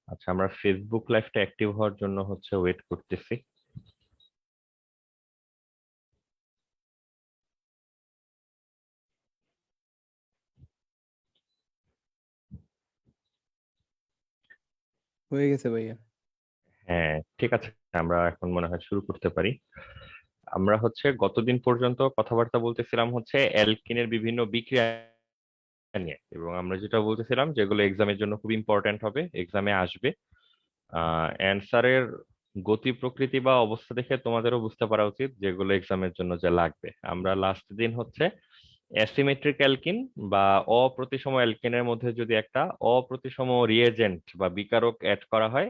আচ্ছা, আমরা ফেসবুক লাইভটা অ্যাক্টিভ হওয়ার জন্য ওয়েট করতেছি। হয়ে গেছে ভাইয়া। হ্যাঁ, ঠিক আছে। আমরা এখন মনে হয় শুরু করতে পারি। আমরা গতদিন পর্যন্ত কথাবার্তা বলতেছিলাম অ্যালকিনের বিভিন্ন বিক্রিয়া নিয়ে, এবং আমরা যেটা বলতেছিলাম যেগুলো এক্সামের জন্য খুব ইম্পর্ট্যান্ট হবে, এক্সামে আসবে। অ্যান্সারের গতি প্রকৃতি বা অবস্থা দেখে তোমাদেরও বুঝতে পারা উচিত যেগুলো এক্সামের জন্য যে লাগবে। আমরা লাস্ট দিন অ্যাসিমেট্রিক অ্যালকিন বা অপ্রতিসম অ্যালকিনের মধ্যে যদি একটা অপ্রতিসম রিয়েজেন্ট বা বিকারক অ্যাড করা হয়,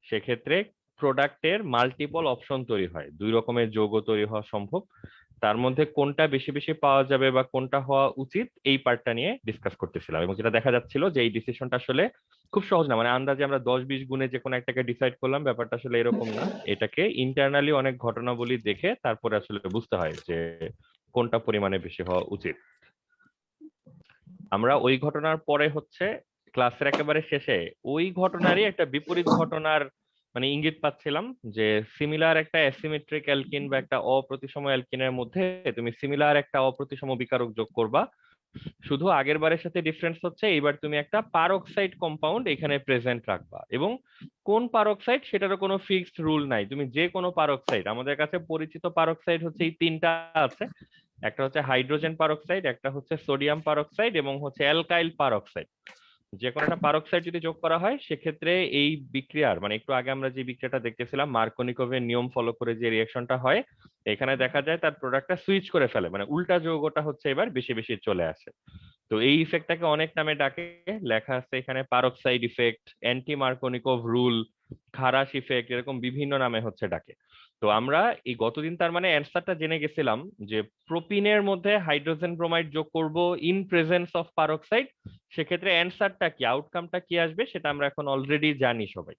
সেক্ষেত্রে প্রোডাক্টের মাল্টিপল অপশন তৈরি হয়, দুই রকমের যৌগ তৈরি হওয়া সম্ভব। তার মধ্যে কোনটা বেশি বেশি পাওয়া যাবে বা কোনটা হওয়া উচিত, এই পার্টটা নিয়ে ডিসকাস করতেছিলাম। এবং যেটা দেখা যাচ্ছিল যে এই ডিসিশনটা আসলে খুব সহজ না, মানে আন্দাজে আমরা 10-20 গুণে যে কোনো একটাকে ডিসাইড করলাম, ব্যাপারটা আসলে এরকম না। এটাকে ইন্টারনালি অনেক ঘটনাবলী দেখে তারপরে আসলে বুঝতে হয় যে কোনটা পরিমাণে বেশি হওয়া উচিত। আমরা ওই ঘটনার পরে ক্লাসের একেবারে শেষে ওই ঘটনারই একটা বিপরীত ঘটনার মানে ইঙ্গিত পাচ্ছিলাম, যে সিমিলার একটা অ্যাসিমেট্রিক অ্যালকিন বা একটা অপ্রতিসম অ্যালকিনের মধ্যে তুমি সিমিলার একটা অপ্রতিসম বিকারক যোগ করবা। শুধু আগের বারের সাথে ডিফারেন্স এইবার তুমি একটা পারক্সাইড কম্পাউন্ড এখানে প্রেজেন্ট রাখবা, এবং কোন পারক্সাইড সেটারও কোনো ফিক্সড রুল নাই, তুমি যে কোনো পারক্সাইড, আমাদের কাছে পরিচিত পারক্সাইড এই তিনটা আছে। একটা হাইড্রোজেন পারক্সাইড, একটা সোডিয়াম পারক্সাইড, এবং অ্যালকাইল পারক্সাইড। যে কোনো একটা পারক্সাইড যদি যোগ করা হয়, সেক্ষেত্রে এই বিক্রিয়ার মানে একটু আগে আমরা যে বিক্রিয়াটা দেখতেছিলাম মার্কোনিকোভের নিয়ম ফলো করে যে রিয়েকশনটা হয়, এখানে দেখা যায় তার প্রোডাক্টটা সুইচ করে ফেলে, মানে উল্টা যৌগটা এবার বেশি বেশি চলে আসে। তো এই ইফেক্টটাকে অনেক নামে ডাকে, লেখা আছে এখানে peroxide effect, anti Markovnikov rule, Kharasch effect, এরকম বিভিন্ন নামে ডাকে। তো আমরা এই গতদিন তার মানে অ্যান্সারটা জেনে গেছিলাম যে প্রোপিনের মধ্যে হাইড্রোজেন ব্রোমাইড যোগ করব ইন প্রেজেন্স অফ পারক্সাইড, সেক্ষেত্রে অ্যান্সারটা কি, আউটকামটা কি আসবে, সেটা আমরা এখন অলরেডি জানি সবাই।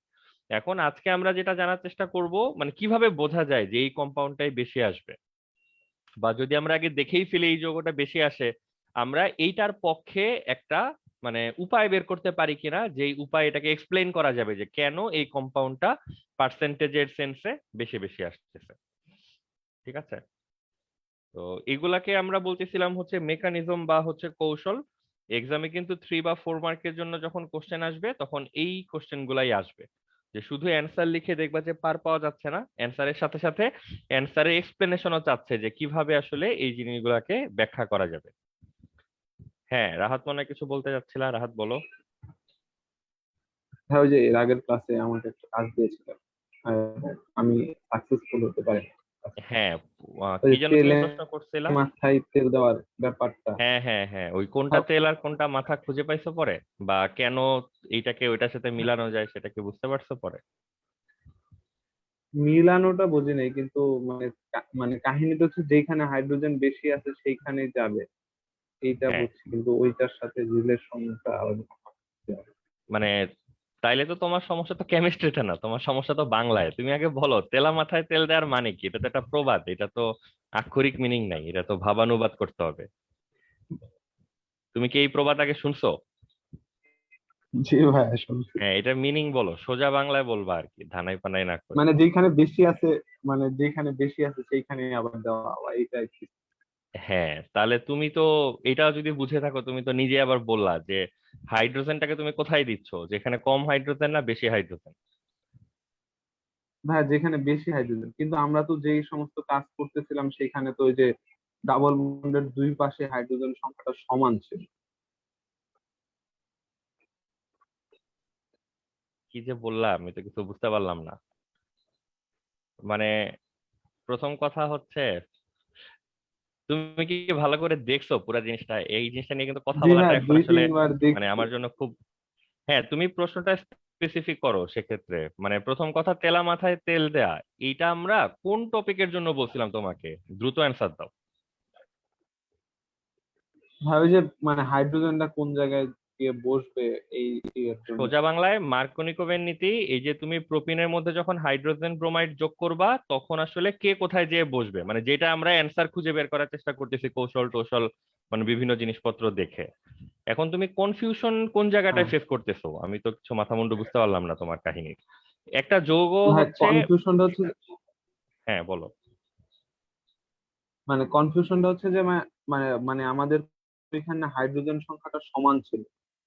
এখন আজকে আমরা যেটা জানার চেষ্টা করব, মানে কিভাবে বোঝা যায় যে এই কম্পাউন্ডটাই বেশি আসবে, বা যদি আমরা আগে দেখেই ফেলি এই যৌগটা বেশি আসে, আমরা এইটার পক্ষে একটা মানে উপায় বের করতে পারি কিনা, যে উপায় এটাকে এক্সপ্লেইন করা যাবে যে কেন এই কম্পাউন্ডটা পার্সেন্টেজের সেন্সে বেশি বেশি আসতেছে। ঠিক আছে? তো এগুলাকে আমরা বলতেছিলাম মেকানিজম বা কৌশল। এক্সামে কিন্তু 3 বা 4 মার্কের জন্য যখন কোশ্চেন আসবে, তখন এই কোশ্চেন গুলাই আসবে, যে শুধু অ্যান্সার লিখে দেখবা যে পার পাওয়া যাচ্ছে না, অ্যান্সারের সাথে সাথে অ্যান্সারের এক্সপ্লেনেশনও চাচ্ছে যে কিভাবে আসলে এই জিনিসগুলাকে ব্যাখ্যা করা যাবে। হ্যাঁ, রাহাত মনে হয় কিছু বলতে চাচ্ছিলা, রাহাত বলো। হ্যাঁ, ওই যে এর আগের ক্লাসে আমাকে একটা কাজ দিয়েছিল, আর আমি সাকসেসফুল হতে পারি। হ্যাঁ, ওই কি যে যেন তুমি তেলে প্রশ্ন করছিলা? মাথায় তেল দেওয়ার ব্যাপারটা। হ্যাঁ হ্যাঁ হ্যাঁ, ওই কোনটা তেল আর কোনটা মাথা খুঁজে পাইছো পরে, বা কেন এইটাকে ওইটার সাথে মিলানো যায় সেটা কি বুঝতে পারছো পরে? মিলানোটা বুঝি নাই, কিন্তু মানে মানে কাহিনীটা হচ্ছে যেখানে হাইড্রোজেন বেশি আছে সেইখানে যাবে, এইটা হ্যাঁ, বুঝছি, কিন্তু ওইটার সাথে রিলেশনটা আলাদা ভাবতে হবে। মানে তাইলে তো তোমার সমস্যা তো কেমিস্ট্রিতে না, তোমার সমস্যা তো বাংলায়। তুমি আগে বলো তেলা মাথায় তেল দেওয়ার মানে কি, এটা তো একটা প্রবাদ, এটা তো আক্ষরিক মিনিং নাই, এটা তো ভাবানুবাদ করতে হবে। তুমি কি এই প্রবাদ আগে শুনছো? জি ভাইয়া, শুনছি। হ্যাঁ, এটার মিনিং বলো, সোজা বাংলায় বলবা আর কি, ধানাই পানাই না করে। মানে যেখানে বেশি আছে, মানে যেখানে বেশি আছে সেইখানে আবার দেওয়া, এইটাই কি? হ্যাঁ, তাহলে তুমি তো এটা যদি বুঝে থাকো, তুমি তো নিজে আবার বললা যে হাইড্রোজেনটাকে তুমি কোথায় দিচ্ছ, যেখানে কম হাইড্রোজেন না বেশি হাইড্রোজেন। ভাইয়া যেখানে বেশি হাইড্রোজেন, কিন্তু আমরা তো যেই সমস্ত কাজ করতেছিলাম সেখানে তো ওই যে ডাবল বন্ডের দুই পাশে হাইড্রোজেন সংখ্যাটা সমান ছিল। কি যে বললাম, আমি তো কিছু বুঝতে পারলাম না। মানে প্রথম কথা তুমি কি ভালো করে দেখছো পুরো জিনিসটা? এই জিনিসটা নিয়ে কিন্তু কথা জি বলাটা হ্যাঁ, এখন দুই আসলে তিনবার মানে দেখছি। আমার জন্য খুব। হ্যাঁ, তুমি প্রশ্নটা স্পেসিফিক করো সেক্ষেত্রে। মানে প্রথম কথা, তেলা মাথায় তেল দেয়া, এইটা আমরা কোন টপিকের জন্য বলছিলাম তোমাকে? দ্রুত অ্যান্সার দাও। ভাই ওই যে মানে হাইড্রোজেনটা কোন জায়গায় গিয়ে বসবে, এই এর জন্য। সোজা বাংলায় মার্কোনিকোভের নীতি, এই যে তুমি প্রোপিনের মধ্যে যখন হাইড্রোজেন ব্রোমাইড যোগ করবা, তখন আসলে কে কোথায় যেয়ে বসবে, মানে যেটা আমরা অ্যান্সার খুঁজে বের করার চেষ্টা করতেছি কৌশল টৌশল, মানে বিভিন্ন জিনিসপত্র দেখে। এখন তুমি কনফিউশন কোন জায়গাটায় হ্যাঁ ফেস করতেছো, আমি তো কিছু মাথা মুন্ডু বুঝতে পারলাম না তোমার কাহিনীর। একটা যৌগ ভাই, হচ্ছে, কনফিউশনটা হচ্ছে, হ্যাঁ বলো। মানে কনফিউশনটা হচ্ছে যে মানে মানে আমাদের এখানে হাইড্রোজেন সংখ্যাটা সমান ছিল,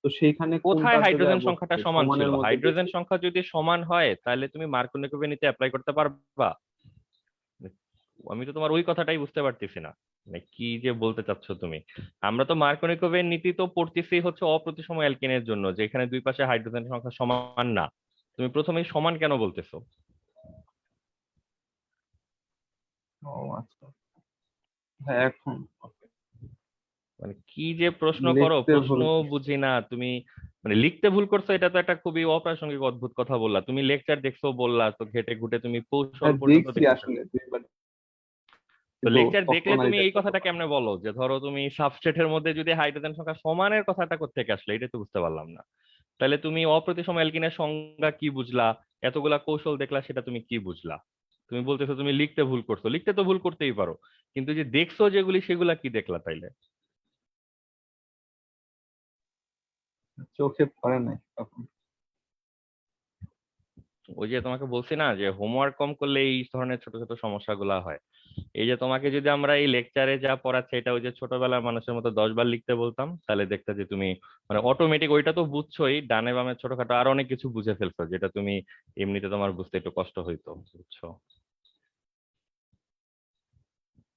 তো সেইখানে কোথায় কোনটাতে হাইড্রোজেন যায় সংখ্যাটা বসছে সমান ছিল? সমানের মধ্যে হাইড্রোজেন বেশি। সংখ্যা যদি সমান হয় তাহলে তুমি মার্কোনিকোভের নীতি অ্যাপ্লাই করতে পারবা? আমি তো তোমার ওই কথাটাই বুঝতে পারতেছি না, মানে কি যে বলতে চাচ্ছ তুমি। আমরা তো মার্কোনিকোভের নীতি তো পড়তেছি হচ্ছে অপ্রতিসম অ্যালকিনের জন্য, যেখানে দুই পাশে হাইড্রোজেন সংখ্যা সমান না। তুমি প্রথমেই সমান কেন বলতেছো? ও আচ্ছা, হ্যাঁ এখন মানে কি যে প্রশ্ন করো, লিখতে প্রশ্ন ভুল করছি। বুঝি না তুমি। মানে লিখতে ভুল করছো, এটা তো একটা খুবই অপ্রাসঙ্গিক অদ্ভুত কথা বললা। তুমি লেকচার দেখছো বললা, তো ঘেটে ঘুটে তুমি কৌশল হ্যাঁ পর্যন্ত দেখছি দেখতেছো। আসলে দুইবার, তো কিন্তু লেকচার দেখলে তখন আর তুমি এটা এই করতে কথাটা পারলাম কেমনে বলো যে ধরো তুমি সাবস্ট্রেটের মধ্যে যদি হাইড্রোজেন সংখ্যা সমানের কথাটা কোত্থেকে আসলে, এটা তো বুঝতে পারলাম না। তাহলে তুমি অপ্রতিসম অ্যালকিনের সংজ্ঞা কি বুঝলা? এতগুলা কৌশল দেখলা, সেটা তুমি কি বুঝলা? তুমি বলতেছো তুমি লিখতে ভুল করছো, লিখতে তো ভুল করতেই পারো, কিন্তু যে দেখছো যেগুলি সেগুলা কি দেখলা তাইলে? না, চোখে পড়ে নাই তখন। ওই যে তোমাকে বলছি না যে হোমওয়ার্ক কম করলে এই ধরনের ছোট ছোট সমস্যাগুলা হয়। এই যে তোমাকে যদি আমরা এই লেকচারে যা পড়াচ্ছে এটা ওই যে ছোটবেলার মানুষের মতো 10 বার লিখতে বলতাম, তাহলে দেখতে যে তুমি মানে অটোমেটিক ওইটা তো বুঝছোই, ডানে বামে ছোটখাটো আর অনেক কিছু বুঝে ফেলছো, যেটা তুমি এমনিতে তোমার বুঝতে একটু কষ্ট হইতো, বুঝছো?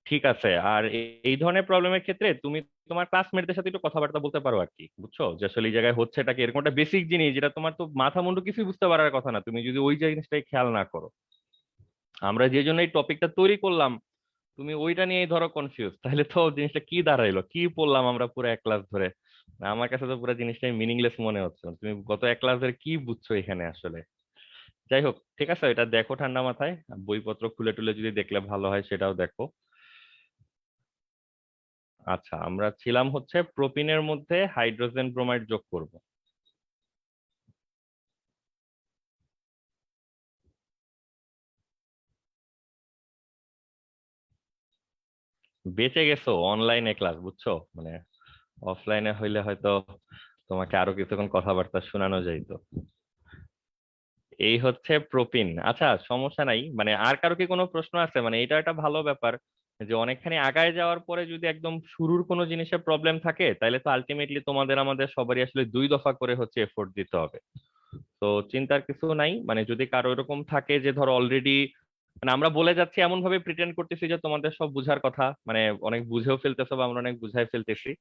ঠিক আছে। আর এই ধরনের প্রবলেমের ক্ষেত্রে তুমি তোমার ক্লাসমেটদের সাথে একটু কথাবার্তা বলতে পারো আর কি, বুঝছো, যে আসলে এই জায়গায় হচ্ছেটা কি। এরকম একটা বেসিক জিনিস যেটা তোমার তো মাথা মুন্ডু কিছুই বুঝতে পারার কথা না, তুমি যদি ওই জিনিসটাই খেয়াল না করো। আমরা যে জন্য এই টপিকটা তৈরি করলাম, তুমি ওইটা নিয়েই ধরো কনফিউজ, তাহলে তো জিনিসটা কি দাঁড়াইলো, কি পড়লাম আমরা পুরো 1 ক্লাস ধরে? আমার কাছে তো পুরো জিনিসটাই মিনিংলেস মনে হচ্ছে। তুমি গত 1 ক্লাস ধরে কি বুঝছো এখানে আসলে? যাই হোক, ঠিক আছে, এটা দেখো ঠান্ডা মাথায়। বইপত্র খুলে টুলে যদি দেখলে ভালো হয় সেটাও দেখো। আচ্ছা, আমরা ছিলাম হচ্ছে প্রোপিনের মধ্যে হাইড্রোজেন ব্রোমাইড যোগ করব। বেঁচে গেছো অনলাইনে ক্লাস, বুঝছো, মানে অফলাইনে হইলে হয়তো তোমাকে আরো কিছুক্ষণ কথাবার্তা শোনানো যাইতো। এই হচ্ছে প্রোপিন। আচ্ছা, সমস্যা নাই। মানে আর কারো কি কোনো প্রশ্ন আছে? মানে এটা একটা ভালো ব্যাপার যে অনেকখানি আগায় যাওয়ার পরে যদি একদম শুরুর কোনো জিনিসে প্রবলেম থাকে, তাহলে তো আলটিমেটলি তোমাদের আমাদের সবারই আসলে 2 দফা করে হচ্ছে এফোর্ট দিতে হবে। তো চিন্তার কিছু নাই। মানে যদি কারো এরকম থাকে যে ধরো অলরেডি, মানে আমরা বলে যাচ্ছি এমন ভাবে প্রিটেন্ড করতেছি যে তোমাদের সব বুঝার কথা, মানে অনেক বুঝেও ফেলতেছো বা আমরা অনেক বুঝাই ফেলতেছি।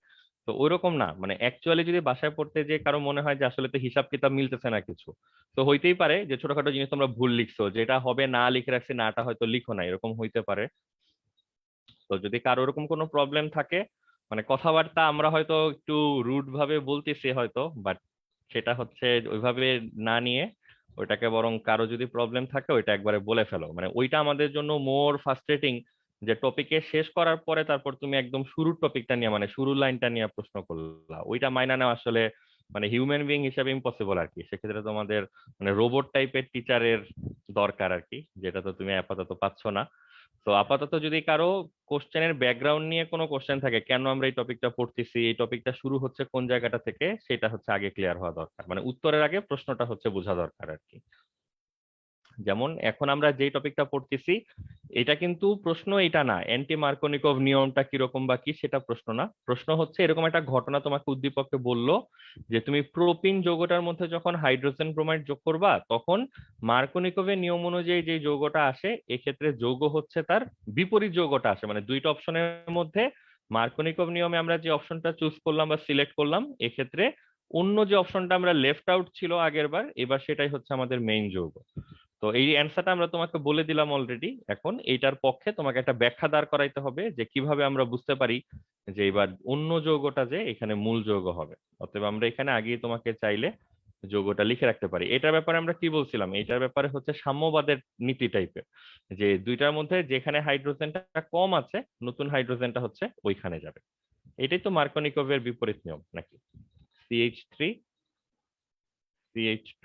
তো ওইরকম না, মানে অ্যাকচুয়ালি যদি বাসায় পড়তে যে কারো মনে হয় যে আসলে তো হিসাব কিতাব মিলতেছে না কিছু, তো হইতেই পারে যে ছোটখাটো জিনিস তোমরা ভুল লিখছো, যেটা হবে না লিখে রাখছি, নাটা হয়তো লিখো না, এরকম হইতে পারে। তো যদি কারো এরকম কোনো প্রবলেম থাকে, মানে কথাবার্তা আমরা হয়তো একটু রুড ভাবে বলতেছি হয়তো, বাট সেটা হচ্ছে ওইভাবে না নিয়ে ওইটাকে, বরং কারো যদি প্রবলেম থাকে ওইটা একবারে বলে ফেলো। মানে ওইটা আমাদের জন্য মোর ফার্স্ট্রেটিং, যে টপিকে শেষ করার পরে তারপর তুমি একদম শুরুর টপিকটা নিয়ে, মানে শুরুর লাইনটা নিয়ে প্রশ্ন করলা, ওইটা মাইনা নেওয়া আসলে মানে হিউম্যান বিইং হিসেবে ইম্পসিবল আর কি। সেক্ষেত্রে তোমাদের মানে রোবট টাইপের টিচারের দরকার আর কি, যেটা তো তুমি আপাতত পাচ্ছ না। তো আপাতত যদি কারো কোশ্চেনের ব্যাকগ্রাউন্ড নিয়ে কোনো কোশ্চেন থাকে, কেন আমরা এই টপিকটা পড়তেছি, এই টপিকটা শুরু হচ্ছে কোন জায়গাটা থেকে, সেটা হচ্ছে আগে ক্লিয়ার হওয়া দরকার। মানে উত্তরের আগে প্রশ্নটা হচ্ছে বোঝা দরকার আর কি। যেমন এখন আমরা যেই টপিকটা পড়তেছি, এটা কিন্তু প্রশ্ন এটা না, অ্যান্টি মার্কোনিকভ নিয়মটা কিরকম বা কি সেটা প্রশ্ন না। প্রশ্ন হচ্ছে এরকম একটা ঘটনা তোমাকে উদ্দীপককে বললো যে তুমি প্রোপিন যৌগটার মধ্যে যখন হাইড্রোজেন ব্রোমাইড যোগ করবা, তখন মার্কোনিকভের নিয়ম অনুযায়ী যে যৌগটা আসে, এক্ষেত্রে যৌগ হচ্ছে তার বিপরীত যৌগটা আসে। মানে দুইটা অপশনের মধ্যে মার্কোনিকভ নিয়মে আমরা যে অপশনটা চুজ করলাম বা সিলেক্ট করলাম, এক্ষেত্রে অন্য যে অপশনটা আমরা লেফট আউট ছিল আগের বার, এবার সেটাই হচ্ছে আমাদের মেইন যৌগ। তো এই অ্যান্সারটা আমরা তোমাকে বলে দিলাম অলরেডি। এখন এইটার পক্ষে তোমাকে একটা ব্যাখ্যা দাঁড় করাইতে হবে যে কিভাবে আমরা বুঝতে পারি যে এবার অন্য যৌগটা যে এখানে মূল যৌগ হবে। অতএব আমরা এখানে আগেই তোমাকে চাইলে যৌগটা লিখে রাখতে পারি। এটার ব্যাপারে আমরা কি বলছিলাম, এটার ব্যাপারে হচ্ছে সাম্যবাদের নীতি টাইপের, যে দুইটার মধ্যে যেখানে হাইড্রোজেনটা কম আছে, নতুন হাইড্রোজেনটা হচ্ছে ওইখানে যাবে। এটাই তো মার্কোনিকভের বিপরীত নিয়ম নাকি? CH3 CH2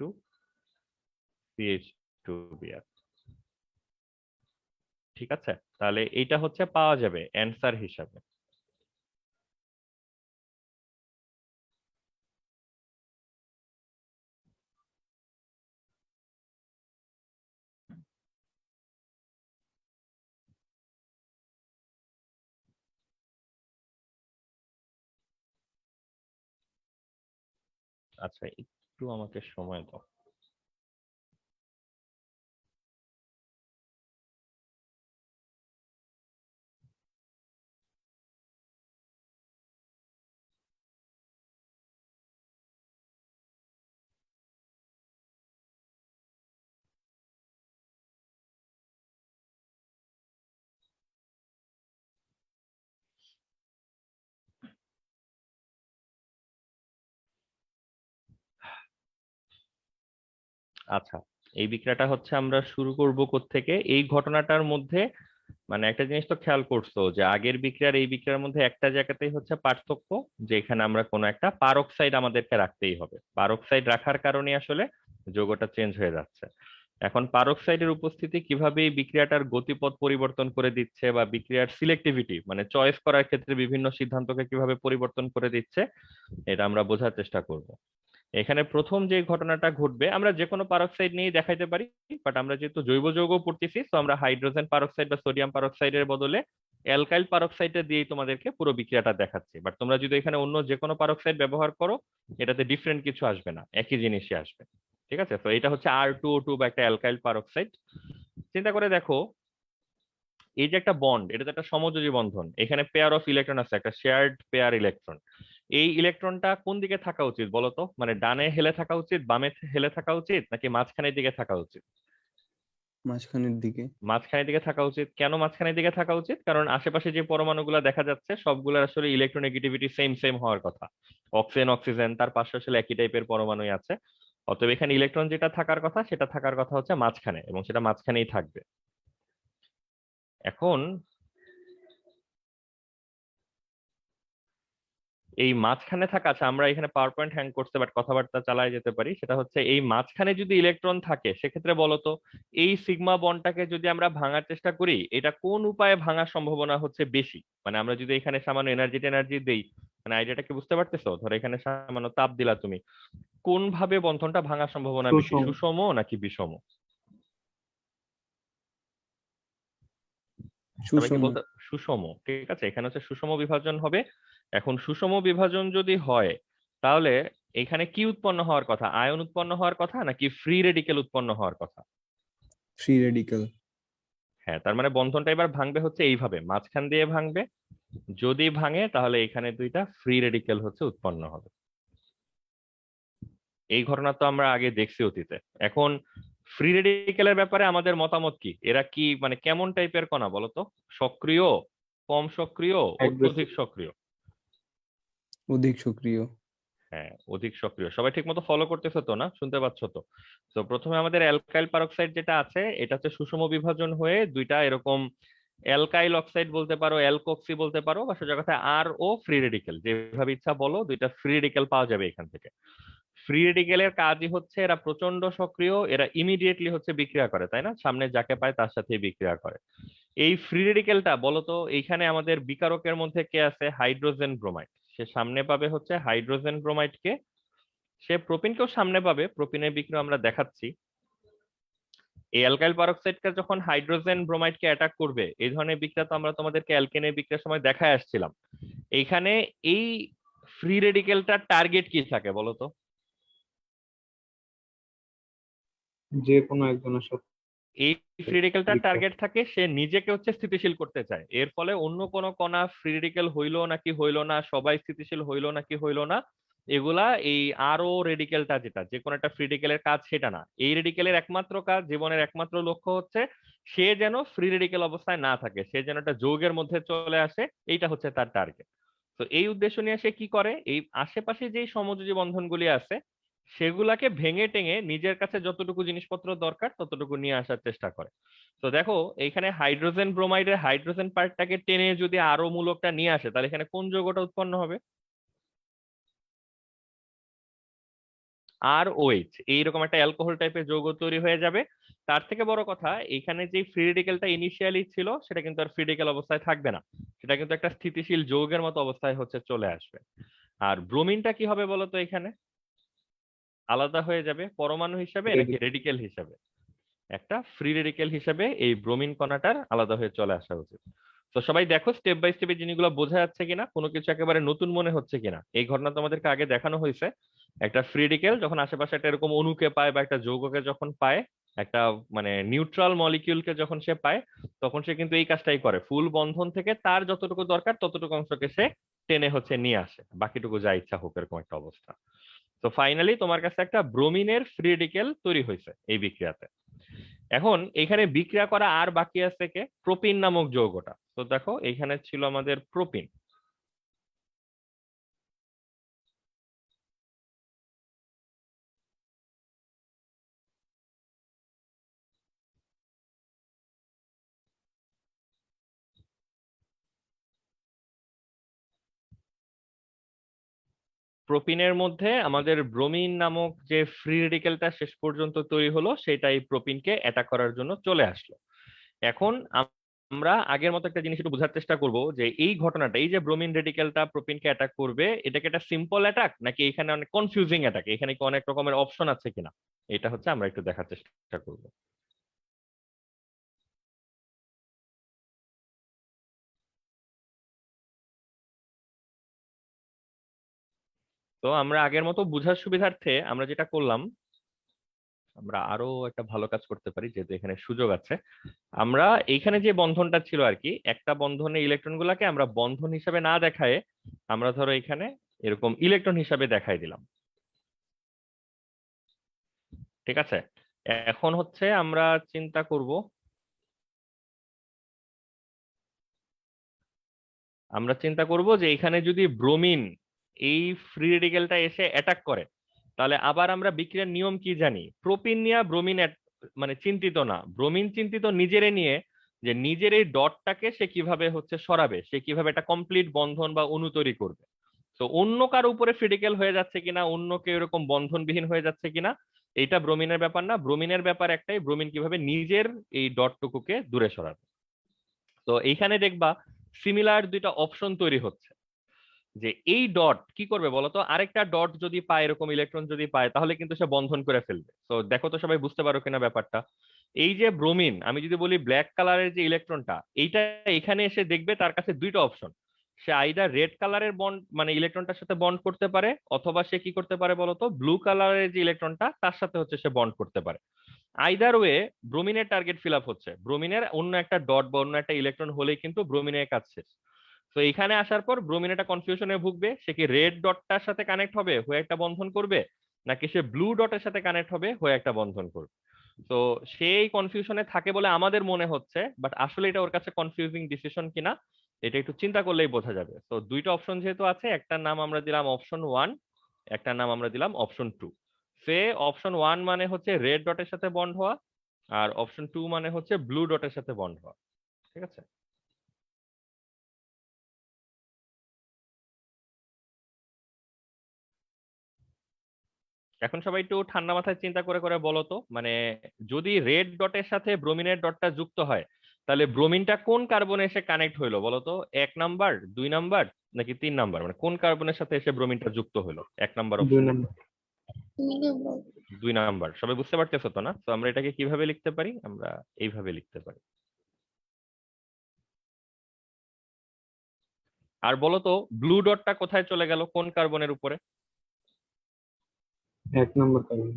CH2Br। ঠিক আছে, তাহলে এইটা হচ্ছে পাওয়া যাবে অ্যান্সার হিসাবে। আচ্ছা, একটু আমাকে সময় দাও। আচ্ছা, এই বিক্রিয়াটা হচ্ছে আমরা শুরু করব কোত্থেকে? এই ঘটনাটার মধ্যে মানে একটা জিনিস তো খেয়াল করছো যে আগের বিক্রিয়ার এই বিক্রিয়ার মধ্যে একটা জায়গাতেই হচ্ছে পার্থক্য, যে এখানে আমরা কোনো একটা পারক্সাইড আমাদেরকে রাখতেই হবে। পারক্সাইড রাখার কারণে আসলে যৌগটা চেঞ্জ হয়ে যাচ্ছে। এখন পারক্সাইডের উপস্থিতি কিভাবে এই বিক্রিয়াটার গতিপথ পরিবর্তন করে দিচ্ছে বা বিক্রিয়ার সিলেক্টিভিটি মানে চয়েস করার ক্ষেত্রে বিভিন্ন সিদ্ধান্তকে কিভাবে পরিবর্তন করে দিচ্ছে, এটা আমরা বোঝার চেষ্টা করব। এখানে প্রথম যে ঘটনাটা ঘটবে, আমরা যে কোনো পারক্সাইড নিয়ে দেখাইতে পারি, বাট আমরা যেহেতু জৈব যৌগ পড়তেছি তো আমরা হাইড্রোজেন পারক্সাইড বা সোডিয়াম পারক্সাইডের বদলে অ্যালকাইল পারক্সাইডটা দিয়েই তোমাদেরকে পুরো বিক্রিয়াটা দেখাচ্ছি। বাট তোমরা যদি এখানে অন্য যে কোনো পারক্সাইড ব্যবহার করো, এটাতে ডিফারেন্ট কিছু আসবে না, একই জিনিসই আসবে। ঠিক আছে, তো এটা হচ্ছে R2O2 বা একটা অ্যালকাইল পারক্সাইড। চিন্তা করে দেখো, এই যে একটা বন্ড, এটা তো একটা সমযোজী বন্ধন, এখানে পেয়ার অফ ইলেকট্রন আছে, একটা শেয়ার্ড পেয়ার ইলেকট্রন। এই ইলেকট্রনটা কোন দিকে থাকা উচিত বলো তো? মানে ডানে হেলে থাকা উচিত, বামে হেলে থাকা উচিত, নাকি মাঝখানের দিকে থাকা উচিত? মাঝখানের দিকে। মাঝখানের দিকে থাকা উচিত। কেন মাঝখানের দিকে থাকা উচিত? কারণ আশেপাশে যে পরমাণুগুলো দেখা যাচ্ছে সবগুলোর আসলে ইলেকট্রোনেগেটিভিটি সেম সেম হওয়ার কথা। অক্সিজেন অক্সিজেন তার পাশে আসলে একই টাইপের পরমাণুই আছে। অতএব এখানে ইলেকট্রন যেটা থাকার কথা সেটা থাকার কথা হচ্ছে মাঝখানে, এবং সেটা মাঝখানেই থাকবে। এখন এই মাঝখানে থাকা, আচ্ছা আমরা এখানে পাওয়ার পয়েন্ট হ্যাং করতে বাট কথাবার্তা চালায় যেতে পারি, সেটা হচ্ছে এই মাঝখানে যদি ইলেকট্রন থাকে সেক্ষেত্রে বলতো এই সিগমা বন্ডটাকে যদি আমরা ভাঙার চেষ্টা করি, এটা কোন উপায়ে ভাঙার সম্ভাবনা হচ্ছে বেশি? মানে আমরা যদি এখানে সামান্য এনার্জি টেনার্জি দেই, মানে আইডিয়াটা কি বুঝতে পারতেছো? ধরো এখানে সামান্য তাপ দিলা তুমি, কোন ভাবে বন্ধনটা ভাঙার সম্ভাবনা বেশি, সুষম। সুষম নাকি বিষম? সবাইকে সুষম। বলতে সুষম। ঠিক আছে, এখানে হচ্ছে সুষম বিভাজন হবে। এখন সুষম বিভাজন যদি হয় তাহলে এখানে কি উৎপন্ন হওয়ার কথা? আয়ন উৎপন্ন হওয়ার কথা নাকি ফ্রি রেডিকেল উৎপন্ন হওয়ার কথা? Free radical. হ্যাঁ, তার মানে বন্ধনটা এবার ভাঙবে হচ্ছে এইভাবে, মাঝখান দিয়ে ভাঙবে। যদি ভাঙে তাহলে এখানে দুইটা ফ্রি রেডিকেল হচ্ছে উৎপন্ন হবে। এই ঘটনা তো আমরা আগে দেখছি অতীতে। এখন ফ্রি রেডিকেলের ব্যাপারে আমাদের মতামত কি? এরা কি মানে কেমন টাইপের কণা বলতো? সক্রিয়, কম সক্রিয়, অত্যধিক অ্যাগ্রেসিভ। সক্রিয়? অধিক সক্রিয়। হ্যাঁ, অধিক সক্রিয়। সবাই ঠিক মতো ফলো করতেছে তো? না, শুনতে পাচ্ছ তো? তো প্রথমে আমাদের অ্যালকাইল পারক্সাইড যেটা আছে এটা হচ্ছে সুষম বিভাজন হয়ে দুইটা এরকম অ্যালকাইল অক্সাইড বলতে পারো, অ্যালকক্সি বলতে পারো, বা সোজা কথা আর ও ফ্রি রেডিকেল, যেভাবে ইচ্ছা বলো, দুইটা ফ্রি রেডিকেল পাওয়া যাবে এখান থেকে। ফ্রি রেডিকেলের কাজই হচ্ছে এরা প্রচন্ড সক্রিয়, এরা ইমিডিয়েটলি হচ্ছে বিক্রিয়া করে, তাই না? সামনে যাকে পায় তার সাথে বিক্রিয়া করে। এই ফ্রি রেডিকেলটা বলতো এইখানে আমাদের বিকারকের মধ্যে কে আছে? Hydrogen bromide. সে সামনে পাবে হচ্ছে হাইড্রোজেন ব্রোমাইড কে, সে প্রোপিনকেও সামনে পাবে, প্রোপিনের বিক্রিয়া আমরা দেখাচ্ছি। এই অ্যালকাইল পারক্সাইডকে যখন হাইড্রোজেন ব্রোমাইড কে অ্যাটাক করবে, এই ধরনের বিক্রিয়া তো আমরা তোমাদেরকে অ্যালকেনের বিক্রিয়ার সময় দেখায় আসছিলাম। এইখানে এই ফ্রি রেডিকেলটার টার্গেট কি থাকে বলতো? যে কোনো একজনের সাথে এই ফ্রি রেডিকেলটার বিক্রিয়া। টার্গেট থাকে সে নিজেকে হচ্ছে স্থিতিশীল করতে চায়। এর ফলে অন্য কোনো কণা ফ্রি রেডিকেল হইলো নাকি হইলো না, সবাই স্থিতিশীল হইলো নাকি হইলো না, এগুলা এই আরও রেডিকেলটা যেটা, যে কোনো একটা ফ্রি রেডিকেলের কাজ সেটা না। এই রেডিকেলের একমাত্র কাজ, জীবনের একমাত্র লক্ষ্য হচ্ছে সে যেন ফ্রি রেডিকেল অবস্থায় না থাকে, সে যেন একটা যৌগের মধ্যে চলে আসে, এইটা হচ্ছে তার টার্গেট। তো এই উদ্দেশ্য নিয়ে সে কি করে, এই আশেপাশে যে সমযোজী বন্ধনগুলি আছে সেগুলাকে ভেঙে টেঙে নিজের কাছে যতটুকু জিনিসপত্র দরকার ততটুকু নিয়ে আসার চেষ্টা করে। তো দেখো এইখানে হাইড্রোজেন ব্রোমাইডের হাইড্রোজেন পার্টটাকে টেনে যদি আরো মূলকটা নিয়ে আসে তাহলে এখানে কোন যৌগটা উৎপন্ন হবে? আর ওএইচ, এইরকম একটা অ্যালকোহল টাইপের যৌগ তৈরি হয়ে যাবে। তার থেকে বড় কথা, এখানে যে ফ্রি রেডিকেলটা ইনিশিয়ালি ছিল সেটা কিন্তু আর ফ্রি রেডিকেল অবস্থায় থাকবে না, সেটা কিন্তু একটা স্থিতিশীল যৌগের মতো অবস্থায় হচ্ছে চলে আসবে। আর ব্রোমিনটা কি হবে বলতো? এখানে আলাদা হয়ে যাবে পরমাণু হিসাবে নাকি রেডিকেল হিসাবে? একটা ফ্রি রেডিকেল হিসেবে এই ব্রোমিন কণাটার আলাদা হয়ে চলে আসা উচিত। তো সবাই দেখো স্টেপ বাই স্টেপ এই জিনিসগুলো বোঝা যাচ্ছে কিনা, কোনো কিছু একেবারে নতুন মনে হচ্ছে কিনা। এই ঘটনা তোমাদেরকে আগে দেখানো হয়েছে, একটা ফ্রি রেডিকেল যখন আশেপাশে একটা এরকম অণুকে পায় বা একটা যৌগকে যখন পায়, একটা মানে নিউট্রাল মলিকিউলকে যখন সে পায়, তখন সে কিন্তু এই কাজটাই করে, ফুল বন্ধন থেকে তার যতটুকু দরকার ততটুকু অংশকে সে টেনে হচ্ছে নিয়ে আসে, বাকিটুকু যা ইচ্ছা হোক এরকম একটা অবস্থা। তো ফাইনালি তোমার কাছে একটা ব্রোমিনের ফ্রি রেডিকেল তৈরি হয়েছে এই বিক্রিয়াতে। এখন এখানে বিক্রিয়া করা আর বাকি আছে কে, প্রোপিন নামক যৌগটা। তো দেখো এখানে ছিল আমাদের প্রোপিন। প্রোপিনের মধ্যে আমাদের ব্রোমিন নামক যে ফ্রি রেডিকেলটা শেষ পর্যন্ত তৈরি হলো, সেটা এই প্রোপিনকে অ্যাটাক করার জন্য চলে আসলো। এখন আমরা আগের মতো একটা জিনিস একটু বোঝার চেষ্টা করব যে এই ঘটনাটা, এই যে ব্রোমিন রেডিকেলটা প্রোপিনকে অ্যাটাক করবে, এটাকে একটা সিম্পল অ্যাটাক নাকি এখানে অনেক কনফিউজিং অ্যাটাক, এখানে কি অনেক রকমের অপশন আছে কিনা, এটা হচ্ছে আমরা একটু দেখার চেষ্টা করব। তো আমরা আগের মতো বোঝার সুবিধার্থে আমরা যেটা করলাম, আমরা আরো একটা ভালো কাজ করতে পারি যেহেতু এখানে সুযোগ আছে। আমরা এইখানে যে বন্ধনটা ছিল আর কি, একটা বন্ধনে ইলেকট্রন গুলাকে আমরা বন্ধন হিসাবে না দেখায় আমরা ধরো এখানে এরকম ইলেকট্রন হিসাবে দেখাই দিলাম। ঠিক আছে, এখন হচ্ছে আমরা চিন্তা করব, যে এখানে যদি ব্রোমিন এই ফ্রি রেডিকেলটা এসে অ্যাটাক করে, তাহলে আবার আমরা বিক্রিয়ার নিয়ম কি জানি, প্রোপিন নিয়ে ব্রোমিন মানে চিন্তিত না, ব্রোমিন চিন্তিত নিজেরে নিয়ে, যে নিজের এই ডটটাকে সে কিভাবে হচ্ছে সরাবে, সে কিভাবে একটা কমপ্লিট বন্ধন বা অণু তৈরি করবে। তো অন্য কারো উপরে ফিডিক্যাল হয়ে যাচ্ছে কিনা, অন্য কেউ এরকম বন্ধনবিহীন হয়ে যাচ্ছে কিনা, এইটা ব্রোমিনের ব্যাপার না, ব্রোমিনের ব্যাপার একটাই, ব্রোমিন কিভাবে নিজের এই ডটটুকুকে দূরে সরাবে। তো এইখানে দেখবা সিমিলার দুইটা অপশন তৈরি হচ্ছে, যে এই ডট কি করবে বলতো, আরেকটা ডট যদি পায়, এরকম ইলেকট্রন যদি পায়, তাহলে কিন্তু সে বন্ধন করে ফেলবে। তো দেখো তো সবাই বুঝতে পারো কিনা ব্যাপারটা, এই যে ব্রোমিন, আমি যদি বলি ব্ল্যাক কালারের যে ইলেকট্রনটা, এইটা এখানে এসে দেখবে তার কাছে দুইটা অপশন, সে আইদার রেড কালারের বন্ড মানে ইলেকট্রনটার সাথে বন্ড করতে পারে, অথবা সে কি করতে পারে বলতো, ব্লু কালারের যে ইলেকট্রনটা তার সাথে হচ্ছে সে বন্ড করতে পারে। আইদার ওয়ে ব্রোমিনের টার্গেট ফিল আপ হচ্ছে, ব্রোমিনের অন্য একটা ডট বা অন্য একটা ইলেকট্রন হলেই কিন্তু ব্রোমিনের কাজ শেষ। তো এখানে আসার পর ব্রোমিন একটা কনফিউশনে ভুগবে, সে কি রেড ডটটার সাথে কানেক্ট হবে হয়ে একটা বন্ধন করবে, নাকি সে ব্লু ডটের সাথে কানেক্ট হবে হয়ে একটা বন্ধন করবে। তো সেই কনফিউশনে থাকে বলে আমাদের মনে হচ্ছে, বাট আসলে এটা ওর কাছে কনফিউজিং ডিসিশন কিনা এটা একটু চিন্তা করলেই বোঝা যাবে। তো দুইটা অপশন যেহেতু আছে, একটার নাম আমরা দিলাম অপশন ওয়ান, একটার নাম আমরা দিলাম অপশন টু। সে অপশন ওয়ান মানে হচ্ছে রেড ডটের সাথে বন্ড হওয়া, আর অপশন টু মানে হচ্ছে ব্লু ডটের সাথে বন্ড হওয়া। ঠিক আছে, এখন সবাই একটু ঠান্ডা মাথায় চিন্তা করে করে বলো তো, মানে যদি রেড ডটের সাথে ব্রোমিনের ডটটা যুক্ত হয়, তাহলে ব্রোমিনটা কোন কার্বনে এসে কানেক্ট হইলো বলো তো, 1 নাম্বার, 2 নাম্বার, নাকি 3 নাম্বার, মানে কোন কার্বনের সাথে এসে ব্রোমিনটা যুক্ত হইলো 1 নাম্বার দুই অপশনে? নম্বর। 2 নাম্বার। সবাই বুঝতে পারতেছো তো না? তো আমরা এটাকে কিভাবে লিখতে পারি, আমরা এইভাবে লিখতে পারি। আর বলো তো ব্লু ডটটা কোথায় চলে গেল, কোন কার্বনের উপরে? 1 নম্বর কারণ।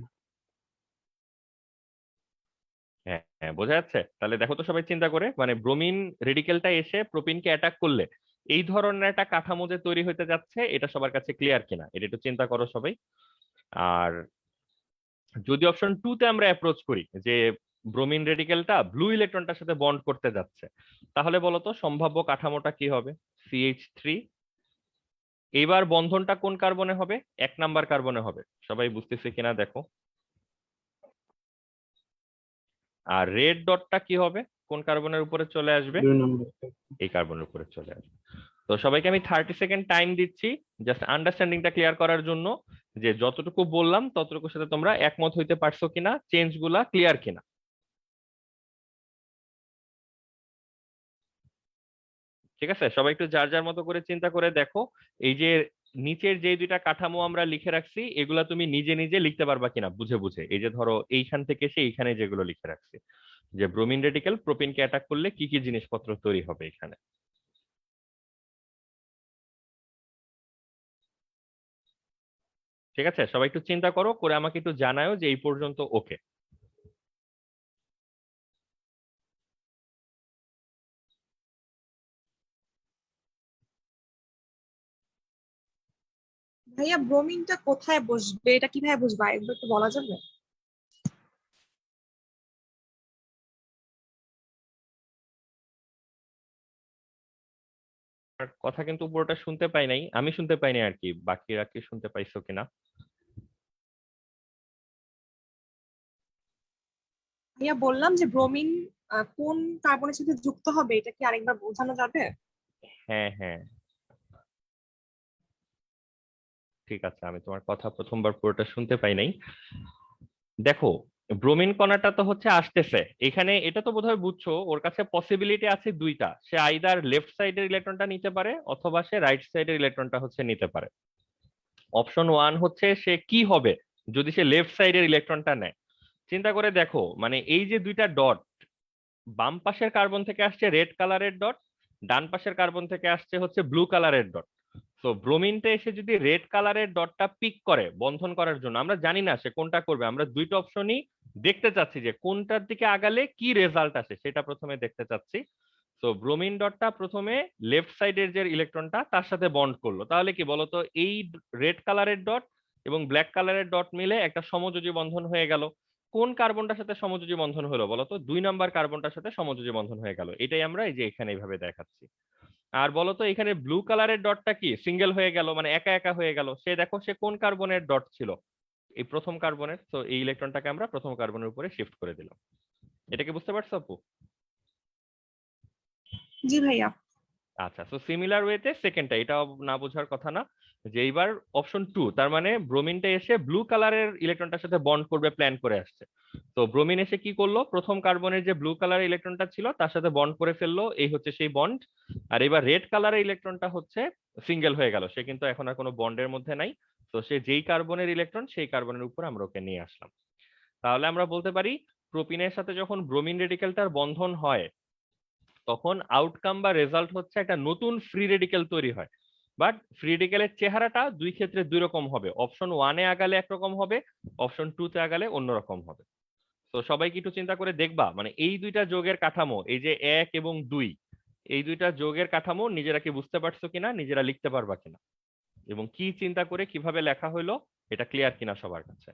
হ্যাঁ হ্যাঁ, বোঝা যাচ্ছে। তাহলে দেখো তো সবাই চিন্তা করে, মানে ব্রোমিন রেডিকেলটা এসে প্রোপিনকে অ্যাটাক করলে এই ধরনের একটা কাঠামো যে তৈরি হতে যাচ্ছে, এটা সবার কাছে ক্লিয়ার কিনা এটা একটু চিন্তা করো সবাই। আর যদি অপশন টু তে আমরা অ্যাপ্রোচ করি, যে ব্রোমিন রেডিকেলটা ব্লু ইলেকট্রনটার সাথে বন্ড করতে যাচ্ছে, তাহলে বলো তো সম্ভাব্য কাঠামোটা কি হবে? CH3। এইবার বন্ধনটা কোন কার্বনে হবে? 1 নাম্বার কার্বনে হবে, সবাই বুঝতেছে কিনা দেখো। আর রেড ডটটা কি হবে, কোন কার্বনের উপরে চলে আসবে? 2 নম্বর। এই কার্বনের উপরে চলে আসবে। তো সবাইকে আমি 30 সেকেন্ড টাইম দিচ্ছি জাস্ট আন্ডারস্ট্যান্ডিংটা ক্লিয়ার করার জন্য, যে যতটুকু বললাম ততটুকুর সাথে তোমরা একমত হইতে পারছো কিনা, চেঞ্জ গুলা ক্লিয়ার কিনা। ঠিক আছে, সবাই একটু যার যার মতো করে চিন্তা করে দেখো, এই যে নিচের যে দুইটা কাঠামো আমরা লিখে রাখছি, এগুলা তুমি নিজে নিজে লিখতে পারবা কিনা বুঝে বুঝে। এই যে ধরো এইখান থেকে এসে এইখানে যেগুলো লিখে রাখছি, যে ব্রোমিন রেডিকেল প্রোপিনকে অ্যাটাক করলে কি কি জিনিসপত্র তৈরি হবে এখানে। ঠিক আছে, সবাই একটু চিন্তা করো, করে আমাকে একটু জানাও যে এই পর্যন্ত ওকে। ভাইয়া ব্রোমিনটা কোথায় বসবে, এটা কিভাবে বুঝবা, একবার একটু বলা যাবে? আর কথা কিন্তু পুরোটা শুনতে পাই নাই, আমি শুনতে পাইনি আর কি, বাকিরা কি শুনতে পাইছো কিনা? ভাইয়া বললাম যে ব্রোমিন কোন কার্বনের সাথে যুক্ত হবে, এটা কি আরেকবার বোঝানো যাবে? হ্যাঁ হ্যাঁ, ঠিক আছে, আমি তোমার কথা প্রথমবার পুরোটা শুনতে পাই নাই। দেখো, ব্রোমিন কণাটা তো হচ্ছে আসতেছে এখানে, এটা তো বোধহয় বুঝছো, ওর কাছে পসিবিলিটি আছে দুইটা, সে আইদার লেফট সাইডের ইলেকট্রনটা নিতে পারে অথবা সে রাইট সাইডের ইলেকট্রনটা হচ্ছে নিতে পারে। অপশন ওয়ান হচ্ছে সে কি হবে যদি সে লেফট সাইডের ইলেকট্রনটা নেয়। চিন্তা করে দেখো, মানে এই যে দুইটা ডট, বাম পাশের কার্বন থেকে আসছে রেড কালারের ডট, ডান পাশের কার্বন থেকে আসছে হচ্ছে ব্লু কালারের ডট। তো ব্রোমিনটা এসে যদি রেড কালারের ডটটা পিক করে বন্ধন করার জন্য, আমরা জানি না সে কোনটা করবে, আমরা দুইটা অপশনই দেখতে চাচ্ছি যে কোনটার দিকে আগালে কি রেজাল্ট আসে সেটা প্রথমে দেখতে চাচ্ছি। তো ব্রোমিন ডটটা প্রথমে লেফট সাইডের যে ইলেকট্রনটা তার সাথে বন্ড করলো, তাহলে কি বলতো, এই রেড কালারের ডট এবং ব্ল্যাক কালারের ডট মিলে একটা সমযোজী বন্ধন হয়ে গেল। কোন কার্বনটার সাথে সমযোজী বন্ধন হলো বলতো? 2 নম্বর কার্বনটার সাথে সমযোজী বন্ধন হয়ে গেল, এটাই আমরা এই যে এখানে এইভাবে দেখাচ্ছি। আর বলতো এখানে ব্লু কালারের ডটটা কি সিঙ্গেল হয়ে গেল, মানে একা একা হয়ে গেল, সে দেখো সে কোন কার্বনের ডট ছিল, এই প্রথম কার্বনের, তো এই ইলেকট্রনটাকে আমরা প্রথম কার্বনের উপরে শিফট করে দিলাম। এটা কি বুঝতে পারছো আপু? জি ভাইয়া। আচ্ছা, তো সিমিলার ওয়েতে সেকেন্ডটা, এটা না বোঝার কথা না, যে এইবার অপশন টু, তার মানে ব্রোমিনটা এসে ব্লু কালারের ইলেকট্রনটার সাথে বন্ড করবে প্ল্যান করে আসছে। তো ব্রোমিন এসে কি করলো, প্রথম কার্বনের যে ব্লু কালারের ইলেকট্রনটা ছিল তার সাথে বন্ড করে ফেললো, এই হচ্ছে সেই বন্ড। আর এবার রেড কালারের ইলেকট্রনটা হচ্ছে সিঙ্গেল হয়ে গেল, সে কিন্তু এখন আর কোনো বন্ডের মধ্যে নাই। তো সে যেই কার্বনের ইলেকট্রন সেই কার্বনের উপর আমরা ওকে নিয়ে আসলাম। তাহলে আমরা বলতে পারি প্রোপিনের সাথে যখন ব্রোমিন রেডিকেলটার বন্ধন হয়, তখন আউটকাম বা রেজাল্ট হচ্ছে একটা নতুন ফ্রি রেডিকেল তৈরি হয়। বাট ফ্রি রেডিকেলের চেহারাটা দুই ক্ষেত্রে দুই রকম হবে, অপশন ওয়ানে আগালে একরকম হবে, অপশন টু তে আগালে অন্যরকম হবে। তো সবাই কি একটু চিন্তা করে দেখবা, মানে এই দুইটা যোগের কাঠামো, এই যে 1 এবং 2, এই দুইটা যোগের কাঠামো নিজেরা কি বুঝতে পারছো কিনা, নিজেরা লিখতে পারবা কিনা, এবং কি চিন্তা করে কিভাবে লেখা হইলো এটা ক্লিয়ার কিনা সবার কাছে?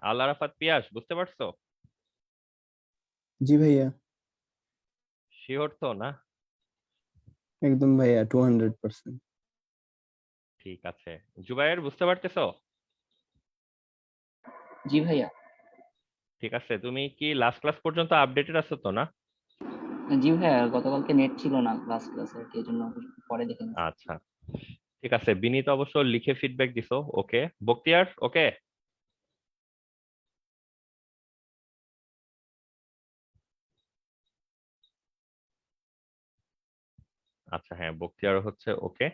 আল্লাহ রাফাত পিয়াস, বুঝতে পারছো? জি ভাইয়া, শিওর তো না? একদম ভাইয়া 200%। ঠিক আছে, জুবাইর বুঝতে পারতেছো? জি ভাইয়া। ঠিক আছে, তুমি কি লাস্ট ক্লাস পর্যন্ত আপডেটেড আছো তো না? জি ভাইয়া, গতকালকে নেট ছিল না লাস্ট ক্লাসে, এই জন্য পরে দেখে নিচ্ছি। আচ্ছা, ঠিক আছে, বিনীত অবশ্য লিখে ফিডব্যাক দিছো, ওকে। বক্তিয়ার ওকে? আচ্ছা হ্যাঁ, বক্তিয়ার হচ্ছে ওকে।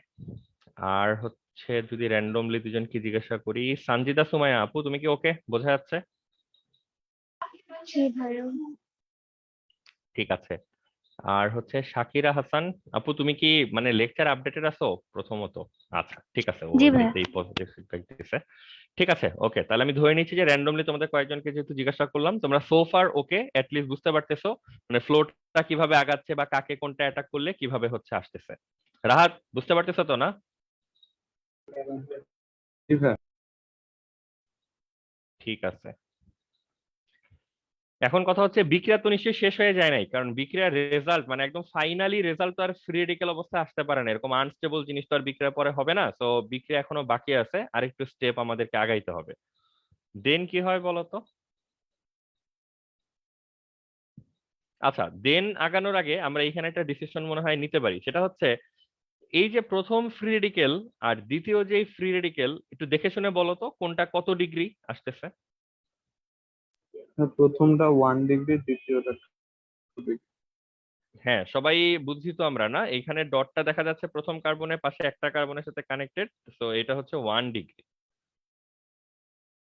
আর হচ্ছে যদি র্যান্ডমলি দুজনকে জিজ্ঞাসা করি, সানজিদা সুমাইয়া আপু তুমি কি ওকে, বোঝা যাচ্ছে? জি ভাইয়া। ঠিক আছে। আর হচ্ছে শাকিরা হাসান আপু, তুমি কি মানে লেকচার আপডেটেড আছো প্রথমত? আচ্ছা ঠিক আছে, ও জি ভাইয়া। এমনিতেই পজিটিভ ফিডব্যাক দিতেছে। ঠিক আছে ওকে, তাহলে আমি ধরে নিচ্ছি যে র্যান্ডমলি তোমাদের কয়েকজনকে যেহেতু জিজ্ঞাসা করলাম, তোমরা সো ফার ওকে, লিস্ট বুঝতে পারতেছো মানে ফ্লোরটা কিভাবে আগাচ্ছে বা কাকে কোনটা অ্যাটাক করলে কিভাবে হচ্ছে আসতেছে। রাহাত বুঝতে পারতেছো তো না? জি ভাইয়া। ঠিক আছে, এখন কথা হচ্ছে বিক্রিয়া তো নিশ্চয়ই শেষ হয়ে যায় নাই, কারণ বিক্রিয়ার রেজাল্ট মানে একদম ফাইনালি রেজাল্ট তো আর ফ্রি রেডিক্যাল অবস্থায় আসতে পারে না, এরকম আনস্টেবল জিনিস তো আর বিক্রিয়ার পরে হবে না, তো বিক্রিয়া এখনো বাকি আছে, আরেকটু স্টেপ আমাদেরকে আগাইতে হবে। দেন কি হয় বলতো? আচ্ছা, দেন আগানোর আগে আমরা এখানে একটা ডিসিশন মনে হয় নিতে পারি, সেটা হচ্ছে এই যে প্রথম ফ্রি রেডিকেল আর দ্বিতীয় যে ফ্রি রেডিকেল, একটু দেখে শুনে বলো তো কোনটা কত ডিগ্রি আসতেছে। প্রথমটা 1 ডিগ্রি, দ্বিতীয়টা 2 ডিগ্রি। হ্যাঁ সবাই বুঝছি তো আমরা না, এখানে ডটটা দেখা যাচ্ছে প্রথম কার্বনের পাশে একটা কার্বনের সাথে কানেক্টেড, তো এটা হচ্ছে 1 ডিগ্রি।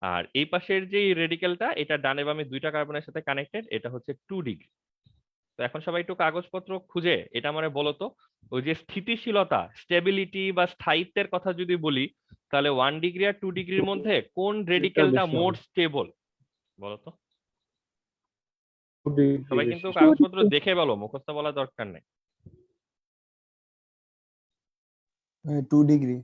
আর এই পাশের যে রেডিকেলটা, এটা ডানে বামে দুইটা কার্বনের সাথে কানেক্টেড, এটা হচ্ছে 2 ডিগ্রি। তো এখন সবাই একটু কাগজপত্র খুঁজে এটা মানে বলো তো, ওই যে স্থিতিশীলতা, স্টেবিলিটি বা স্থায়িত্বের কথা যদি বলি, তাহলে 1 ডিগ্রি আর 2 ডিগ্রির মধ্যে কোন এটা রেডিকেলটা বেশি মোর হবে। স্টেবল বলো তো? 2 ডিগ্রি সবাই কিন্তু বেশি। কাগজপত্র দেখে বলো, মুখস্থ বলা দরকার নেই। 2 ডিগ্রি।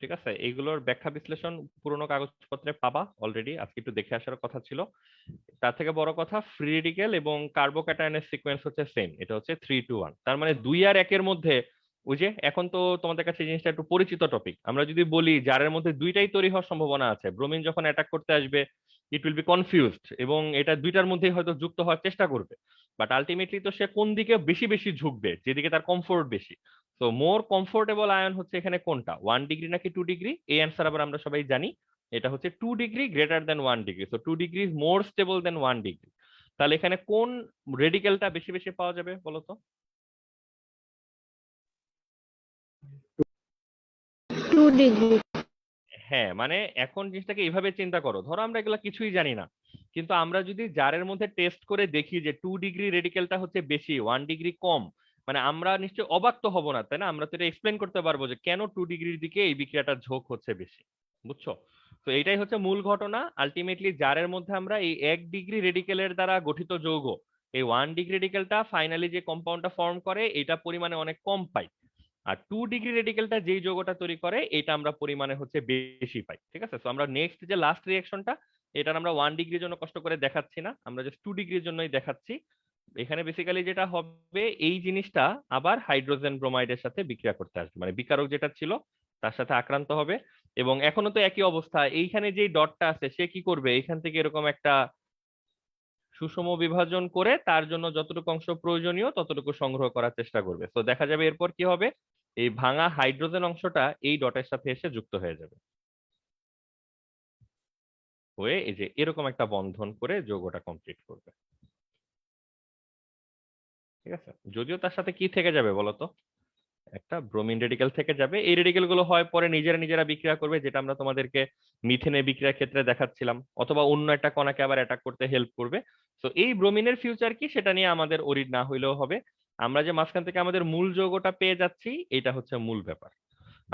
ঠিক আছে, এইগুলোর ব্যাখ্যা বিশ্লেষণ পুরোনো কাগজপত্রে পাবা অলরেডি, আজকে একটু দেখে আসার কথা ছিল। তার থেকে বড় কথা, ফ্রি রেডিকেল এবং কার্বোক্যাটায়নের সিকোয়েন্স হচ্ছে সেম, এটা হচ্ছে 3 to 1। তার মানে 2 আর 1-এর মধ্যে, ওই যে এখন তো তোমাদের কাছে এই জিনিসটা একটু পরিচিত টপিক, আমরা যদি বলি জারের মধ্যে দুইটাই তৈরি হওয়ার সম্ভাবনা আছে, ব্রোমিন যখন অ্যাটাক করতে আসবে ইট উইল বি কনফিউজড এবং এটা দুইটার মধ্যেই হয়তো যুক্ত হওয়ার চেষ্টা করবে, বাট আলটিমেটলি তো সে কোন দিকে বেশি বেশি ঝুঁকবে, যেদিকে তার কমফোর্ট বেশি। তো মোর কমফোর্টেবল আয়ন হচ্ছে এখানে কোনটা, 1 ডিগ্রি নাকি 2 ডিগ্রি? এই অ্যান্সার আবার আমরা সবাই জানি, এটা হচ্ছে 2 degree greater than 1 degree, so 2 degree is more stable then 1 degree. তাহলে এখানে কোন রেডিকেলটা বেশি বেশি পাওয়া যাবে বলো তো? 2 ডিগ্রি। হ্যাঁ, মানে এখন জিনিসটাকে এইভাবে চিন্তা করো, ধরো আমরা এগুলা কিছুই জানি না, কিন্তু আমরা যদি জারের মধ্যে টেস্ট করে দেখি যে 2 ডিগ্রি রেডিকেলটা হচ্ছে বেশি, 1 ডিগ্রি কম, মানে আমরা নিশ্চয়ই অবাক তো হব না, তাই না? আমরা তো এটা এক্সপ্লেন করতে পারবো যে কেন 2 ডিগ্রির দিকে এই বিক্রিয়াটার ঝোঁক হচ্ছে বেশি, বুঝছো? তো এইটাই হচ্ছে মূল ঘটনা। আলটিমেটলি জারের মধ্যে আমরা এই 1 ডিগ্রি রেডিকেলের দ্বারা গঠিত যৌগ, এই 1 ডিগ্রি রেডিকেলটা ফাইনালি যে কম্পাউন্ডটা ফর্ম করে এটা পরিমাণে অনেক কম পাই, আর 2 ডিগ্রি রেডিকেলটা যেই যৌগটা তৈরি করে এটা আমরা পরিমাণে হচ্ছে বেশি পাই। ঠিক আছে, তো আমরা নেক্সট যে লাস্ট রিঅ্যাকশনটা, এটা আমরা 1 ডিগ্রির জন্য কষ্ট করে দেখাচ্ছি না, আমরা জাস্ট 2 ডিগ্রির জন্যই দেখাচ্ছি। এখানে বেসিক্যালি যেটা হবে, এই জিনিসটা আবার হাইড্রোজেন ব্রোমাইডের সাথে বিক্রিয়া করতে আসবে, মানে বিকারক যেটা ছিল তার সাথে আক্রান্ত হবে। এবং এখনো তো একই অবস্থা, এইখানে যেই ডটটা আছে সে কি করবে, এইখান থেকে এরকম একটা সুষম বিভাজন করে তার জন্য যতটুকু অংশ প্রয়োজনীয় ততটুকু সংগ্রহ করার চেষ্টা করবে। তো দেখা যাবে এরপর কি হবে, এই ভাঙা হাইড্রোজেন অংশটা এই ডটের সাথে এসে যুক্ত হয়ে যাবে, হয়ে এই যে এরকম একটা বন্ধন করে যৌগটা কমপ্লিট করবে। ঠিক আছে, যদিও তার সাথে কি থেকে যাবে বলতো, একটা ব্রোমিন রেডিকেল থেকে যাবে। এই রেডিকেল গুলো হয় পরে নিজেরা নিজেরা বিক্রিয়া করবে, যেটা আমরা তোমাদেরকে মিথেনে বিক্রিয়ার ক্ষেত্রে দেখাচ্ছিলাম, অথবা অন্য একটা কণাকে আবার অ্যাটাক করতে হেল্প করবে। তো এই ব্রোমিনের ফিউচার কি সেটা নিয়ে আমাদের ওরিড না হইলেও হবে, আমরা যে মাঝখান থেকে আমাদের মূল যৌগটা পেয়ে যাচ্ছি এটা হচ্ছে মূল ব্যাপার।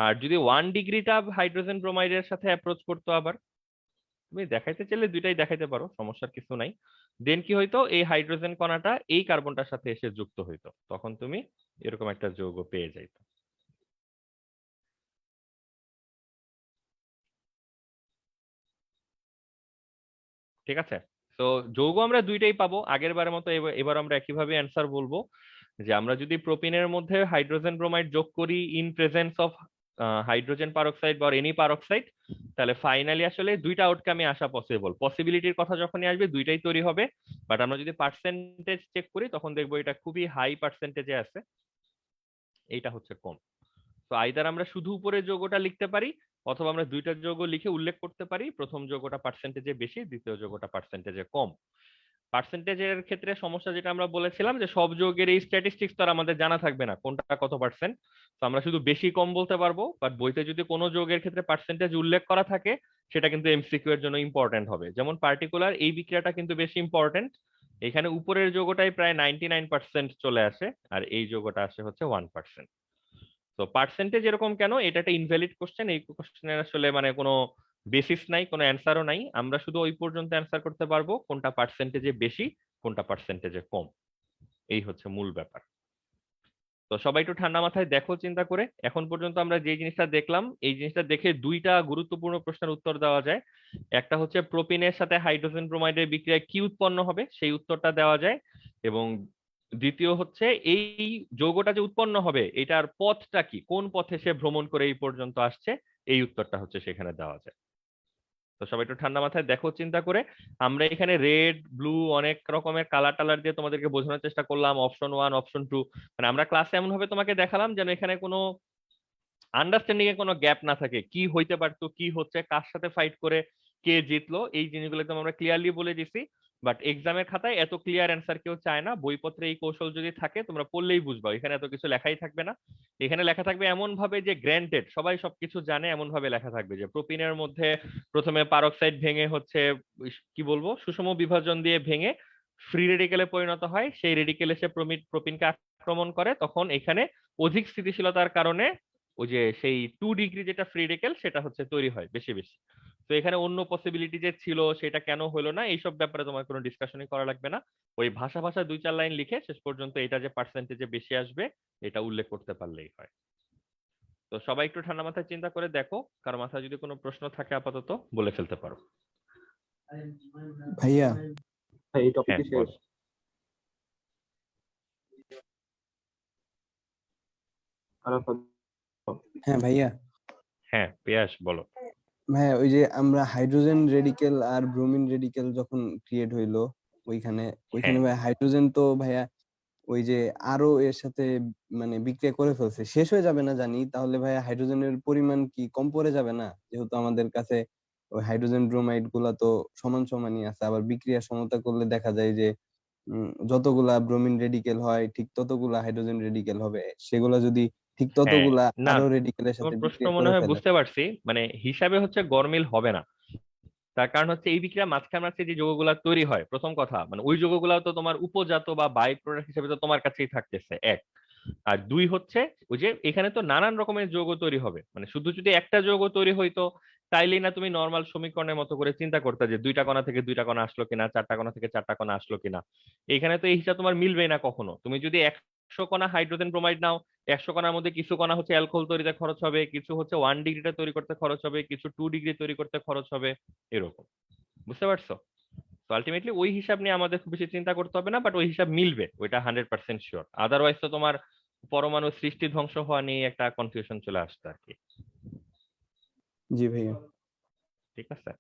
আর যদি 1 ডিগ্রিটা হাইড্রোজেন ব্রোমাইডের সাথে অ্যাপ্রোচ করতো, আবার তুমি দেখাইতে চাইলে দুইটাই দেখাইতে পারো, সমস্যার কিছু নাই। দেন কি হইতো, এই হাইড্রোজেন কণাটা এই কার্বনটার সাথে এসে যুক্ত হইতো, তখন তুমি এরকম একটা যৌগ পেয়ে যাইতো। ঠিক আছে, তো যৌগ আমরা দুইটাই পাবো আগের বারের মতো, এবার আমরা একইভাবে অ্যান্সার বলবো যে আমরা যদি প্রোপিনের মধ্যে হাইড্রোজেন ব্রোমাইড যোগ করি in presence of hydrogen peroxide বা এনি পারঅক্সাইড, তাহলে ফাইনালি আসলে দুইটা আউটকামে আসা পসিবল, পসিবিলিটির কথা যখনই আসবে দুইটাই তৈরি হবে। বাট আমরা যদি পার্সেন্টেজ চেক করি তখন দেখবো এটা খুবই হাই পার্সেন্টেজে আছে, এইটা হচ্ছে কম। তো আইদার আমরা শুধু উপরে যৌগটা লিখতে পারি, অথবা আমরা দুইটা যৌগ লিখে উল্লেখ করতে পারি প্রথম যৌগটা পার্সেন্টেজে বেশি, দ্বিতীয় যৌগটা পার্সেন্টেজে কম। পার্সেন্টেজের ক্ষেত্রে সমস্যা যেটা আমরা বলেছিলাম যে সব যৌগের এই স্ট্যাটিস্টিক্স তো আর আমাদের জানা থাকবে না কোনটা কত পার্সেন্ট, তো আমরা শুধু বেশি কম বলতে পারবো। বাট বইতে যদি কোনো যৌগের ক্ষেত্রে পার্সেন্টেজ উল্লেখ করা থাকে সেটা কিন্তু এমসিকিউ এর জন্য ইম্পর্টেন্ট হবে, যেমন পার্টিকুলার এই বিক্রিয়াটা কিন্তু বেশি ইম্পর্টেন্ট, এখানে উপরের যৌগটাই প্রায় 99% চলে আসে, আর এই যৌগটা আসে হচ্ছে 1%। তো পার্সেন্টেজ এরকম কেন, এটা একটা ইনভ্যালিড কোশ্চেন, এই কোশ্চেনের আসলে মানে কোনো বেসিস নাই, কোনো অ্যান্সারও নাই, আমরা শুধু ওই পর্যন্ত অ্যান্সার করতে পারবো কোনটা পার্সেন্টেজে বেশি কোনটা পার্সেন্টেজে কম, এই হচ্ছে মূল ব্যাপার। তো সবাই একটু ঠান্ডা মাথায় দেখো, চিন্তা করে এখন পর্যন্ত আমরা যে জিনিসটা দেখলাম, এই জিনিসটা দেখে দুইটা গুরুত্বপূর্ণ প্রশ্নের উত্তর দেওয়া যায়। একটা হচ্ছে প্রোপিনের সাথে হাইড্রোজেন ব্রোমাইডের বিক্রিয়ায় কি উৎপন্ন হবে সেই উত্তরটা দেওয়া যায়, এবং দ্বিতীয় হচ্ছে এই যৌগটা যে উৎপন্ন হবে এটার পথটা কি, কোন পথে সে ভ্রমণ করে এই পর্যন্ত আসছে, এই উত্তরটা হচ্ছে সেখানে দেওয়া যায়। তো সবাই একটু ঠান্ডা মাথায় দেখো, চিন্তা করে। আমরা এখানে রেড ব্লু অনেক রকমের কালার টালার দিয়ে তোমাদেরকে বোঝানোর চেষ্টা করলাম, অপশন 1 অপশন 2, মানে আমরা ক্লাসে এমন ভাবে তোমাকে দেখালাম যেন এখানে কোনো আন্ডারস্ট্যান্ডিং এ কোনো গ্যাপ না থাকে, কি হইতে পারতো, কি হচ্ছে, কার সাথে ফাইট করে কে জিতলো, এই জিনিসগুলো একদম আমরা ক্লিয়ারলি বলে দিছি। বাট এক্সামের খাতায় এত ক্লিয়ার অ্যান্সার কেউ চায় না। বইপত্রে এই কৌশল যদি থাকে তোমরা পড়লেই বুঝবা, এখানে এত কিছু লেখাই থাকবে না। এখানে লেখা থাকবে এমন ভাবে যে গ্র্যান্টেড সবাই সবকিছু জানে, এমন ভাবে লেখা থাকবে যে প্রোপিনের মধ্যে প্রথমে পারক্সাইড ভেঙে হচ্ছে কি বলবো সুষম বিভাজন দিয়ে ভেঙে ফ্রি রেডিকেলে পরিণত হয়, সেই রেডিকেল এসে প্রোপিনকে আক্রমণ করে, তখন এখানে অধিক স্থিতিশীলতার কারণে ওই যে সেই 2 ডিগ্রি যেটা ফ্রি রেডিকেল সেটা হচ্ছে তৈরি হয় বেশি বেশি। তো এখানে অন্য পসিবিলিটি যে ছিল সেটা কেন হলো না এইসব ব্যাপারে তোমার কোনো ডিসকাশনই করা লাগবে না। ওই ভাষা ভাষা 2-4 লাইন লিখে শেষ পর্যন্ত এটা যে পার্সেন্টেজে বেশি আসবে এটা উল্লেখ করতে পারলেই হয়। তো সবাই একটু ঠান্ডা মাথায় চিন্তা করে দেখো, কারো মাথায় যদি কোনো প্রশ্ন থাকে আপাতত বলে ফেলতে পারো। ভাইয়া ভাই এই টপিকই হ্যাঁ শেষ। বলো। আরাফাত, হ্যাঁ ভাইয়া, হ্যাঁ পিয়াস বলো। ভাইয়া ওই যে আমরা হাইড্রোজেন রেডিকেল আর ব্রোমিন রেডিকেল যখন ক্রিয়েট হইলো ওইখানে ওইখানে হ্যাঁ ভাইয়া হাইড্রোজেন তো ভাইয়া ওই যে আরো এর সাথে মানে বিক্রিয়া করে ফেলছে, শেষ হয়ে যাবে না জানি, তাহলে ভাইয়া হাইড্রোজেনের পরিমাণ কি কম পড়ে যাবে না? যেহেতু আমাদের কাছে ওই হাইড্রোজেন ব্রোমাইড গুলা তো সমান সমানই আছে, আবার বিক্রিয়া সমতা করলে দেখা যায় যে যতগুলা ব্রোমিন রেডিকেল হয় ঠিক ততগুলা হাইড্রোজেন রেডিকেল হবে, সেগুলা যদি ঠিক হ্যাঁ ততগুলা না, আরো রেডিকেলের তোমার সাথে প্রশ্ন বিক্রিয়া মনে করে হয় ফেলে। বুঝতে পারছি, মানে হিসাবে হচ্ছে গরমিল হবে না। তার কারণ হচ্ছে এই বিক্রিয়া মাঝখানে মাঝখানে যে যৌগগুলা তৈরি হয়, প্রথম কথা মানে ওই যৌগগুলা তো তোমার উপজাত বা বাই প্রোডাক্ট হিসেবে তো তোমার কাছেই থাকতেছে, এক। আর দুই হচ্ছে ওই যে এখানে তো নানান রকমের যৌগ তৈরি হবে, মানে শুধু যদি একটা যৌগ তৈরি হইতো তাইলেই না তুমি নর্মাল সমীকরণের মতো করে চিন্তা করতে যে 2টা কণা থেকে 2টা কণা আসলো কিনা, 4টা কণা থেকে 4টা কণা আসলো কিনা। এখানে তো এই হিসাব তোমার মিলবেই না কখনো। তুমি যদি 100 কণা হাইড্রোজেন ব্রোমাইড নাও, 100 কণার মধ্যে কিছু কণা হচ্ছে অ্যালকোহল তৈরিতে খরচ হবে, কিছু হচ্ছে 1 ডিগ্রিটা তৈরি করতে খরচ হবে, কিছু 2 ডিগ্রি তৈরি করতে খরচ হবে, এরকম। বুঝতে পারছো? তো আলটিমেটলি ওই হিসাব নিয়ে আমাদের খুব বেশি চিন্তা করতে হবে না, বাট ওই হিসাব মিলবে, ওইটা 100% শিওর। আদারওয়াইজ তো তোমার পরমাণু সৃষ্টি ধ্বংস হওয়া নিয়ে একটা কনফিউশন চলে আসতো আর কি। জি ভাইয়া। ঠিক আছে,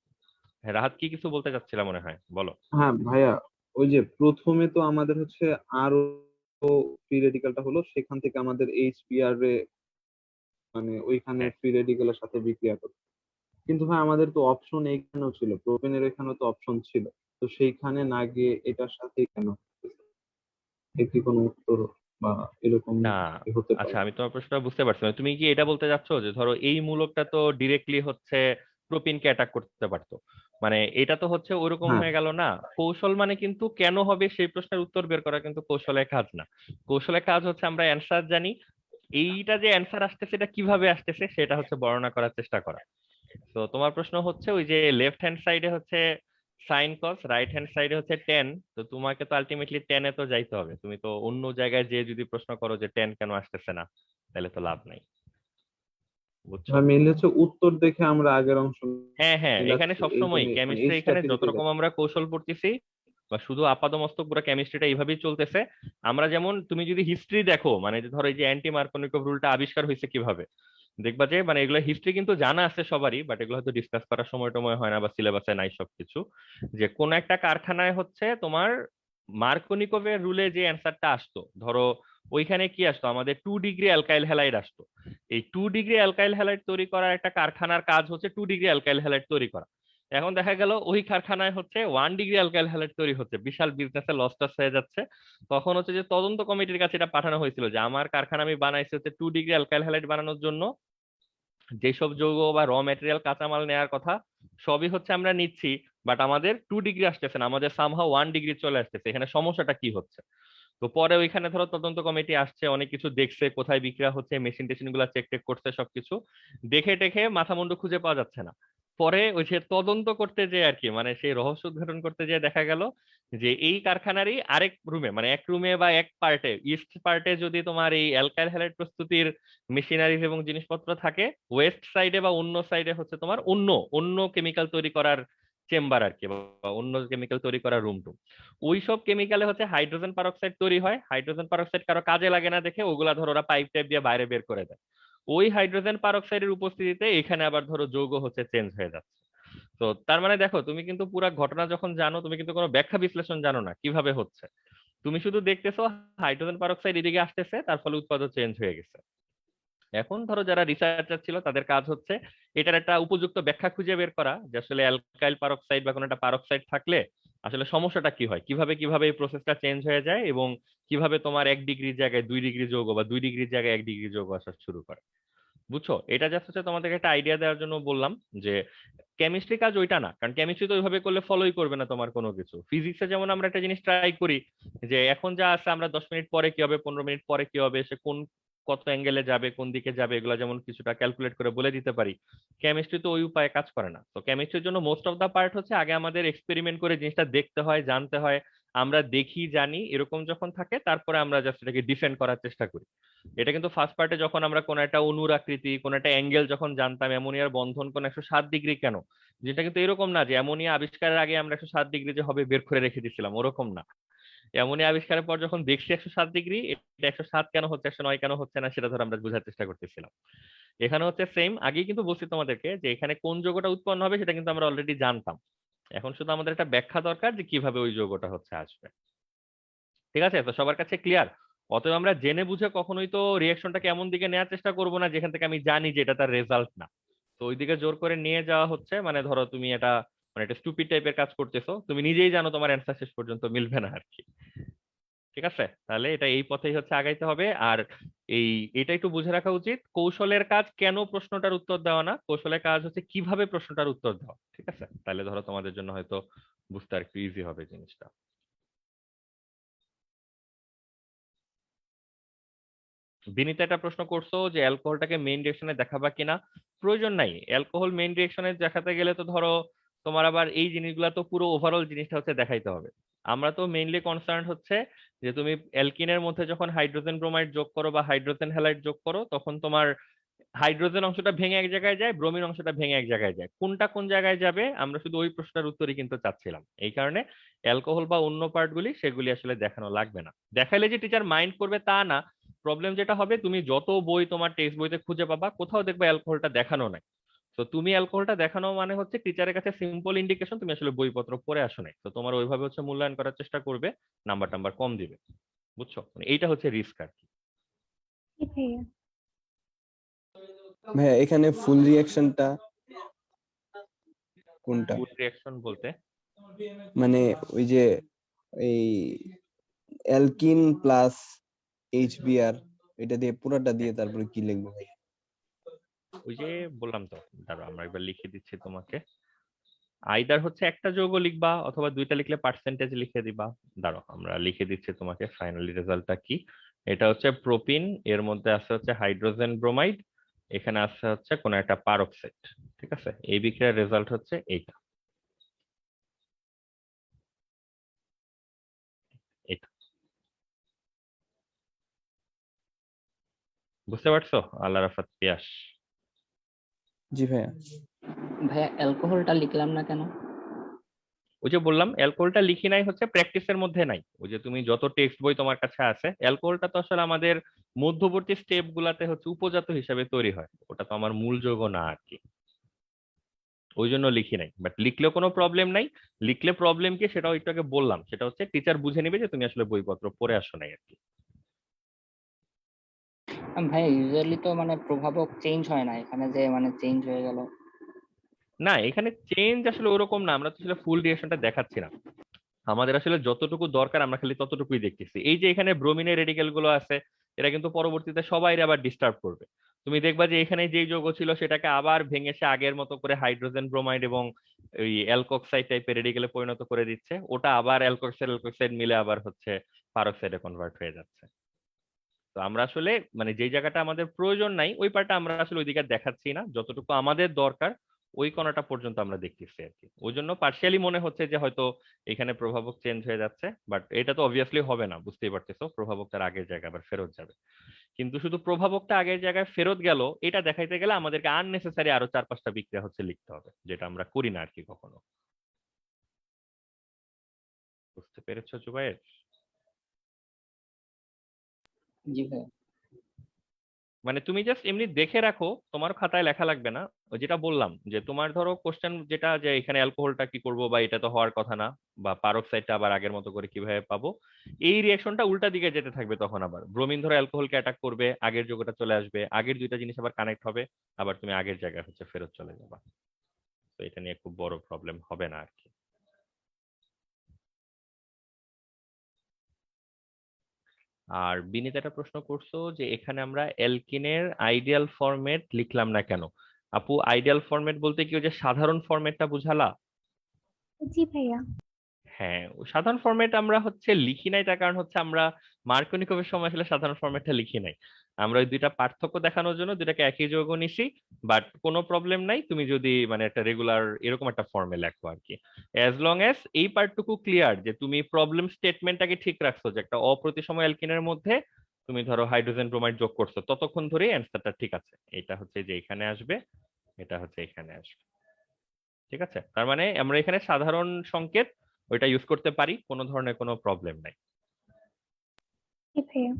হ্যাঁ, রাহাত কি কিছু বলতে চাচ্ছিলাম মনে হয়, বলো। হ্যাঁ ভাইয়া, ওই যে প্রথমে তো আমাদের হচ্ছে আরো ফ্রি রেডিকেলটা হলো, সেখান থেকে আমাদের এইচবিআর এ মানে ওইখানে হ্যাঁ ফ্রি রেডিকেলের সাথে বিক্রিয়া করতে। কিন্তু ভাই আমাদের তো অপশন এইখানেও ছিল, প্রোপেনের এখানেও তো অপশন ছিল, তো সেইখানে না গিয়ে এটার সাথেই কেন? এর কি কোনো উত্তর বা এরকম না, কি হতে আচ্ছা পারে? আমি তোমার প্রশ্নটা বুঝতে পারছি না। তুমি কি এটা বলতে চাচ্ছো যে ধরো এই মূলকটা তো ডিরেক্টলি হচ্ছে প্রোপিনকে অ্যাটাক করতে পারতো, মানে এটা তো হচ্ছে ওরকম হ্যাঁ, হয়ে গেল না। কৌশল মানে কিন্তু কেন হবে সেই প্রশ্নের উত্তর বের করা কিন্তু কৌশলের কাজ না। কৌশলের কাজ হচ্ছে আমরা অ্যান্সার জানি, এইটা যে অ্যান্সার আসতেছে এটা কিভাবে আসতেছে সেটা হচ্ছে বর্ণনা করার চেষ্টা করা। তো তোমার প্রশ্ন হচ্ছে ওই যে লেফট হ্যান্ড সাইডে হচ্ছে সাইন কস, রাইট হ্যান্ড সাইডে হচ্ছে টেন। তো তোমাকে তো আলটিমেটলি টেনে তো যাইতে হবে, তুমি তো অন্য জায়গায় যে যদি প্রশ্ন করো যে টেন কেন আসতেছে না, তাহলে তো লাভ নাই। বুঝছো? ভাই মেইনলি হচ্ছে উত্তর দেখে আমরা আগের অংশ হ্যাঁ হ্যাঁ, এখানে মিলাচ্ছি, এই সবসময় জন্য মানে এই কেমিস্ট্রি, এখানে যত স্ট্র্যাটেজিতে রকম যাচ্ছি। আমরা কৌশল পড়তেছি বা শুধু আপাদমস্তক পুরো কেমিস্ট্রিটা এইভাবেই চলতেছে। আমরা যেমন তুমি যদি হিস্ট্রি দেখো, মানে যে ধরো এই যে অ্যান্টি মার্কোনিকভ রুলটা আবিষ্কার হয়েছে কিভাবে, দেখবা যে মানে এগুলো হিস্ট্রি কিন্তু জানা আছে সবারই, বাট এগুলো হয়তো ডিসকাস করার সময় টময় হয় না বা সিলেবাসে নাই সবকিছু। যে কোন একটা কারখানায় হচ্ছে তোমার মার্কোনিকভের রুলে যে অ্যান্সারটা আসতো, ধরো ওইখানে কি আসতো, আমাদের 2 ডিগ্রি অ্যালকাইল হ্যালাইড আসতো। এই 2 ডিগ্রি অ্যালকাইল হ্যালাইড তৈরি করা একটা কারখানার কাজ হচ্ছে 2 ডিগ্রি অ্যালকাইল হ্যালাইড তৈরি করা। এখন দেখা গেল ওই কারখানায় হচ্ছে 1 ডিগ্রি অ্যালকাইল হ্যালাইড তৈরি হচ্ছে, বিশাল বিজনেসে লস টস হয়ে যাচ্ছে। তখন হচ্ছে যে তদন্ত কমিটির কাছে এটা পাঠানো হয়েছিল যে আমার কারখানা আমি বানাইছি হচ্ছে 2 ডিগ্রি অ্যালকাইল হ্যালাইড বানানোর জন্য, যেসব যৌগ বা র ম্যাটেরিয়াল কাঁচামাল নেওয়ার কথা সবই হচ্ছে আমরা নিচ্ছি, বাট আমাদের 2 ডিগ্রি আসতেছে না, আমাদের সামহাও 1 ডিগ্রি চলে আসতেছে, এখানে সমস্যাটা কি হচ্ছে। তো পরে ওইখানে ধরো তদন্ত কমিটি আসছে, অনেক কিছু দেখছে, কোথায় বিক্রিয়া হচ্ছে, মেশিন টেশিন গুলা চেক টেক করছে, সবকিছু দেখে টেখে মাথা মুন্ডু খুঁজে পাওয়া যাচ্ছে না। পরে ওই যে তদন্ত করতে যে আর কি, মানে সেই রহস্য উদ্ঘাটন করতে যে দেখা গেল যে এই কারখানারই আরেক রুমে, মানে এক রুমে বা এক পার্টে, ইস্ট পার্টে যদি তোমার এই অ্যালকাইল হ্যালাইড প্রস্তুতির মেশিনারিজ এবং জিনিসপত্র থাকে, ওয়েস্ট সাইডে বা অন্য সাইডে হচ্ছে তোমার অন্য অন্য কেমিক্যাল তৈরি করার চেম্বার আর কি, বা অন্য কেমিক্যাল তৈরি করার রুম টুম। ওইসব কেমিক্যালে হচ্ছে হাইড্রোজেন পারঅক্সাইড তৈরি হয়, হাইড্রোজেন পারঅক্সাইড কারো কাজে লাগে না দেখে ওগুলা ধরো ওরা পাইপ টাইপ দিয়ে বাইরে বের করে দেয়। ওই হাইড্রোজেন পারঅক্সাইডের উপস্থিতিতে এখানে আবার ধরো যৌগ হচ্ছে চেঞ্জ হয়ে যাচ্ছে। তো তার মানে দেখো তুমি কিন্তু পুরো ঘটনা যখন জানো, তুমি কিন্তু কোনো ব্যাখ্যা বিশ্লেষণ জানো না কিভাবে হচ্ছে, তুমি শুধু দেখতেছো হাইড্রোজেন পারঅক্সাইড এদিকে আসতেছে, তার ফলে উৎপাদন চেঞ্জ হয়ে গেছে। এখন ধরো যারা রিসার্চার ছিল তাদের কাজ হচ্ছে এটার একটা উপযুক্ত ব্যাখ্যা খুঁজে বের করা, যে আসলে অ্যালকাইল পারঅক্সাইড বা কোনো একটা পারঅক্সাইড থাকলে আসলে সমস্যাটা কি হয়, কিভাবে কিভাবে এই প্রসেসটা চেঞ্জ হয়ে যায় এবং কিভাবে তোমার 1 ডিগ্রির জায়গায় 2 ডিগ্রি যৌগ বা 2 ডিগ্রির জায়গায় 1 ডিগ্রি যৌগ আসা শুরু করে। বুঝছো, এটা জাস্ট হচ্ছে তোমাদেরকে একটা আইডিয়া দেওয়ার জন্য বললাম যে কেমিস্ট্রি কাজ ওইটা না, কারণ কেমিস্ট্রি তো ওইভাবে করলে ফলোই করবে না তোমার কোনো কিছু। ফিজিক্সে যেমন আমরা একটা জিনিস ট্রাই করি যে এখন যা আছে আমরা 10 মিনিট পরে কি হবে, 15 মিনিট পরে কি হবে, সে কোন কত অ্যাঙ্গেলে যাবে, কোন দিকে যাবে, এগুলো যেমন কিছুটা ক্যালকুলেট করে বলে দিতে পারি। কেমিস্ট্রি তো ওই উপায়ে কাজ করে না। তো কেমিস্ট্রির জন্য মোস্ট অফ দা পার্ট হচ্ছে আগে আমাদের এক্সপেরিমেন্ট করে জিনিসটা দেখতে হয়, জানতে হয়। আমরা দেখি জানি এরকম যখন থাকে, তারপরে আমরা জাস্ট এটাকে ডিফেন্ড করার চেষ্টা করি। এটা কিন্তু ফার্স্ট পার্টে যখন আমরা কোন একটা অণুর আকৃতি, কোন একটা অ্যাঙ্গেল যখন জানতাম, অ্যামোনিয়ার বন্ধন কোন 107 ডিগ্রি কেন, যেটা কিন্তু এরকম না যে অ্যামোনিয়া আবিষ্কারের আগে আমরা 107 ডিগ্রি যে হবে বের করে রেখে দিচ্ছিলাম, ওরকম না। অ্যামোনিয়া আবিষ্কারের পর যখন দেখছি 107 ডিগ্রি, এটা 107 কেন হচ্ছে, 109 কেন হচ্ছে না, সেটা ধর আমরা বোঝার চেষ্টা করতেছিলাম। এখানে হচ্ছে সেম, আগেই কিন্তু বলছি তোমাদেরকে যে এখানে কোন যৌগটা উৎপন্ন হবে সেটা কিন্তু আমরা অলরেডি জানতাম। এখন শুধু আমাদের একটা ব্যাখ্যা দরকার যে কিভাবে ওই যৌগটা হচ্ছে আসবে। ঠিক আছে, তো সবার কাছে ক্লিয়ার? অতএব আমরা জেনে বুঝে কখনোই তো রিয়েকশনটাকে এমন দিকে নেওয়ার চেষ্টা করবো না যেখান থেকে আমি জানি যে এটা তার রেজাল্ট না। তো ওইদিকে জোর করে নিয়ে যাওয়া হচ্ছে, মানে ধরো তুমি এটা মানে একটা স্টুপিড টাইপের কাজ করতেছো, তুমি নিজেই জানো তোমার অ্যান্সার শেষ পর্যন্ত মিলবে না আর কি। ঠিক আছে, তাহলে এটা এই পথেই হচ্ছে আগাইতে হবে। আর এই এটা একটু বুঝে রাখা উচিত, কৌশলের কাজ কেন প্রশ্নটার উত্তর দেওয়া না, কৌশলের কাজ হচ্ছে কিভাবে প্রশ্নটার উত্তর দেওয়া। ঠিক আছে, তাহলে ধরো তোমাদের জন্য হয়তো বুঝতে আর একটু ইজি হবে জিনিসটা। বিনীতা একটা প্রশ্ন করছো যে অ্যালকোহলটাকে মেইন রিয়েকশনে দেখাবা কিনা। প্রয়োজন নাই, অ্যালকোহল মেইন রিয়েকশনে দেখাতে গেলে তো ধরো তোমার আবার এই জিনিসগুলো তো পুরো ওভারঅল জিনিসটা হচ্ছে দেখাইতে হবে। আমরা তো মেইনলি কনসার্ন হচ্ছে যে তুমি অ্যালকিনের মধ্যে যখন হাইড্রোজেন ব্রোমাইড যোগ করো বা হাইড্রোজেন হ্যালাইড যোগ করো, তখন তোমার হাইড্রোজেন অংশটা ভেঙে এক জায়গায় যায়, ব্রোমিন অংশটা ভেঙে এক জায়গায় যায়, কোনটা কোন জায়গায় যাবে আমরা শুধু ওই প্রশ্নটার উত্তরই কিন্তু চাচ্ছিলাম। এই কারণে অ্যালকোহল বা অন্য পার্টগুলি সেগুলি আসলে দেখানো লাগবে না। দেখাইলে যে টিচার মাইন্ড করবে তা না, প্রবলেম যেটা হবে তুমি যত বই তোমার টেক্সট বইতে খুঁজে পাবা কোথাও দেখবে অ্যালকোহলটা দেখানো নাই। তো তুমি অ্যালকোহলটা দেখানো মানে হচ্ছে টিচারের কাছে সিম্পল ইন্ডিকেশন তুমি আসলে বইপত্র পড়ে আসো নাই, তো তোমার ওইভাবে হচ্ছে মূল্যায়ন করার চেষ্টা করবে, নাম্বার টাম্বার কম দিবে। বুঝছো, মানে এইটা হচ্ছে রিস্ক আর কি। জি ভাইয়া। ভাইয়া এখানে ফুল রিয়াকশনটা কোনটা? ফুল রিয়াকশন বলতে মানে ওই যে এই অ্যালকিন প্লাস এইচবিআর, এটা দিয়ে পুরোটা দিয়ে তারপরে কি লিখবো ভাই? ওই যে বললাম তো, দাঁড়াও আমরা একবার লিখে দিচ্ছি তোমাকে। আইদার হচ্ছে একটা যৌগ লিখবা অথবা দুইটা লিখলে পার্সেন্টেজ লিখে দিবা। দাঁড়াও আমরা লিখে দিচ্ছি তোমাকে ফাইনালি রেজাল্টটা কি। এটা হচ্ছে প্রোপিন, এর মধ্যে আছে হচ্ছে হাইড্রোজেন ব্রোমাইড, এখানে আছে হচ্ছে কোন একটা পারক্সাইড। ঠিক আছে, এই বিক্রিয়ার রেজাল্ট হচ্ছে এইটা। এটা বুঝতে পারছো? আল্লাহ রাফাত পিয়াস। জি ভাইয়া। ভাইয়া অ্যালকোহলটা লিখলাম না কেন? ওই যে বললাম অ্যালকোহলটা লিখি নাই হচ্ছে প্র্যাকটিসের মধ্যে নাই। ওই যে তুমি যত টেক্সট বই তোমার কাছে আছে, অ্যালকোহলটা তো আসলে আমাদের মধ্যবর্তী স্টেপ গুলাতে হচ্ছে উপজাত হিসাবে তৈরি হয়, ওটা তো আমার মূল যৌগ না আর কি। ওই জন্য লিখি নাই, বাট লিখলেও কোনো প্রবলেম নাই। লিখলে প্রবলেম কি সেটাও একটু আগে বললাম, সেটা হচ্ছে টিচার বুঝে নেবে যে তুমি আসলে বইপত্র পড়ে আসো নাই আর কি। ভাইয়া ইউজুয়ালি তো মানে প্রভাবক চেঞ্জ হয় না, এখানে যে মানে চেঞ্জ হয়ে গেল। না, এখানে চেঞ্জ আসলে ওরকম না, আমরা তো আসলে ফুল রিয়েকশনটা দেখাচ্ছি না। আমাদের আসলে যতটুকু দরকার আমরা খালি ততটুকুই দেখতেছি। এই যে এখানে ব্রোমিনের রেডিকেল গুলো আছে, এরা কিন্তু পরবর্তীতে সবাই আবার ডিস্টার্ব করবে। তুমি দেখবা যে এখানে যেই যৌগ ছিল সেটাকে আবার ভেঙে সে আগের মতো করে হাইড্রোজেন ব্রোমাইড এবং ওই অ্যালকক্সাইড টাইপের রেডিকেলে পরিণত করে দিচ্ছে, ওটা আবার অ্যালকক্সাইড অ্যালকক্সাইড মিলে আবার হচ্ছে পারক্সাইডে কনভার্ট হয়ে যাচ্ছে। তো আমরা আসলে মানে যেই জায়গাটা আমাদের প্রয়োজন নাই ওই পার্টটা আমরা আসলে ওইদিকে দেখাচ্ছি না, যতটুকু আমাদের দরকার ওই কণাটা পর্যন্ত আমরা দেখতেছি আর কি। ওই জন্য পার্শিয়ালি মনে হচ্ছে যে হয়তো এখানে প্রভাবক চেঞ্জ হয়ে যাচ্ছে, বাট এটা তো অবভিয়াসলি হবে না, বুঝতেই পারতেছো প্রভাবক তার আগের জায়গায় আবার ফেরত যাবে। কিন্তু শুধু প্রভাবকটা আগের জায়গায় ফেরত গেল এটা দেখাইতে গেলে আমাদেরকে আননেসেসারি আরো 4-5টা বিক্রিয়া হচ্ছে লিখতে হবে, যেটা আমরা করি না আর কি কখনো। বুঝতে পেরেছো জুবাইর? জি ভাইয়া। মানে তুমি জাস্ট এমনি দেখে রাখো, তোমার খাতায় লেখা লাগবে না। ওই যেটা বললাম যে তোমার ধরো কোশ্চেন যেটা যে এখানে অ্যালকোহলটা কি করব বা এটা তো হওয়ার কথা না, বা পারক্সাইডটা আবার আগের মতো করে কিভাবে পাবো, এই রিয়াকশনটা উল্টা দিকে যেতে থাকবে। তখন আবার ব্রোমিন ধরো অ্যালকোহলকে অ্যাটাক করবে, আগের যৌগটা চলে আসবে, আগের দুইটা জিনিস আবার কানেক্ট হবে, আবার তুমি আগের জায়গায় হচ্ছে ফেরত চলে যাবা। তো এটা নিয়ে খুব বড় প্রবলেম হবে না আর কি। আর বিনীত একটা প্রশ্ন করছো যে এখানে আমরা অ্যালকিনের আইডিয়াল ফরম্যাট লিখলাম না কেন। আপু, আইডিয়াল ফরম্যাট বলতে কি ওই যে সাধারণ ফরম্যাটটা বুঝালা? জি ভাইয়া। হ্যাঁ, ও সাধারণ ফরম্যাট আমরা হচ্ছে লিখি নাই, তার কারণ হচ্ছে আমরা মার্কনিকোভের সময় আসলে সাধারণ ফরম্যাটটা লিখি নাই। আমরা ওই দুইটা পার্থক্য দেখানোর জন্য দুইটাকে একই যৌগ নিছি। বাট কোনো প্রবলেম নাই, তুমি যদি মানে একটা রেগুলার এরকম একটা ফর্মে লেখো আর কি, অ্যাজ লং অ্যাজ এই পার্টটুকু ক্লিয়ার যে তুমি প্রবলেম স্টেটমেন্টটাকে ঠিক রাখছো, যে একটা অপ্রতিসম অ্যালকিনের মধ্যে তুমি ধরো হাইড্রোজেন ব্রোমাইড যোগ করছো, ততক্ষণ ধরেই অ্যান্সারটা ঠিক আছে। এটা হচ্ছে যে এখানে আসবে, এটা হচ্ছে এখানে আসবে। ঠিক আছে, তার মানে আমরা এখানে সাধারণ সংকেত ওইটা ইউজ করতে পারি, কোনো ধরনের কোনো প্রবলেম নাই। জি ভাইয়া।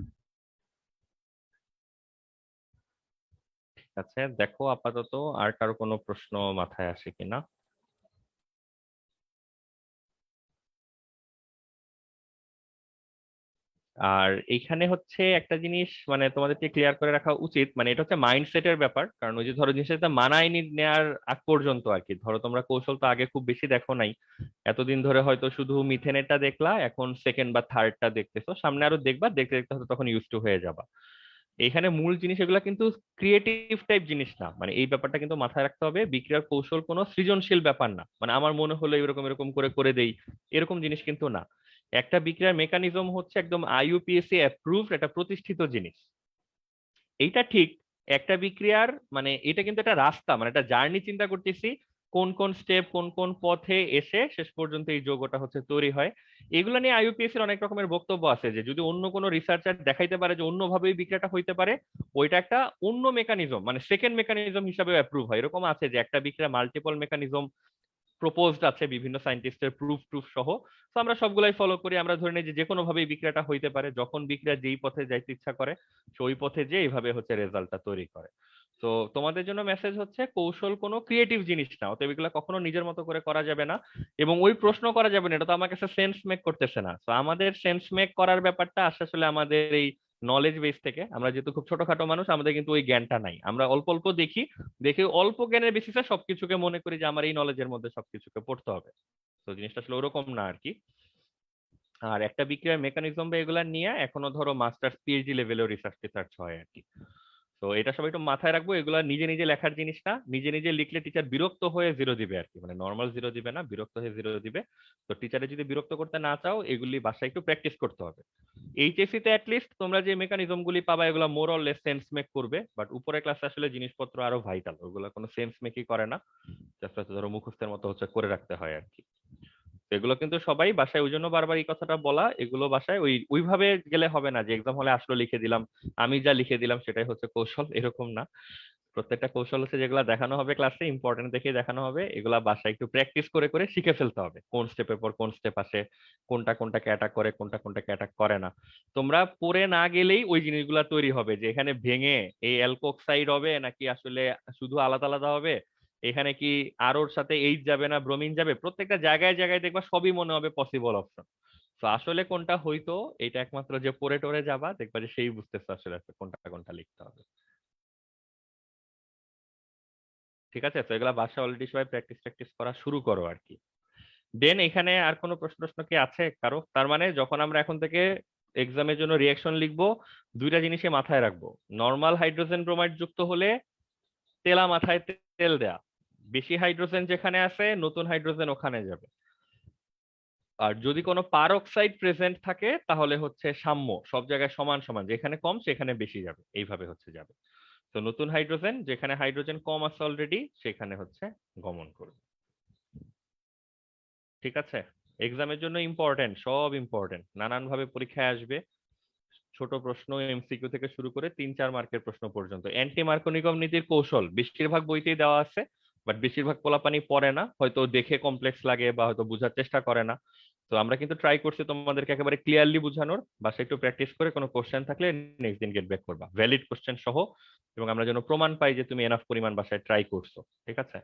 ঠিক আছে, দেখো আপাতত আর কারো কোনো প্রশ্ন মাথায় আসে কিনা। আর এইখানে হচ্ছে একটা জিনিস মানে তোমাদেরকে ক্লিয়ার করে রাখা উচিত, মানে এটা হচ্ছে মাইন্ডসেটের ব্যাপার। কারণ ওই যে ধরো জিনিসটা মানায় নেওয়ার আগ পর্যন্ত আর কি, ধরো তোমরা কৌশল তো আগে খুব বেশি দেখো নাই, এতদিন ধরে হয়তো শুধু মিথেনেরটা দেখলা, এখন সেকেন্ড বা থার্ডটা দেখতেছো, সামনে আরো দেখবা, দেখতে দেখতে হয়তো তখন ইউজ টু হয়ে যাবা। এখানে মূল জিনিস এগুলা কিন্তু ক্রিয়েটিভ টাইপ জিনিস না, মানে এই ব্যাপারটা কিন্তু মাথায় রাখতে হবে। বিক্রিয়ার কৌশল কোনো সৃজনশীল ব্যাপার না, মানে আমার মনে হলো এরকম এরকম করে করে দেই, এরকম জিনিস কিন্তু না। একটা বিক্রিয়ার মেকানিজম হচ্ছে একদম আইইউপিএসসি অ্যাপ্রুভড, একটা প্রতিষ্ঠিত জিনিস। এইটা ঠিক, একটা বিক্রিয়ার মানে এটা কিন্তু একটা রাস্তা, মানে একটা জার্নি চিন্তা করতেছি, কোন কোন স্টেপ কোন কোন পথে এসে শেষ পর্যন্ত এই যৌগটা হচ্ছে তৈরি হয়। এগুলো নিয়ে আইইউপিএসসি এর অনেক রকমের বক্তব্য আছে, যে যদি অন্য কোনো রিসার্চার দেখাইতে পারে যে অন্যভাবে এই বিক্রিয়াটা হইতে পারে, ওইটা একটা অন্য মেকানিজম, মানে সেকেন্ড মেকানিজম হিসাবে অ্যাপ্রুভ হয়। এরকম আছে যে একটা বিক্রিয়া মাল্টিপল মেকানিজম প্রপোজড আছে বিভিন্ন সায়েন্টিস্টের প্রুফ টুফ সহ। তো আমরা সবগুলাই ফলো করি, আমরা ধরে নিই যে যে কোনো ভাবে এই বিক্রিয়াটা হইতে পারে, যখন বিক্রিয়া যেই পথে যাইতে ইচ্ছা করে সে ওই পথে যে এইভাবে হচ্ছে রেজাল্টটা তৈরি করে। তো তোমাদের জন্য মেসেজ হচ্ছে কৌশল কোনো ক্রিয়েটিভ জিনিস না, অতএব এগুলো কখনো নিজের মতো করে করা যাবে না, এবং ওই প্রশ্ন করা যাবে না, এটা তো আমার কাছে সেন্স মেক করতেছে না। তো আমাদের সেন্স মেক করার ব্যাপারটা আসে আসলে আমাদের এই নলেজ বেস থেকে। আমরা যেহেতু খুব ছোটখাটো মানুষ, আমাদের কিন্তু ওই জ্ঞানটা নাই, আমরা অল্প অল্প দেখি, দেখে অল্প জ্ঞানের বেসিসে সবকিছুকে মনে করি যে আমার এই নলেজের মধ্যে সবকিছুকে পড়তে হবে। তো জিনিসটা আসলে ওরকম না আর কি। আর একটা বিক্রিয়ার মেকানিজম বা এগুলা নিয়ে এখনো ধরো মাস্টার্স পিএইচডি লেভেলেও রিসার্চ টিসার্চ হয় আর কি। তো এটা সবাই একটু মাথায় রাখবো, এগুলা নিজে নিজে লেখার জিনিস না, নিজে নিজে লিখলে টিচার বিরক্ত হয়ে জিরো দিবে আর কি, মানে নর্মাল জিরো দিবে না, বিরক্ত হয়ে জিরো দিবে। তো টিচারে যদি বিরক্ত করতে না চাও, এগুলি বাসায় একটু প্র্যাকটিস করতে হবে। এইচএসসি তে অ্যাটলিস্ট তোমরা যে মেকানিজম গুলি পাবা এগুলো more or less sense make করবে, বাট উপরে ক্লাসে আসলে জিনিসপত্র আরো ভাইটাল, ওগুলো কোনো সেন্স মেকই করে না, জাস্ট ধরো মুখস্থের মতো হচ্ছে করে রাখতে হয় আর কি। তো এগুলো কিন্তু সবাই বাসায়, ওই জন্য বারবার এই কথাটা বলা, এগুলো বাসায় ওইভাবে গেলে হবে না যে এক্সাম হলে আসলো লিখে দিলাম, আমি যা লিখে দিলাম সেটাই হচ্ছে কৌশল, এরকম না। প্রত্যেকটা কৌশল হচ্ছে যেগুলো দেখানো হবে ক্লাসে, ইম্পর্টেন্ট দেখে দেখানো হবে, এগুলা বাসায় একটু প্র্যাকটিস করে করে শিখে ফেলতে হবে, কোন স্টেপের পর কোন স্টেপ আসে, কোনটা কোনটাকে অ্যাটাক করে কোনটা কোনটাকে অ্যাটাক করে না। তোমরা পড়ে না গেলেই ওই জিনিসগুলা তৈরি হবে, যে এখানে ভেঙে এই অ্যালকোক্সাইড হবে নাকি আসলে শুধু আলাদা আলাদা হবে, এখানে কি আর ওর সাথে এইচ যাবে না ব্রোমিন যাবে, প্রত্যেকটা জায়গায় জায়গায় দেখবা সবই মনে হবে পসিবল অপশন। তো আসলে কোনটা হইতো এটা একমাত্র যে পড়ে টরে যাবা দেখবা যে সেই বুঝতেছে আসলে কোনটা কোনটা লিখতে হবে। ঠিক আছে, তো এগুলা বাসা অলরেডি সবাই প্র্যাকটিস প্র্যাকটিস করা শুরু করো আর কি। দেন এখানে আর কোনো প্রশ্ন প্রশ্ন কি আছে কারো? তার মানে যখন আমরা এখন থেকে এক্সামের জন্য রিয়াকশন লিখবো, দুইটা জিনিসই মাথায় রাখবো। নর্মাল হাইড্রোজেন ব্রোমাইড যুক্ত হলে তেলা মাথায় তেল দেয়া, বেশি হাইড্রোজেন যেখানে আছে নতুন হাইড্রোজেন ওখানে যাবে। আর যদি কোনো পারঅক্সাইড প্রেজেন্ট থাকে তাহলে হচ্ছে সাম্য, সব জায়গায় সমান সমান, যেখানে কম সেখানে বেশি যাবে, এইভাবে হচ্ছে যাবে। তো নতুন হাইড্রোজেন যেখানে হাইড্রোজেন কম আছে অলরেডি সেখানে হচ্ছে গমন করবে। ঠিক আছে, এক্সামের জন্য ইম্পর্টেন্ট, সব ইম্পর্টেন্ট, নানান ভাবে পরীক্ষায় আসবে। ছোট প্রশ্ন এমসিকিউ থেকে শুরু করে 3-4 মার্কের প্রশ্ন পর্যন্ত। অ্যান্টি মার্কোনিকম নীতির কৌশল বেশিরভাগ বইতেই দেওয়া আছে, বাট বেশিরভাগ পোলাপানি পড়ে না, হয়তো দেখে কমপ্লেক্স লাগে বা হয়তো বোঝার চেষ্টা করে না। তো আমরা কিন্তু ট্রাই করছি তোমাদেরকে একেবারে ক্লিয়ারলি বোঝানোর, বাসায় একটু প্র্যাকটিস করে কোনো কোশ্চেন থাকলে নেক্সট দিন গেট ব্যাক করবা ভ্যালিড কোশ্চেন সহ, এবং আমরা যেন প্রমাণ পাই যে তুমি এনাফ পরিমাণ বাসায় ট্রাই করছো। ঠিক আছে,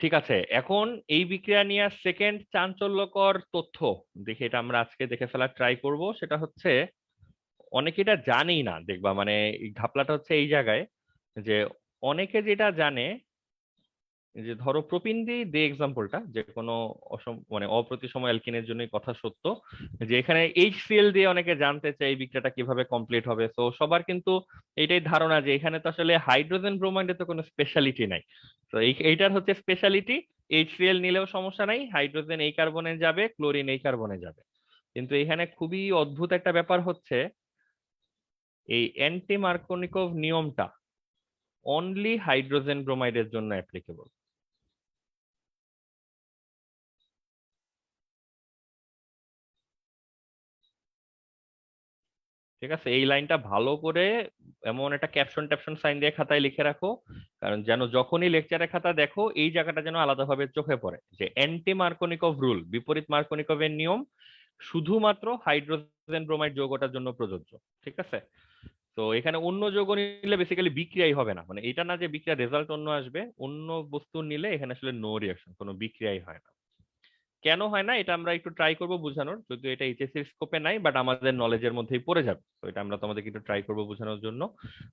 ঠিক আছে। এখন এই বিক্রিয়া নিয়ে সেকেন্ড চাঞ্চল্যকর তথ্য দেখে, এটা আমরা আজকে দেখে ফেলার ট্রাই করব। সেটা হচ্ছে অনেকে এটা জানেই না, দেখবা মানে এই ঘাপলাটা হচ্ছে এই জায়গায় যে অনেকে যেটা জানে যে ধরো প্রোপিন দিয়ে এক্সাম্পলটা, যে কোনো মানে অপ্রতিসম অ্যালকিনের জন্যই কথা সত্য, যে এখানে HCl দিয়ে অনেকে জানতে চায় এই বিক্রিয়াটা কিভাবে কমপ্লিট হবে। তো সবার কিন্তু এইটাই ধারণা যে এখানে তো আসলে হাইড্রোজেন ব্রোমাইডে তো কোনো স্পেশালিটি নাই। তো এইটার হচ্ছে স্পেশালিটি, HCl নিলেও সমস্যা নাই, হাইড্রোজেন এই কার্বনে যাবে, ক্লোরিন এই কার্বনে যাবে। কিন্তু এখানে খুবই অদ্ভুত একটা ব্যাপার হচ্ছে, এই অ্যান্টি মার্কোনিকভ নিয়মটা অনলি হাইড্রোজেন ব্রোমাইডের জন্য অ্যাপ্লিকেবল। ঠিক আছে, এই লাইনটা ভালো করে এমন একটা ক্যাপশন ট্যাপশন সাইন দিয়ে খাতায় লিখে রাখো, কারণ যেন যখনই লেকচারের খাতা দেখো এই জায়গাটা যেন আলাদাভাবে চোখে পড়ে, যে অ্যান্টি মার্কোনিকভ রুল, বিপরীত মার্কোনিকভের নিয়ম শুধুমাত্র হাইড্রোজেন ব্রোমাইড যৌগটার জন্য প্রযোজ্য। ঠিক আছে, তো এখানে অন্য যৌগ নিলে বেসিক্যালি বিক্রিয়াই হবে না, মানে এটা না যে বিক্রিয়ার রেজাল্ট অন্য আসবে, অন্য বস্তু নিলে এখানে আসলে নো রিয়াকশন, কোনো বিক্রিয়াই হয় না। কেন হয় না এটা আমরা একটু ট্রাই করব বোঝানোর, যদিও এটা এইচএসসি স্কোপে নাই, বাট আমাদের নলেজের মধ্যেই পড়ে যাবে, তো এটা আমরা তোমাদেরকে একটু ট্রাই করব বোঝানোর জন্য।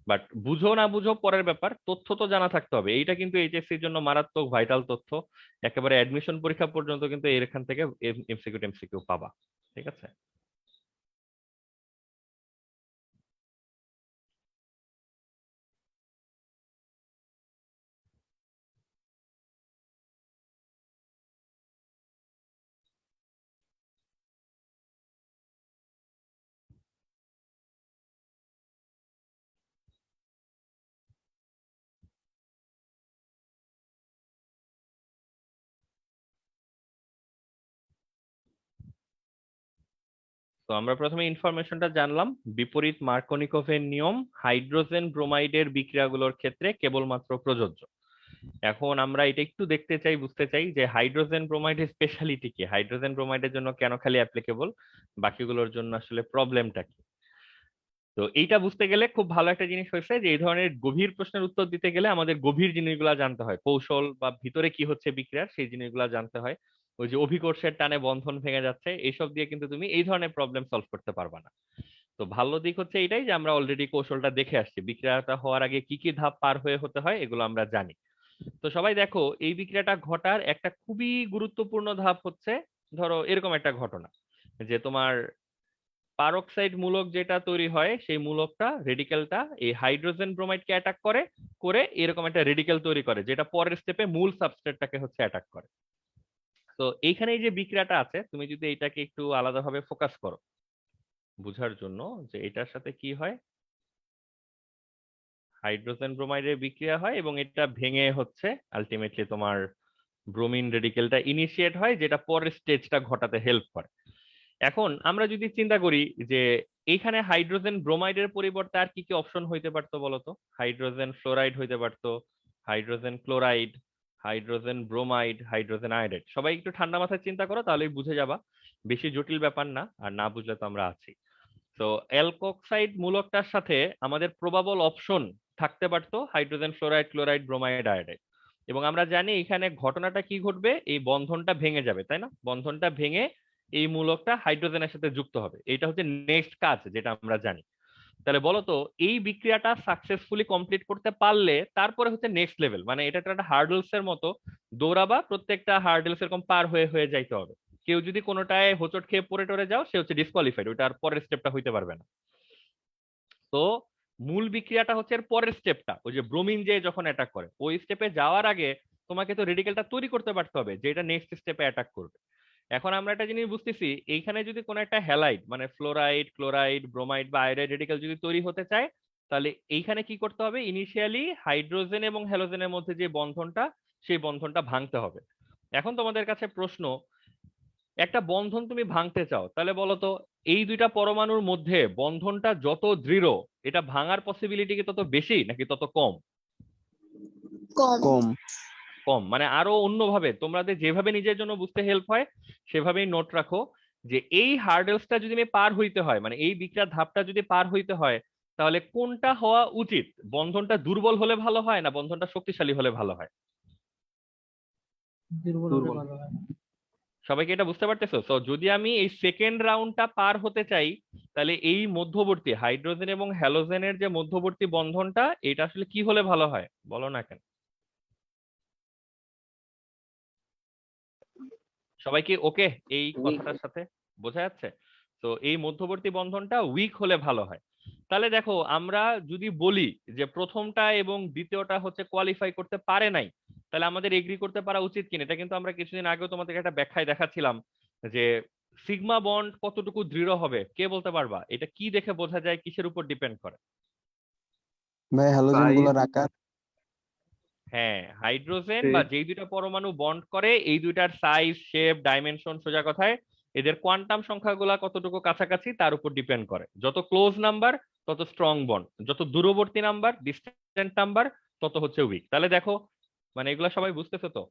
বাট বুঝো না বুঝো পরের ব্যাপার, তথ্য তো জানা থাকতে হবে, এইটা কিন্তু এইচএসসির জন্য মারাত্মক ভাইটাল তথ্য। একেবারে অ্যাডমিশন পরীক্ষা পর্যন্ত কিন্তু এখান থেকে এমসিকিউ টেমসিকিউ পাবা। ঠিক আছে, তো আমরা প্রথমে ইনফরমেশনটা জানলাম, বিপরীত মার্কোনিকভের নিয়ম হাইড্রোজেন ব্রোমাইডের বিক্রিয়াগুলোর ক্ষেত্রে কেবলমাত্র প্রযোজ্য। এখন আমরা এটা একটু দেখতে চাই, বুঝতে চাই যে হাইড্রোজেন ব্রোমাইডের স্পেশালিটি কি, হাইড্রোজেন ব্রোমাইডের জন্য কেন খালি অ্যাপ্লিকেবল, বাকিগুলোর জন্য আসলে প্রবলেমটা কি। তো এইটা বুঝতে গেলে খুব ভালো একটা জিনিস হয়েছে যে এই ধরনের গভীর প্রশ্নের উত্তর দিতে গেলে আমাদের গভীর জিনিসগুলো জানতে হয়, কৌশল বা ভিতরে কি হচ্ছে বিক্রিয়ার সেই জিনিসগুলো জানতে হয়। ওই যে অভিকর্ষের টানে বন্ধন ভেঙে যাচ্ছে, এইসব দিয়ে কিন্তু তুমি এই ধরনের প্রবলেম সলভ করতে পারবা না। তো ভালো দিক হচ্ছে এটাই যে আমরা অলরেডি কৌশলটা দেখে আসছি, বিক্রিয়াটা হওয়ার আগে কি কি ধাপ পার হয়ে হতে হয় এগুলো আমরা জানি। তো সবাই দেখো, এই বিক্রিয়াটা ঘটার একটা খুবই গুরুত্বপূর্ণ ধাপ হচ্ছে, ধরো এরকম একটা ঘটনা, যে তোমার পারক্সাইড মূলক যেটা তৈরি হয় সেই মূলকটা রেডিকেলটা এই হাইড্রোজেন ব্রোমাইডকে অ্যাটাক করে, করে এরকম একটা রেডিকেল তৈরি করে, যেটা পরের স্টেপে মূল সাবস্ট্রেটটাকে হচ্ছে অ্যাটাক করে। তো এইখানে এই যে বিক্রিয়াটা আছে, তুমি যদি এটাকে একটু আলাদাভাবে ফোকাস করো বুঝার জন্য, যে এটার সাথে কি হয়, হাইড্রোজেন ব্রোমাইডের বিক্রিয়া হয় এবং এটা ভেঙে হচ্ছে আলটিমেটলি তোমার ব্রোমিন রেডিকেলটা ইনিশিয়েট হয়, যেটা পরের স্টেজটা ঘটাতে হেল্প করে। এখন আমরা যদি চিন্তা করি যে এইখানে হাইড্রোজেন ব্রোমাইডের পরিবর্তে আর কি কি অপশন হইতে পারতো বলতো, হাইড্রোজেন ফ্লোরাইড হইতে পারতো, hydrogen chloride, hydrogen bromide, hydrogen iodide. সবাই একটু ঠান্ডা মাথায় চিন্তা করো, তাহলেই বুঝে যাবা, বেশি জটিল ব্যাপার না, আর না বুঝলে তো আমরা আছি। তো অ্যালকোক্সাইড মূলকটার সাথে আমাদের প্রবাবল অপশন থাকতে পারতো hydrogen fluoride, chloride, bromide, iodide. এবং আমরা জানি এখানে ঘটনাটা কি ঘটবে, এই বন্ধনটা ভেঙে যাবে, তাই না, বন্ধনটা ভেঙে এই মূলকটা হাইড্রোজেনের সাথে যুক্ত হবে, এটা হচ্ছে নেক্সট কাজ যেটা আমরা জানি। তাহলে বলো তো, এই বিক্রিয়াটা সাকসেসফুলি কমপ্লিট করতে পারলে তারপরে হচ্ছে নেক্সট লেভেল, মানে এটা একটা হার্ডলস এর মতো, দৌড়াবা, প্রত্যেকটা হার্ডলস এরকম পার হয়ে হয়ে যাইতে হবে। কেউ যদি কোনোটায় হোঁচট খেয়ে পড়ে টরে যাও, সে হচ্ছে ডিসকোয়ালিফাইড, ওইটা আর পরের স্টেপটা হইতে পারবে না। তো মূল বিক্রিয়াটা হচ্ছে এর পরের স্টেপটা, ওই যে ব্রোমিন যে যখন অ্যাটাক করে, ওই স্টেপে যাওয়ার আগে তোমাকে তো রেডিকেলটা তৈরি করতে পারতে হবে যেটা নেক্সট স্টেপে অ্যাটাক করবে। এখন আমরা একটা জিনিস বুঝতেছি, এইখানে যদি কোনো একটা হ্যালাইড মানে ফ্লোরাইড, ক্লোরাইড, ব্রোমাইড বা আয়োডাইড রেডিকেল যদি তৈরি হতে চায়, তাহলে এইখানে কি করতে হবে, ইনিশিয়ালি হাইড্রোজেন এবং হ্যালোজেনের মধ্যে যে বন্ধনটা, সেই বন্ধনটা ভাঙতে হবে। এখন তোমাদের কাছে প্রশ্ন, একটা বন্ধন তুমি ভাঙতে চাও, তাহলে বলো তো, এই দুইটা পরমাণুর মধ্যে বন্ধনটা যত দৃঢ়, এটা ভাঙার পসিবিলিটি কি তত বেশি নাকি তত কম? কম। কম। কম, মানে আরো অন্যভাবে তোমাদের যেভাবে নিজের জন্য বুঝতে হেল্প হয় সেভাবেই নোট রাখো, যে এই হার্ডেলসটা যদি আমি পার হইতে হয়, মানে এই বিক্রিয়ার ধাপটা যদি পার হইতে হয়, তাহলে কোনটা হওয়া উচিত, বন্ধনটা দুর্বল হলে ভালো হয় না বন্ধনটা শক্তিশালী হলে ভালো হয়? দুর্বল। সবাইকে এটা বুঝতে পারতেছো? তো যদি আমি এই সেকেন্ড রাউন্ডটা পার হতে চাই, তাহলে এই মধ্যবর্তী হাইড্রোজেন এবং হ্যালোজেনের যে মধ্যবর্তী বন্ধনটা, এটা আসলে কি হলে ভালো হয় বলো না কেন? সবাই কি ওকে এই Weak. কথাটার সাথে? বোঝা যাচ্ছে? তো এই মধ্যবর্তী বন্ধনটা উইক হলে ভালো হয়। তাহলে দেখো আমরা যদি বলি যে প্রথমটা এবং দ্বিতীয়টা হচ্ছে কোয়ালিফাই করতে পারে নাই, তাহলে আমাদের এগ্রি করতে পারা উচিত কিনা? এটা কিন্তু আমরা কিছুদিন আগেও তোমাদেরকে একটা ব্যাখ্যায় দেখাচ্ছিলাম যে সিগমা বন্ড কতটুকু দৃঢ় হবে, কে বলতে পারবা? এটা কি দেখে বোঝা যায়, কিসের উপর ডিপেন্ড করে? ভাই হ্যালোজেন গুলোর আকার। হ্যাঁ, হাইড্রোজেন বা যেই দুইটা পরমাণু বন্ড করে এই দুইটার সাইজ, শেপ, ডাইমেনশন, সোজা কথায় এদের কোয়ান্টাম সংখ্যাগুলা কতটুকু কাছাকাছি তার উপর ডিপেন্ড করে। যত ক্লোজ নাম্বার তত স্ট্রং বন্ড, যত দূরবর্তী নাম্বার, ডিস্টেন্ট নাম্বার, তত হচ্ছে উইক। তাহলে দেখো মানে এগুলা সবাই বুঝতেছে তো?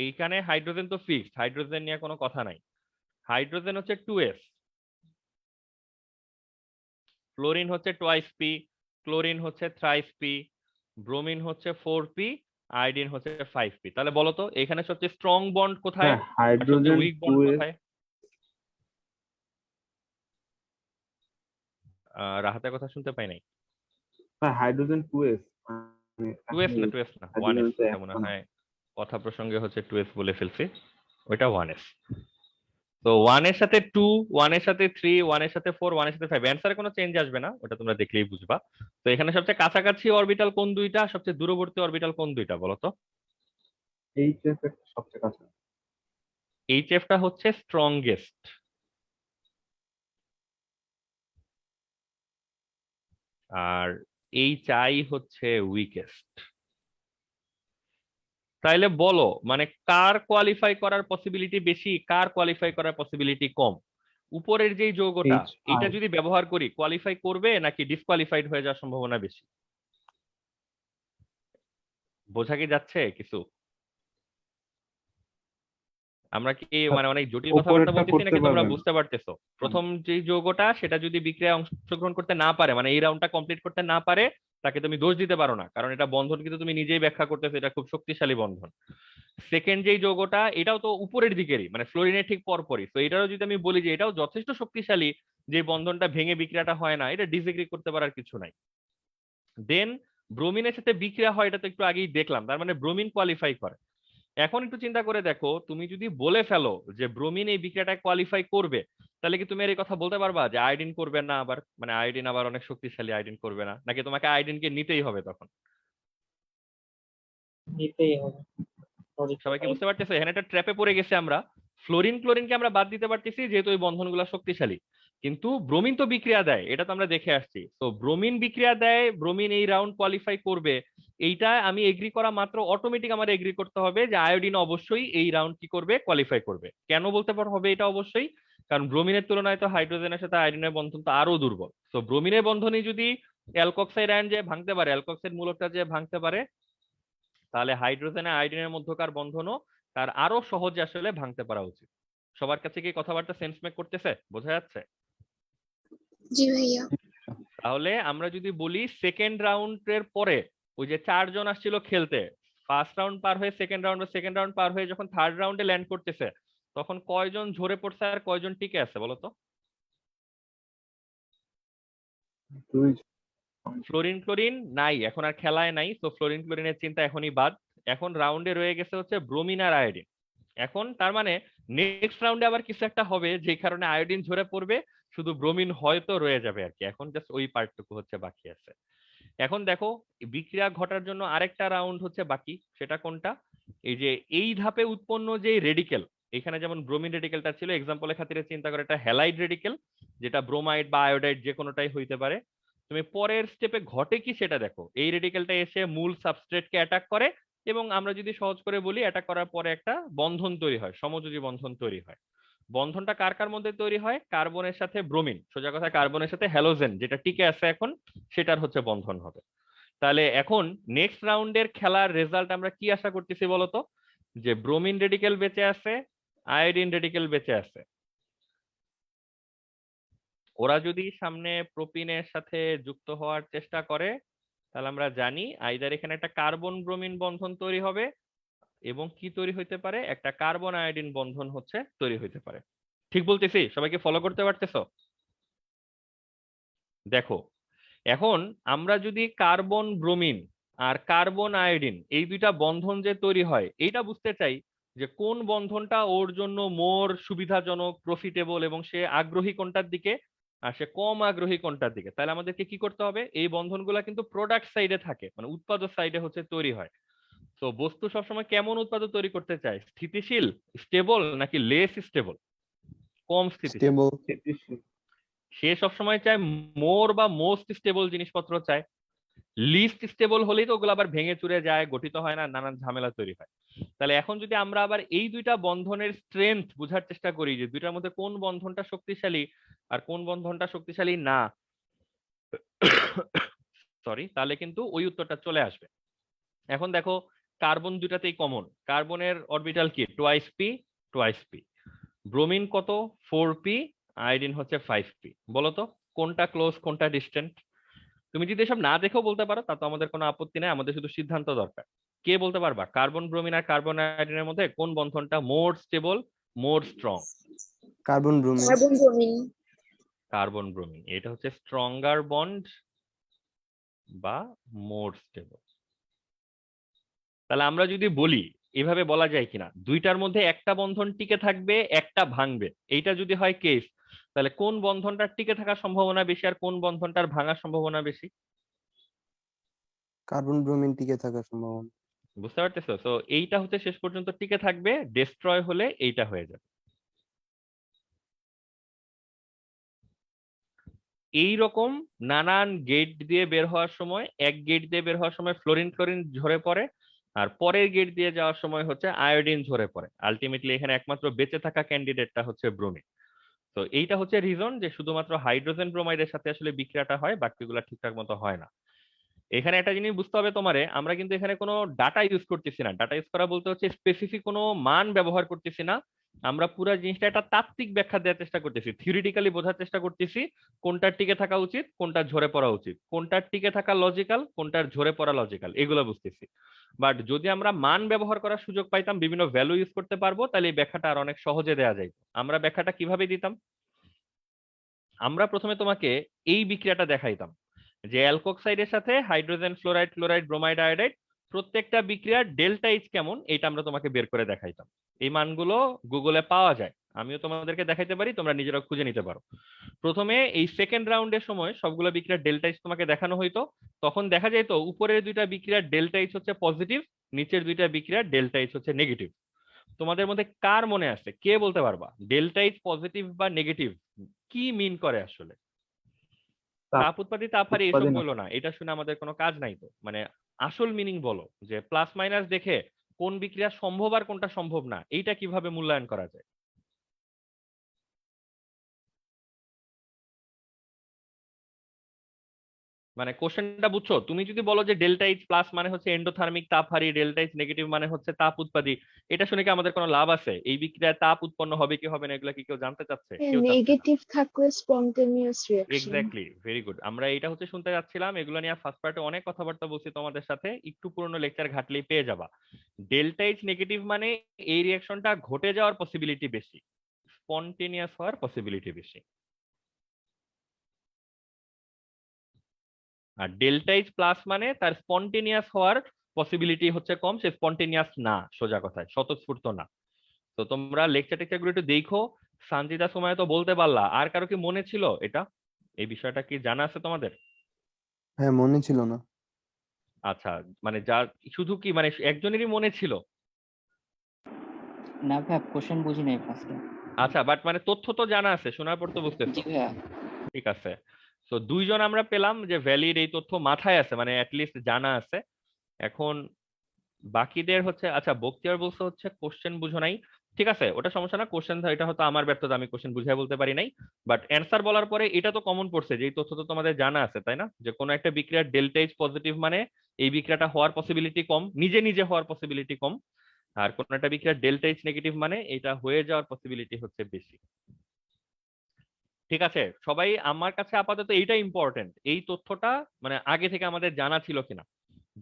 এইখানে হাইড্রোজেন তো ফিক্সড, হাইড্রোজেন নিয়ে কোনো কথা নাই। হাইড্রোজেন হচ্ছে 2s, ফ্লোরিন হচ্ছে টোয়াইস পি, ক্লোরিন হচ্ছে থ্রাইস পি, ব্রোমিন হচ্ছে 4p, আয়োডিন হচ্ছে 5p। তাহলে বলো তো এখানে সবচেয়ে স্ট্রং বন্ড কোথায় হ্যাঁ, আর সবচেয়ে হাইড্রোজেন উইক বন্ড 2s। কোথায়? রাহাতের কথা শুনতে পাই নাই। হাইড্রোজেন 2s, মানে 2s না, 2s না, 1s। হাইড্রোজেন তো মনে এখন হয় কথা প্রসঙ্গে হচ্ছে 2s বলে ফেলছি, ওইটা 1s। তো 1 এর সাথে 2, 1 এর সাথে 3, 1 এর সাথে 4, 1 এর সাথে 5, অ্যান্সারে কোনো চেঞ্জ আসবে না, ওটা তোমরা দেখলেই বুঝবা। তো এখানে সবচেয়ে কাছাকাছি অরবিটাল কোন দুইটা, সবচেয়ে দূরবর্তী অরবিটাল কোন দুইটা বলো তো? এইচএফ এর সবচেয়ে কাছে। এইচএফটা হচ্ছে স্ট্রংগেস্ট, আর এইচআই হচ্ছে উইকেস্ট। তাইলে বলো মানে কার কোয়ালিফাই করার পসিবিলিটি বেশি, কার কোয়ালিফাই করার পসিবিলিটি কম? উপরের যেই যৌগটা এটা HI। যদি ব্যবহার করি কোয়ালিফাই করবে নাকি ডিসকোয়ালিফাইড হয়ে যাওয়ার সম্ভাবনা বেশি? বোঝা কি যাচ্ছে কিছু? আমরা কি মানে অনেক জটিল কথাবার্তা উপরেরটা বলতেছি করতে নাকি তোমরা পারবেন। বুঝতে পারতেছো? প্রথম যে যৌগটা সেটা যদি বিক্রিয়ায় অংশগ্রহণ করতে না পারে, মানে এই রাউন্ডটা কমপ্লিট করতে না পারে, তাকে তুমি দোষ দিতে পারো না, কারণ এটা বন্ধন কিন্তু তুমি নিজেই ব্যাখ্যা করতেছো এটা খুব শক্তিশালী বন্ধন। সেকেন্ড যেই যৌগটা এটাও তো উপরের দিকেরই, মানে ফ্লোরিনের ঠিক পরপরই, তো এটারও যদি আমি বলি যে এটাও যথেষ্ট শক্তিশালী, যে বন্ধনটা ভেঙে বিক্রিয়াটা হয় না, এটা ডিসএগ্রি করতে পারার কিছু নাই। দেন ব্রোমিনের সাথে বিক্রিয়া হয়, এটা তো একটু আগেই দেখলাম, তার মানে ব্রোমিন কোয়ালিফাই করে। এখন একটু চিন্তা করে দেখো, তুমি যদি বলে ফেলো যে ব্রোমিন এই বিক্রিয়াটা কোয়ালিফাই করবে, তাহলে কি তুমি আর এই কথা বলতে পারবা যে আয়োডিন করবে না? আবার মানে আয়োডিন আবার অনেক শক্তিশালী, আয়োডিন করবে না, নাকি তোমাকে আয়োডিনকে নিতেই হবে তখন? নিতেই হবে। সবাই কি বুঝতে পারতেছে এখানে একটা ট্র্যাপে পড়ে গেছে আমরা? ফ্লোরিন ক্লোরিনকে আমরা বাদ দিতে পারতেছি যেহেতু ওই বন্ধনগুলো শক্তিশালী, কিন্তু ব্রোমিন তো বিক্রিয়া দেয়, এটা তো আমরা দেখে আসছি। তো ব্রোমিন বিক্রিয়া দেয়, ব্রোমিন এই রাউন্ড কোয়ালিফাই করবে, এইটা আমি এগ্রি করা মাত্র অটোমেটিক আমার এগ্রি করতে হবে যে আয়োডিন অবশ্যই এই রাউন্ড কি করবে, কোয়ালিফাই করবে। কেন বলতে পার হবে এটা অবশ্যই? কারণ ব্রোমিনের তুলনায় তো হাইড্রোজেনের সাথে আয়োডিনের বন্ধন তো আরো দুর্বল। তো ব্রোমিনের বন্ধনই যদি অ্যালকক্সাইড আয়ন যে ভাঙতে পারে, অ্যালকক্সাইড মূলকটা যে ভাঙতে পারে, তাহলে হাইড্রোজেন আর আয়োডিনের মধ্যকার বন্ধনও তার আরো সহজে আসলে ভাঙতে পারা উচিত। সবার কাছে কি কথাবার্তা সেন্স মেক করতেছে, বোঝা যাচ্ছে? জি ভাইয়া। তাহলে আমরা যদি বলি সেকেন্ড রাউন্ডের পরে ওই যে 4 জন আসছিল খেলতে, ফার্স্ট রাউন্ড পার হয়ে সেকেন্ড রাউন্ড, সেকেন্ড রাউন্ড পার হয়ে যখন থার্ড রাউন্ডে ল্যান্ড করতেছে, তখন কয়জন ঝরে পড়ছে আর কয়জন টিকে আছে বলো তো? দুই। ফ্লোরিন ক্লোরিন নাই, এখন আর খেলায় নাই, তো ফ্লোরিন ক্লোরিনের চিন্তা এখনই বাদ। এখন রাউন্ডে রয়ে গেছে হচ্ছে ব্রোমিন আর আয়োডিন। এখন তার মানে নেক্সট রাউন্ডে আবার কিছু একটা হবে যে কারণে আয়োডিন ঝরে পড়বে, শুধু ব্রোমিন হয়তো রয়ে যাবে আর কি। এখন জাস্ট ওই পার্টটুকু হচ্ছে বাকি আছে। এখন দেখো বিক্রিয়া ঘটার জন্য আরেকটা রাউন্ড হচ্ছে বাকি, সেটা কোনটা? এই যে এই ধাপে উৎপন্ন যে রেডিকেল, এখানে যেমন ব্রোমিন রেডিকেলটা ছিল, এক্সাম্পলের খাতিরে চিন্তা করে একটা হ্যালাইড রেডিকেল, যেটা ব্রোমাইড বা আয়োডাইড যে কোনোটাই হইতে পারে। তুমি পরের স্টেপে ঘটে কি সেটা দেখো, এই রেডিকেলটা এসে মূল সাবস্ট্রেটকে অ্যাটাক করে, এবং আমরা যদি সহজ করে বলি অ্যাটাক করার পরে একটা বন্ধন তৈরি হয়, সমযোজী বন্ধন তৈরি হয়। বন্ধনটা কার কার মধ্যে তৈরি হয়? কার্বনের সাথে ব্রোমিন, সোজা কথা কার্বনের সাথে হ্যালোজেন যেটা টিকে আছে এখন, সেটার হচ্ছে বন্ধন হবে। তাহলে এখন নেক্সট রাউন্ডের খেলার রেজাল্ট আমরা কি আশা করতেছি বলতো? যে ব্রোমিন রেডিকেল বেঁচে আছে, আয়োডিন রেডিকেল বেঁচে আছে। ওরা যদি সামনে প্রোপিনের সাথে যুক্ত হওয়ার চেষ্টা করে, তাহলে আমরা জানি আইদার এখানে একটা কার্বন ব্রোমিন বন্ধন তৈরি হবে, এবং কি তৈরি হইতে পারে, একটা কার্বন আয়োডিন বন্ধন হচ্ছে তৈরি হইতে পারে। ঠিক বলতেছি? সবাইকে ফলো করতে পারতেছো? দেখো এখন আমরা যদি কার্বন ব্রোমিন আর কার্বন আয়োডিন এই দুইটা বন্ধন যে তৈরি হয় এইটা বুঝতে চাই, যে কোন বন্ধনটা ওর জন্য মোর সুবিধাজনক, প্রফিটেবল এবং সে আগ্রহী কোনটার দিকে আর সে কম আগ্রহী কোনটার দিকে। তাহলে আমাদেরকে কি করতে হবে, এই বন্ধনগুলা কিন্তু প্রোডাক্ট সাইডে থাকে, মানে উৎপাদক সাইডে হচ্ছে তৈরি হয়। তো বস্তু সবসময় কেমন উৎপাদক তৈরি করতে চায়, স্থিতিশীল, স্টেবল নাকি লেস স্টেবল, কম স্থিতিশীল? স্টেবল। স্থিতিশীল। সে সবসময় চায় মোর বা মোস্ট স্টেবল জিনিসপত্র চায়। লিস্ট স্টেবল হলেই তো ওগুলো আবার ভেঙে চুরে যায়, গঠিত হয় না, নানান ঝামেলা তৈরি হয়। তাহলে এখন যদি আমরা আবার এই দুইটা বন্ধনের স্ট্রেংথ বোঝার চেষ্টা করি যে দুইটার মধ্যে কোন বন্ধনটা শক্তিশালী আর কোন বন্ধনটা শক্তিশালী না, সরি, তাহলে কিন্তু ওই উত্তরটা চলে আসবে। এখন দেখো, কার্বন দুটাতেই কমন, কার্বনের অরবিটাল কি, twice P twice P. Bromine কত, 4p, আয়োডিন হচ্ছে 5p। বলো তো কোনটা ক্লোজ কোনটা ডিস্টেন্ট? তুমি যদি এসব না দেখেও বলতে পারো তা তো আমাদের কোনো আপত্তি নাই, আমাদের শুধু সিদ্ধান্ত দরকার। কে বলতে পারবা কার্বন ব্রোমিন আর কার্বন আয়োডিনের মধ্যে কোন বন্ধনটা more stable, more strong? Carbon bromine. Carbon bromine. Carbon bromine, এটা হচ্ছে স্ট্রঙ্গার বন্ড বা মোর স্টেবল। তাহলে আমরা যদি বলি, এভাবে বলা যায় কিনা, দুইটার মধ্যে একটা বন্ধন টিকে থাকবে একটা ভাঙবে, এইটা যদি হয় কেস, তাহলে কোন বন্ধনটার টিকে থাকার সম্ভাবনা বেশি আর কোন বন্ধনটার ভাঙার সম্ভাবনা বেশি? কার্বন ব্রোমিন টিকে থাকার সম্ভাবনা। বুঝতে পারতেছো? তো এইটা হচ্ছে শেষ পর্যন্ত টিকে থাকবে, ডিস্ট্রয় হলে এইটা হয়ে যাবে। এই রকম নানান গেট দিয়ে বের হওয়ার সময়, এক গেট দিয়ে বের হওয়ার সময় ফ্লোরিন ফ্লোরিন ঝরে পড়ে, আর পরের গেট দিয়ে যাওয়ার সময় হচ্ছে আয়োডিন ঝরে পড়ে। আলটিমেটলি এখানে একমাত্র বেঁচে থাকা ক্যান্ডিডেটটা হচ্ছে ব্রোমিন। তো এইটা হচ্ছে রিজন যে শুধুমাত্র হাইড্রোজেন ব্রোমাইডের সাথে আসলে বিক্রিয়াটা হয়, বাকিগুলো ঠিকঠাক মতো হয় না। এখানে একটা জিনিস বুঝতে হবে তোমারে, আমরা কিন্তু এখানে কোনো ডাটা ইউজ করতেছি না। ডাটা ইউজ করা বলতে হচ্ছে স্পেসিফিক কোনো মান ব্যবহার করতেছি না, আমরা পুরো জিনিসটা একটা তাত্ত্বিক ব্যাখ্যা দেওয়ার চেষ্টা করতেছি, থিওরিটিক্যালি বোঝার চেষ্টা করতেছি কোনটার টিকে থাকা উচিত, কোনটা ঝরে পড়া উচিত, কোনটার টিকে থাকা লজিক্যাল, কোনটার ঝরে পড়া লজিক্যাল, এগুলো বুঝতেছি। বাট যদি আমরা মান ব্যবহার করার সুযোগ পাইতাম, বিভিন্ন ভ্যালু ইউজ করতে পারবো, তাহলে এই ব্যাখ্যাটা আর অনেক সহজে দেওয়া যায়। আমরা ব্যাখ্যাটা কিভাবে দিতাম, আমরা প্রথমে তোমাকে এই বিক্রিয়াটা দেখাইতাম যে অ্যালকোক্সাইডের সাথে hydrogen fluoride, chloride, bromide, iodide, প্রত্যেকটা বিক্রিয়ার ডেল্টা এইচ কেমন, এটা আমরা তোমাকে বের করে দেখাইতাম। এই মানগুলো গুগলে পাওয়া যায়, আমিও তোমাদেরকে দেখাইতে পারি, তোমরা নিজেরা খুঁজে নিতে পারো। প্রথমে এই সেকেন্ড রাউন্ডের সময় সবগুলো বিক্রিয়ার ডেল্টা এইচ তোমাকে দেখানো হইতো, তখন দেখা যেত উপরের দুইটা বিক্রিয়ার ডেল্টা এইচ হচ্ছে পজিটিভ, নিচের দুইটা বিক্রিয়ার ডেল্টা এইচ হচ্ছে নেগেটিভ। তোমাদের মধ্যে কার মনে আছে, কে বলতে পারবা ডেল্টা এইচ পজিটিভ বা নেগেটিভ কি মিন করে আসলে? তাপ তাপ উৎপাদী, তাপ হারি এসব উৎপাদন। বলো না, এটা শুনে আমাদের কোনো কাজ নাই তো। মানে আসল মিনিং বলো, যে প্লাস মাইনাস দেখে কোন বিক্রিয়া সম্ভব আর কোনটা সম্ভব না, এইটা কিভাবে মূল্যায়ন করা যায়? মানে কোশ্চেনটা বুঝছো? তুমি যদি বলো যে ডেল্টা এইচ প্লাস মানে হচ্ছে এন্ডোথার্মিক তাপ হারি, ডেল্টা এইচ নেগেটিভ মানে হচ্ছে তাপ উৎপাদী, এটা শুনে কি আমাদের কোনো লাভ আছে? এই বিক্রিয়ায় তাপ উৎপন্ন হবে কি হবে না এগুলা কি কেউ জানতে চাচ্ছে? কেউ চাচ্ছে না। নেগেটিভ থাকলে spontaneous reaction. Exactly, very good. আমরা এটা হচ্ছে শুনতে যাচ্ছিলাম, এগুলো নিয়ে ফার্স্ট পার্টে অনেক কথাবার্তা বলছি তোমাদের সাথে, একটু পুরনো লেকচার ঘাটলেই পেয়ে যাবা। ডেল্টা এইচ নেগেটিভ মানে এই রিয়াকশনটা ঘটে যাওয়ার পসিবিলিটি বেশি, স্পন্টেনিয়াস হওয়ার পসিবিলিটি বেশি। আর ডেল্টা এইচ প্লাস মানে তার স্পন্টেনিয়াস হওয়ার পসিবিলিটি হচ্ছে কম, সে স্পন্টেনিয়াস না, সোজা কথায় স্বতঃস্ফূর্ত না। তো তোমরা লেকচার টেকচার গুলো একটু দেখো। সানজিদা সময় তো বলতে পারলা, আর কারো কি মনে ছিল এটা, এই বিষয়টা কি জানা আছে তোমাদের? হ্যাঁ, মনে ছিল না। আচ্ছা, মানে যার শুধু কি মানে একজনেরই মনে ছিল? না ভাই, কোশ্চেন বুঝি নাই ফার্স্টে। আচ্ছা, বাট মানে তথ্য তো জানা আছে, শোনার পর তো বুঝতেছো। জি ভাইয়া। ঠিক আছে, তো দুইজন আমরা পেলাম যে ভ্যালিড, এই তথ্য মাথায় আছে, মানে অ্যাটলিস্ট জানা আছে। এখন বাকিদের হচ্ছে, আচ্ছা বক্তিয়ার বলছে হচ্ছে কোশ্চেন বুঝো নাই। ঠিক আছে, ওটা সমস্যা না, কোশ্চেন এটা হয়তো আমার ব্যর্থতা, আমি কোশ্চেন বুঝাই বলতে পারি নাই। বাট অ্যান্সার বলার পরে এটা তো কমন পড়ছে যে এই তথ্য তো তোমাদের জানা আছে, তাই না? যে কোনো একটা বিক্রিয়ার ডেল্টা এইচ পজিটিভ মানে এই বিক্রিয়াটা হওয়ার পসিবিলিটি কম, নিজে নিজে হওয়ার পসিবিলিটি কম। আর কোন একটা বিক্রিয়ার ডেল্টা এইচ নেগেটিভ মানে এটা হয়ে যাওয়ার পসিবিলিটি হচ্ছে বেশি। ঠিক আছে সবাই, আমার কাছে আপাতত এইটা ইম্পর্টেন্ট, এই তথ্যটা মানে আগে থেকে আমাদের জানা ছিল কিনা।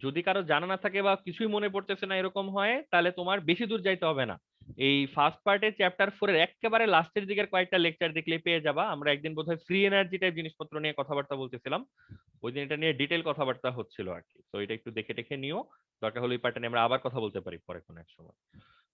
যদি কারো জানা না থাকে বা কিছুই মনে পড়তেছে না এরকম হয়, তাহলে তোমার বেশি দূর যাইতে হবে না, এই ফার্স্ট পার্টের চ্যাপ্টার 4 এর একেবারে লাস্টের দিকের কয়েকটা লেকচার দেখলে পেয়ে যাবা। আমরা একদিন বোধহয় ফ্রি এনার্জি টাইপ জিনিসপত্র নিয়ে কথাবার্তা বলতেছিলাম, ওই দিন এটা নিয়ে ডিটেল কথাবার্তা হচ্ছিল আর কি। তো এটা একটু দেখে টেখে নিও, দরকার হলে এই পার্টটা নিয়ে আমরা আবার কথা বলতে পারি পরে কোনো এক সময়।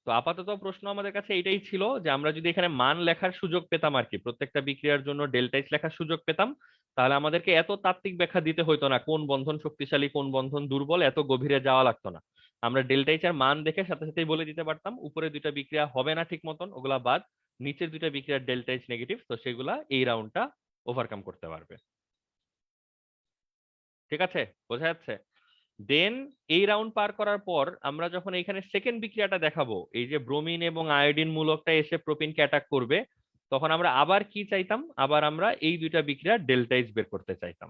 তো আপাতত প্রশ্ন আমাদের কাছে এটাই ছিল যে আমরা যদি এখানে মান লেখার সুযোগ পেতাম আর কি, প্রত্যেকটা বিক্রিয়ার জন্য ডেল্টা এইচ লেখার সুযোগ পেতাম, তাহলে আমাদেরকে এত তাত্ত্বিক ব্যাখ্যা দিতে হইতো না, কোন বন্ধন শক্তিশালী কোন বন্ধন দুর্বল, এত গভীরে যাওয়া লাগতো না। আমরা ডেল্টা এইচ এর মান দেখে সাথে সাথেই বলে দিতে পারতাম উপরে দুইটা বিক্রিয়া হবে না ঠিক মতন, ওগুলা বাদ, নিচের দুইটা বিক্রিয়ার ডেল্টা এইচ নেগেটিভ, তো সেগুলা এই রাউন্ডটা ওভারকাম করতে পারবে। ঠিক আছে, বোঝা যাচ্ছে? দেন এই রাউন্ড পার করার পর আমরা যখন এখানে সেকেন্ড বিক্রিয়াটা দেখাবো, এই যে ব্রোমিন এবং আয়োডিন মূলকটা এসে প্রোপিনকে অ্যাটাক করবে, তখন আমরা আবার কি চাইতাম, আবার আমরা এই দুইটা বিক্রিয়া ডেল্টা এইচ বের করতে চাইতাম।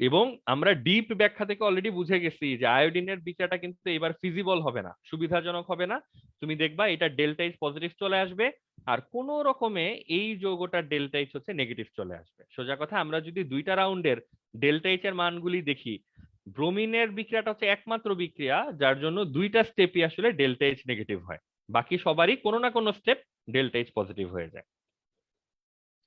এবং আমরা ডিপ ব্যাখ্যা থেকে অলরেডি বুঝে গেছি যে আয়োডিনের বিক্রিয়াটা কিন্তু এবার ফিজিবল হবে না, সুবিধাজনক হবে না। তুমি দেখবা এটা ডেল্টা এইচ পজিটিভ চলে আসবে, আর কোন রকমে এই যৌগটার ডেল্টা এইচ হচ্ছে নেগেটিভ চলে আসবে। সোজা কথা, আমরা যদি দুইটা রাউন্ডের ডেল্টা এইচ এর মানগুলি দেখি, ব্রোমিনের বিক্রিয়াটা হচ্ছে একমাত্র বিক্রিয়া যার জন্য দুইটা স্টেপই আসলে ডেল্টা এইচ নেগেটিভ হয়, বাকি সবারই কোনো না কোনো স্টেপ ডেল্টা এইচ পজিটিভ হয়ে যায়।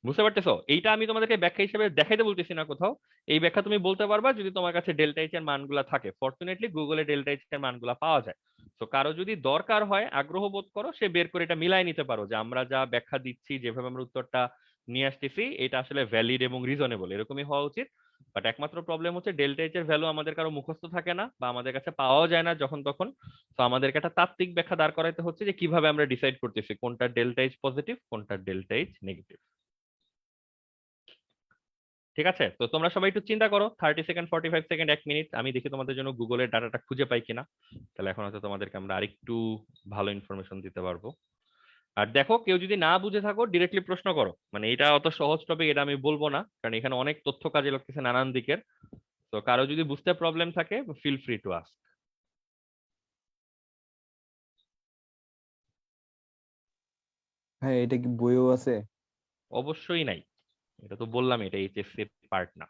বুঝতে পারতেছো? এইটা আমি তোমাদেরকে ব্যাখ্যা হিসেবে দেখাইতে বলতেছি না কোথাও, এই ব্যাখ্যা তুমি বলতে পারবা যদি তোমার কাছে ডেল্টা এইচ এর মানগুলা থাকে। ফরচুনেটলি গুগলে ডেল্টা এইচ এর মানগুলা পাওয়া যায়। তো কারো যদি দরকার হয়, আগ্রহ বোধ করো, সে বের করে এটা মিলাই নিতে পারো যে আমরা যা ব্যাখ্যা দিচ্ছি, যেভাবে আমরা উত্তরটা নিয়ে আসতেছি, এটা আসলে ভ্যালিড এবং রিজনেবল, এরকমই হওয়া উচিত। বাট একমাত্র প্রবলেম হচ্ছে ডেল্টা এইচ এর ভ্যালু আমাদের কারো মুখস্থ থাকে না বা আমাদের কাছে পাওয়াও যায় না যখন তখন। তো আমাদেরকে একটা তাত্ত্বিক ব্যাখ্যা দাঁড় করাইতে হচ্ছে যে কিভাবে আমরা ডিসাইড করতেছি কোনটা ডেল্টা এইচ পজিটিভ কোনটা ডেল্টা এইচ নেগেটিভ। ঠিক আছে, তো তোমরা সবাই একটু চিন্তা করো, 30 সেকেন্ড 45 সেকেন্ড 1 মিনিট, আমি দেখি তোমাদের জন্য গুগলের ডাটাটা খুঁজে পাই কিনা। তাহলে এখন হয়তো তোমাদেরকে আমরা আরেকটু ভালো ইনফরমেশন দিতে পারবো। আর দেখো, কেউ যদি না বুঝে থাকো ডিরেক্টলি প্রশ্ন করো, মানে এটা অত সহজ টপিক এটা আমি বলবো না, কারণ এখানে অনেক তথ্য কাজে লাগতেছে নানান দিকের। তো কারো যদি বুঝতে প্রবলেম থাকে, ফিল ফ্রি টু আস্ক। হ্যাঁ, এটা কি বইও আছে? অবশ্যই নাই, এটা তো বললাম এটা এইচএসসি পার্ট না।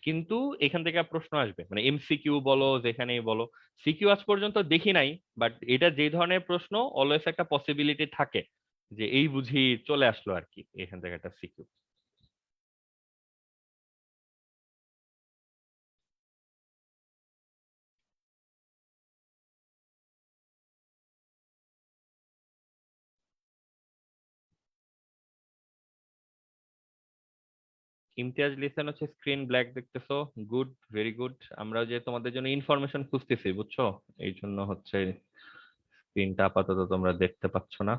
কিন্তু এখান থেকে প্রশ্ন আসবে, মানে এমসিকিউ বলো যেখানেই বলো, সিকিউ আজ পর্যন্ত দেখি নাই। বাট এটা যে ধরনের প্রশ্ন, অলওয়েজ একটা পসিবিলিটি থাকে যে এই বুঝি চলে আসলো আর কি এখান থেকে একটা সিকিউ। ইমতিয়াজ লিসেন হচ্ছে স্ক্রিন ব্ল্যাক দেখতেছো, গুড, ভেরি গুড। আমরা যে তোমাদের জন্য ইনফরমেশন খুঁজতেছি বুঝছো, এই জন্য হচ্ছে স্ক্রিনটা আপাতত তোমরা দেখতে পাচ্ছ না।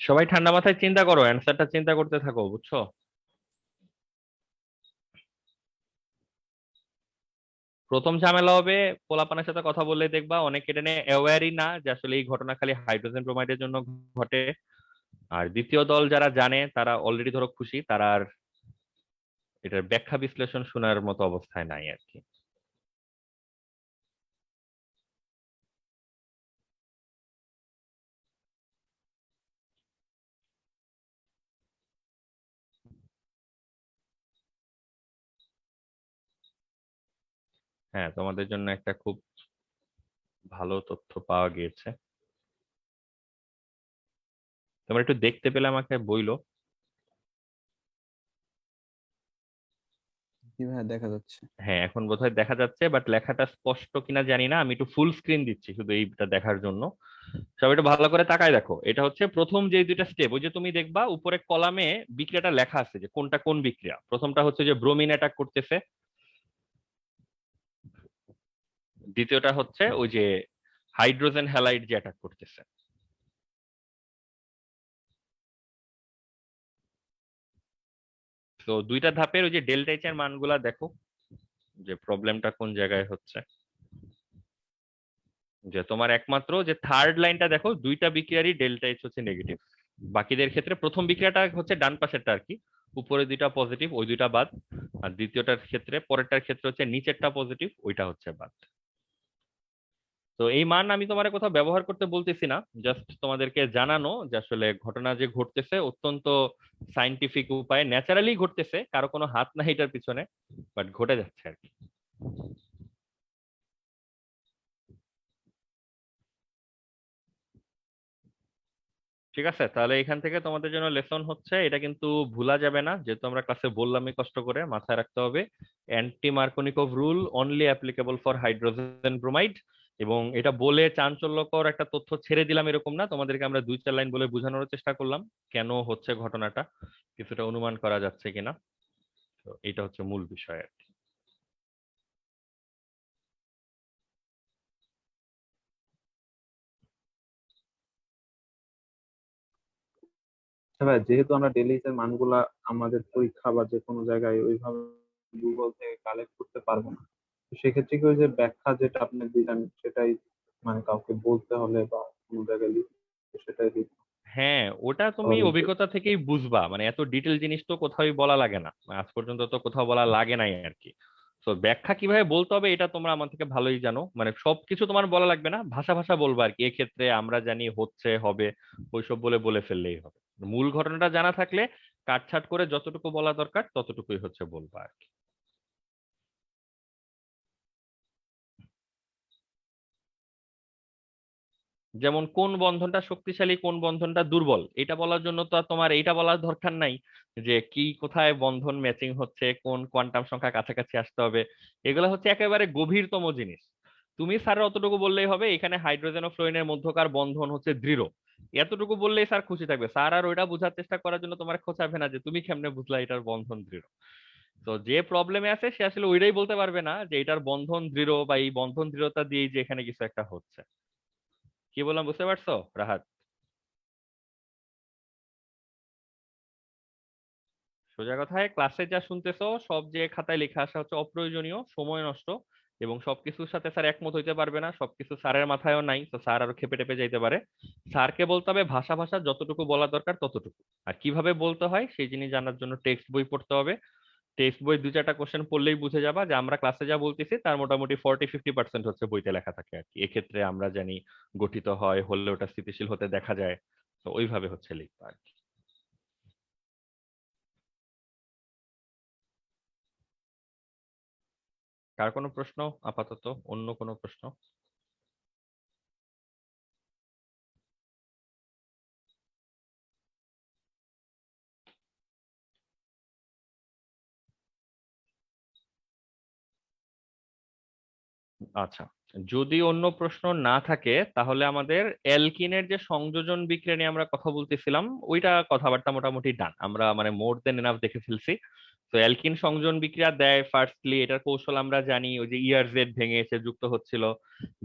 সবাই ঠান্ডা মাথায় চিন্তা করো, অ্যান্সারটা চিন্তা করতে থাকো বুঝছো। প্রথম ঝামেলা হবে, পোলাপানের সাথে কথা বললে দেখবা অনেক এটা নিয়ে অ্যাওয়ারই না যে আসলে এই ঘটনা খালি হাইড্রোজেন ব্রোমাইডের জন্য ঘটে। আর দ্বিতীয় দল যারা জানে তারা অলরেডি ধরো খুশি, তারা আর এটার ব্যাখ্যা বিশ্লেষণ শোনার মতো অবস্থায় নাই আর কি। হ্যাঁ, তোমাদের জন্য একটা খুব ভালো তথ্য পাওয়া গিয়েছে। তোমরা একটু দেখতে পেলে আমাকে বইলো। কি ভাই দেখা যাচ্ছে? হ্যাঁ, এখন বোধহয় দেখা যাচ্ছে, বাট লেখাটা স্পষ্ট কিনা জানি না, আমি একটু ফুল স্ক্রিন দিচ্ছি শুধু এইটা দেখার জন্য। সবাই একটু ভালো করে তাকায় দেখো, এটা হচ্ছে প্রথম যে দুইটা স্টেপ, ওই যে তুমি দেখবা উপরে কলামে বিক্রিয়াটা লেখা আছে যে কোনটা কোন বিক্রিয়া। প্রথমটা হচ্ছে যে ব্রোমিন অ্যাটাক করতেছে, দ্বিতীয়টা হচ্ছে ওই যে হাইড্রোজেন হ্যালাইড যে অ্যাটাক করতেছে। তো দুইটা ধাপের ওই যে ডেল্টা এইচ এর মানগুলা দেখো, যে প্রবলেমটা কোন জায়গায় হচ্ছে। যে তোমার একমাত্র যে থার্ড লাইনটা দেখো, দুইটা বিক্রিয়ারই ডেল্টা এইচ হচ্ছে নেগেটিভ। বাকিদের ক্ষেত্রে প্রথম বিক্রিয়াটা হচ্ছে ডান পাশেরটা আর কি, উপরে দুইটা পজিটিভ, ওই দুইটা বাদ। আর দ্বিতীয়টার ক্ষেত্রে, পরেরটার ক্ষেত্রে হচ্ছে নিচেরটা পজিটিভ, ওইটা হচ্ছে বাদ। তো এই মান আমি তোমার কোথাও ব্যবহার করতে বলতেছি না, জাস্ট তোমাদেরকে জানানো যে আসলে ঘটনা যে ঘটতেছে অত্যন্ত সাইন্টিফিক উপায়ে ন্যাচারালি ঘটতেছে, কারো কোনো হাত নাই এটার পিছনে, বাট ঘটে যাচ্ছে আর কি। ঠিক আছে, তাহলে এখান থেকে তোমাদের জন্য লেসন হচ্ছে, এটা কিন্তু ভুলা যাবে না, যেহেতু আমরা ক্লাসে বললামই, কষ্ট করে মাথায় রাখতে হবে। Anti Markovnikov rule only applicable for hydrogen bromide. এবং এটা বলে চাঞ্চল্যকর একটা তথ্য ছেড়ে দিলাম এরকম না, তোমাদেরকে আমরা 2-4 লাইন বলে বোঝানোর চেষ্টা করলাম কেন হচ্ছে ঘটনাটা, কিছুটা অনুমান করা যাচ্ছে কিনা। তো এটা হচ্ছে মূল বিষয় আর কি। আচ্ছা ভাই, যেহেতু আমরা ডেলিজ এর মানগুলা আমাদের পরীক্ষা বা যে কোনো জায়গায় ওইভাবে গুগল থেকে কালেক্ট করতে পারবো না, তো সেক্ষেত্রে কি ওই যে ব্যাখ্যা যেটা আপনি দিলেন সেটাই মানে কাউকে বলতে হলে বা কোনো জায়গায় লিখতে সেটাই দিতে হ্যাঁ, ওটা তুমি সবার উচিত? অভিজ্ঞতা থেকেই বুঝবা, মানে এত ডিটেল জিনিস তো কোথাওই বলা লাগে না, আজ পর্যন্ত তো কোথাও বলা লাগে নাই আর কি। তো ব্যাখ্যা কিভাবে বলতে হবে এটা তোমরা আমার থেকে ভালোই জানো, মানে সবকিছু তোমার বলা লাগবে না, ভাষা ভাষা বলবা আর কি। এক্ষেত্রে আমরা জানি হচ্ছে, হবে, ওইসব বলে বলে ফেললেই হবে। মূল ঘটনাটা জানা থাকলে কাটছাট করে যতটুকু বলা দরকার ততটুকুই হচ্ছে বলবা আর কি। যেমন কোন বন্ধনটা শক্তিশালী, কোন বন্ধনটা দুর্বল, এটা বলার জন্য তো আর তোমার এইটা বলার দরকার নাই যে কি কোথায় বন্ধন ম্যাচিং হচ্ছে, কোন কোয়ান্টাম সংখ্যা কাছাকাছি আসতে হবে। এগুলো হচ্ছে একেবারে গভীরতম জিনিস। তুমি স্যারের অতটুকু বললেই হবে এখানে হাইড্রোজেন ও ফ্লোরিনের মধ্যকার বন্ধন হচ্ছে দৃঢ়, এতটুকু বললেই স্যার খুশি থাকবে। স্যার আর ওইটা বোঝার চেষ্টা করার জন্য তোমার খোঁচাবে না যে তুমি কেমনে বুঝলা এটার বন্ধন দৃঢ়। তো যে প্রবলেমে আছে সে আসলে ওইটাই বলতে পারবে না যে এটার বন্ধন দৃঢ়, বা এই বন্ধন দৃঢ়তা দিয়েই যে এখানে কিছু একটা হচ্ছে। কি বললাম বুঝতে পারছো রাহাত? সোজা কথায় ক্লাসে যা শুনতেছো সব যে খাতায় লেখা আসা হচ্ছে অপ্রয়োজনীয়, সময় নষ্ট, এবং সবকিছুর সাথে স্যার একমত হইতে পারবে না, সবকিছু স্যারের মাথায়ও নাই, তো স্যার আরো খেপে টেপে যাইতে পারে। স্যারকে বলতে হবে ভাষা ভাষা যতটুকু বলা দরকার ততটুকু। আর কিভাবে বলতে হয় সেই জিনিস জানার জন্য টেক্সট বই পড়তে হবে। টেক্সট বই 2-4টা কোশ্চেন পড়লেই বুঝে যাবা যে আমরা ক্লাসে যা বলতেছি তার মোটামুটি 40-50% হচ্ছে বইতে লেখা থাকে আর কি। এক্ষেত্রে আমরা জানি গঠিত হয়, হলে ওটা স্থিতিশীল হতে দেখা যায়, তো ওইভাবে হচ্ছে লিখবা আর কি। কার কোনো প্রশ্ন আপাতত? অন্য কোনো প্রশ্ন? আচ্ছা, যদি অন্য প্রশ্ন না থাকে তাহলে আমাদের অ্যালকিনের যে সংযোজন বিক্রিয়া নিয়ে আমরা কথা বলতেছিলাম, ওইটা কথাবার্তা মোটামুটি ডান, আমরা মানে মোর দেন এনাফ দেখে ফেলছি। তো অ্যালকিন সংযোজন বিক্রিয়া দেয় ফার্স্টলি, এটার কৌশল আমরা জানি, ওই যে ER-Z ভেঙে এসে যুক্ত হচ্ছিল।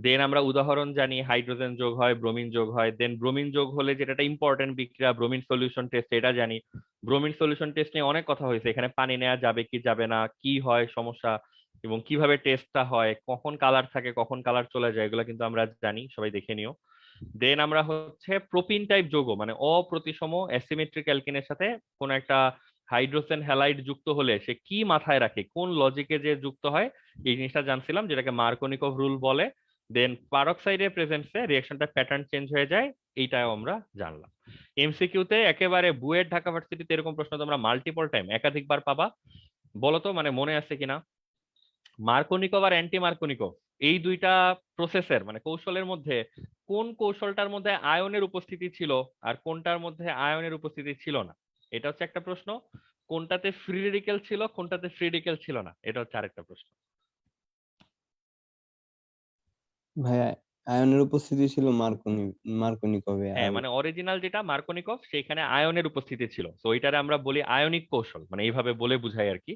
দেন আমরা উদাহরণ জানি, হাইড্রোজেন যোগ হয়, ব্রোমিন যোগ হয়, দেন ব্রোমিন যোগ হলে যেটা ইম্পর্টেন্ট বিক্রিয়া ব্রোমিন সলিউশন টেস্ট, এটা জানি। ব্রোমিন সলিউশন টেস্ট নিয়ে অনেক কথা হয়েছে, এখানে পানি নেওয়া যাবে কি যাবে না, কি হয় সমস্যা, এবং কিভাবে টেস্টটা হয়, কখন কালার থাকে কখন কালার চলে যায়, এগুলো কিন্তু আমরা জানি, সবাই দেখে নিও। দেন আমরা হচ্ছে প্রোপিন টাইপ যৌগ মানে অপ্রতিসম অ্যাসিমেট্রিক অ্যালকিনের সাথে কোন একটা হাইড্রোজেন হ্যালাইড যুক্ত হলে সে কি মাথায় রাখে, কোন লজিকে যে যুক্ত হয়, এই জিনিসটা জানছিলাম, যেটাকে মার্কোনিকভ রুল বলে। দেন পারক্সাইডের প্রেজেন্সে রিঅ্যাকশনটা প্যাটার্ন চেঞ্জ হয়ে যায়, এইটাও আমরা জানলাম। এমসিকিউতে একেবারে বুয়েট ঢাকা ভার্সিটিতে এরকম প্রশ্ন তোমরা মাল্টিপল টাইম একাধিকবার পাবা। বলো তো মানে মনে আছে কিনা, মার্কোনিকভ আর অ্যান্টি মার্কোনিকভ এই দুইটা প্রসেসের মানে কৌশলের মধ্যে কোন কৌশলটার মধ্যে আয়নের উপস্থিতি ছিল আর কোনটার মধ্যে আয়নের উপস্থিতি ছিল না, এটা হচ্ছে একটা প্রশ্ন। কোনটাতে ফ্রি রেডিক্যাল ছিল, কোনটাতে ফ্রি রেডিক্যাল ছিল না, এটা হচ্ছে আরেকটা প্রশ্ন। ভাইয়া আয়নের উপস্থিতি ছিল মার্কোনিকভে। হ্যাঁ, আর মানে অরিজিনাল যেটা মার্কোনিকভ সেখানে আয়নের উপস্থিতি ছিল, তো ওইটারে আমরা বলি আয়নিক কৌশল, মানে এইভাবে বলে বুঝাই আর কি,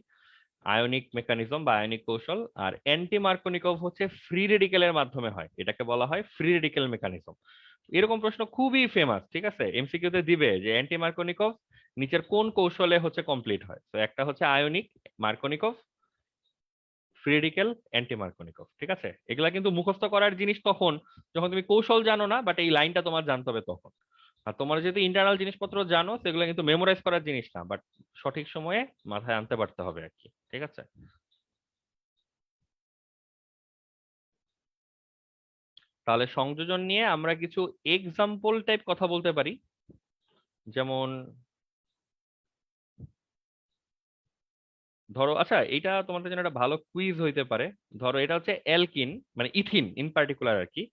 আয়নিক মেকানিজম বা আয়নিক কৌশল। আর অ্যান্টি মার্কোনিকভ হচ্ছে ফ্রি রেডিক্যালের মাধ্যমে হয়, এটাকে বলা হয় ফ্রি রেডিক্যাল মেকানিজম। এরকম প্রশ্ন খুবই ফেমাস, ঠিক আছে, এমসিকিউ তে দিবে যে অ্যান্টি মার্কোনিকভ নিচের কোন কৌশলে হচ্ছে কমপ্লিট হয়, তো একটা হচ্ছে আয়নিক মার্কোনিকভ, ফ্রি রেডিক্যাল, অ্যান্টি মার্কোনিকভ। ঠিক আছে, এগুলা কিন্তু মুখস্থ করার জিনিস তখন যখন তুমি কৌশল জানো না, বাট এই লাইনটা তোমার জানতে হবে তখন। আর তোমার যেহেতু ইন্টারনাল জিনিসপত্র জানো, সেগুলো কিন্তু মেমোরাইজ করার জিনিস না, বাট সঠিক সময়ে মাথায় আনতে পারতে হবে আর কি। ঠিক আছে, তাহলে সংযোজন নিয়ে আমরা কিছু এক্সাম্পল টাইপ কথা বলতে পারি। যেমন ধরো, আচ্ছা এটা তোমাদের জন্য একটা ভালো কুইজ হইতে পারে। ধরো এটা হচ্ছে অ্যালকিন, মানে ইথিন ইন পার্টিকুলার আর কি।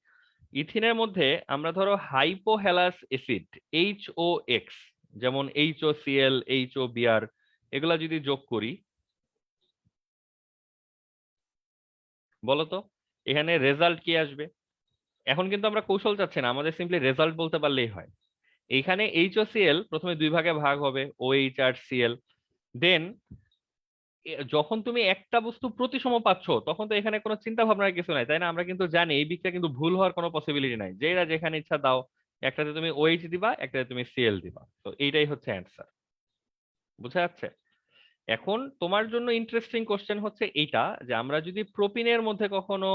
ইথিনের মধ্যে আমরা ধরো হাইপোহ্যালাস অ্যাসিড HOX, যেমন HOCl, HOBr, এগুলা যদি যোগ করি, বলো তো এখানে রেজাল্ট কি আসবে? এখন কিন্তু আমরা কৌশল চাচ্ছি না, আমাদের সিম্পলি রেজাল্ট বলতে পারলেই হয়। এইখানে HOCl প্রথমে দুই ভাগে ভাগ হবে, OH আর Cl। দেন যখন তুমি একটা বস্তু প্রতিসম পাচ্ছ, তখন তো এখানে কোনো চিন্তা ভাবনার কিছু নাই, তাই না? আমরা কিন্তু জানি এই বিক্রিয়া কিন্তু ভুল হওয়ার কোনো পসিবিলিটি নাই, যেটা যেখানে ইচ্ছা দাও, একটাতে তুমি OH দিবা, একটাতে তুমি Cl দিবা, তো এইটাই হচ্ছে অ্যান্সার। বুঝা যাচ্ছে? এখন তোমার জন্য ইন্টারেস্টিং কোশ্চেন হচ্ছে এইটা, যে আমরা যদি প্রোপিনের মধ্যে কখনো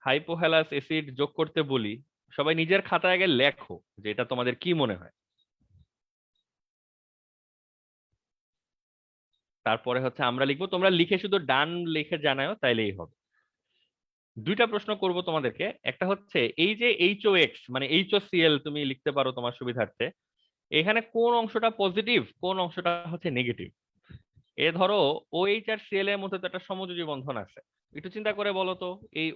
হাইপোহ্যালাস অ্যাসিড যোগ করতে বলি, সবাই নিজের খাতায় আগে লেখো যে এটা তোমাদের কি মনে হয়। তারপরে হচ্ছে আমরা লিখবো, তোমরা লিখে শুধু ডান লিখে জানাও, তাইলেই হবে। দুইটা প্রশ্ন করব তোমাদেরকে। একটা হচ্ছে এই যে HOX মানে HOCl তুমি লিখতে পারো তোমার সুবিধার্থে, এখানে কোন অংশটা পজিটিভ, কোন অংশটা হচ্ছে নেগেটিভ। এ ধরো OH আর Cl এর মধ্যে তো একটা সমযোজী বন্ধন আছে, একটু চিন্তা করে বলো তো, এই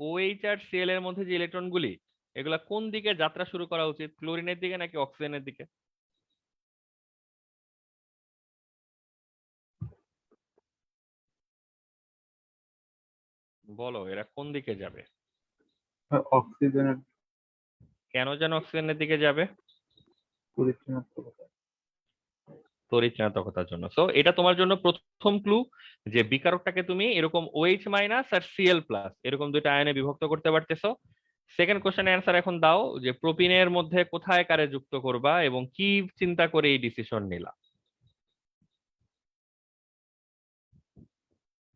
OH আর Cl এর মধ্যে যে ইলেকট্রন গুলি, এগুলা কোন দিকে যাত্রা শুরু করা উচিত, ক্লোরিনের দিকে নাকি অক্সিজেনের দিকে? বলো এরা কোন দিকে যাবে? অক্সিজেনের কেন যেন অক্সিজেনের দিকে যাবে? পরিচ্ছন্নতা। তড়িৎ ঋণাত্মকতার জন্য। সো এটা তোমার জন্য প্রথম ক্লু, যে বিকারকটাকে তুমি এরকম OH মাইনাস আর Cl প্লাস এরকম দুইটা আয়নে বিভক্ত করতে পারতেছো। সেকেন্ড কোশ্চেন অ্যান্সার এখন দাও, যে প্রোপিনের মধ্যে কোথায় কারে যুক্ত করবা এবং কি চিন্তা করে এই ডিসিশন নিলা।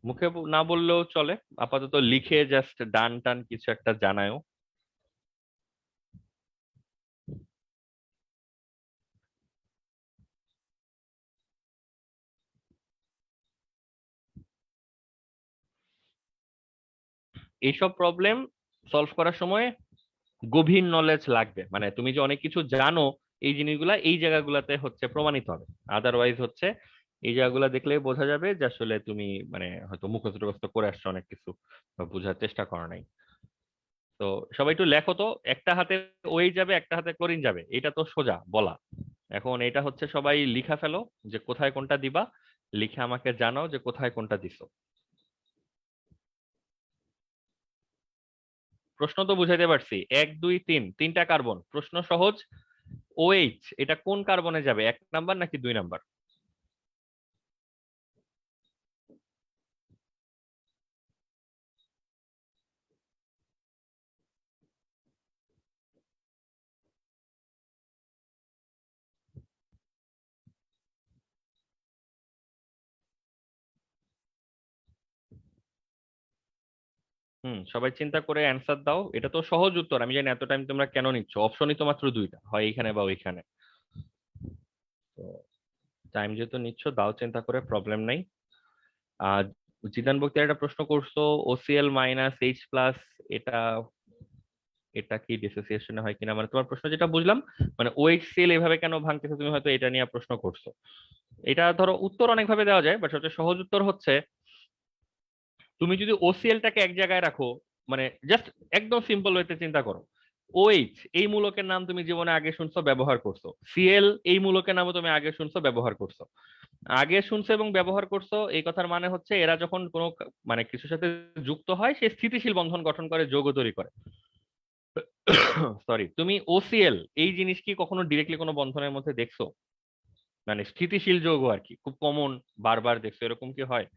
মুখে না বললেও চলে, আপাতত লিখে জাস্ট ডান টান কিছু একটা জানায়ও। এইসব প্রবলেম সলভ করার সময় গভীর নলেজ লাগবে, মানে তুমি যে অনেক কিছু জানো, এই জিনিসগুলা এই জায়গাগুলাতে হচ্ছে প্রমাণিত হবে। আদারওয়াইজ হচ্ছে এই জায়গাগুলা দেখলে বোঝা যাবে যে আসলে তুমি মানে হয়তো মুখস্থ টুখস্থ করে আসছো অনেক কিছু, বা বোঝার চেষ্টা করো নাই। তো সবাই একটু লেখো তো, একটা হাতে ওই যাবে একটা হাতে ক্লোরিন যাবে, এটা তো সোজা বলা। এখন এটা হচ্ছে সবাই লিখা ফেলো যে কোথায় কোনটা দিবা, লিখে আমাকে জানাও যে কোথায় কোনটা দিছো। প্রশ্ন তো বুঝাইতে পারছি, 1 2 3 তিনটা কার্বন, প্রশ্ন সহজ। OH এটা কোন কার্বনে যাবে, 1 নাম্বার নাকি 2 নাম্বার? সবাই চিন্তা করে অ্যান্সার দাও, এটা তো সহজ উত্তর। আমি জানি এত টাইম তোমরা কেন নিচ্ছ, অপশনই তো মাত্র দুইটা, হয় এইখানে বা ওইখানে। তো টাইম যেহেতু নিচ্ছ দাও চিন্তা করে, প্রবলেম নাই। আর জিদান বক্তিয়ার একটা প্রশ্ন করছো, OCl মাইনাস H প্লাস, এটা এটা কি ডিসোসিয়েশনে হয় কিনা, মানে তোমার প্রশ্ন যেটা বুঝলাম, মানে OHCl এভাবে কেন ভাঙতেছে, তুমি হয়তো এটা নিয়ে প্রশ্ন করছো। এটা ধরো উত্তর অনেক ভাবে দেওয়া যায়, বাট সবচেয়ে সহজ উত্তর হচ্ছে তুমি যদি OCl-টাকে এক জায়গায় রাখো, মানে জাস্ট একদম সিম্পল ওয়েতে চিন্তা করো। OH এই মূলকের নাম তুমি জীবনে আগে শুনছো, ব্যবহার করছো। Cl এই মূলকের নামও তুমি আগে শুনছো, ব্যবহার করছো। আগে শুনছো এবং ব্যবহার করছো, এই কথার মানে হচ্ছে এরা যখন কোনো মানে কিছুর সাথে যুক্ত হয়, সে স্থিতিশীল বন্ধন গঠন করে, যৌগ তৈরি করে। সরি, তুমি OCl এই জিনিস কি কখনো ডিরেক্টলি কোনো বন্ধনের মধ্যে দেখছো? মানে স্থিতিশীল যৌগ আর কি, খুব কমন, বারবার দেখছো, এরকম কি হয়?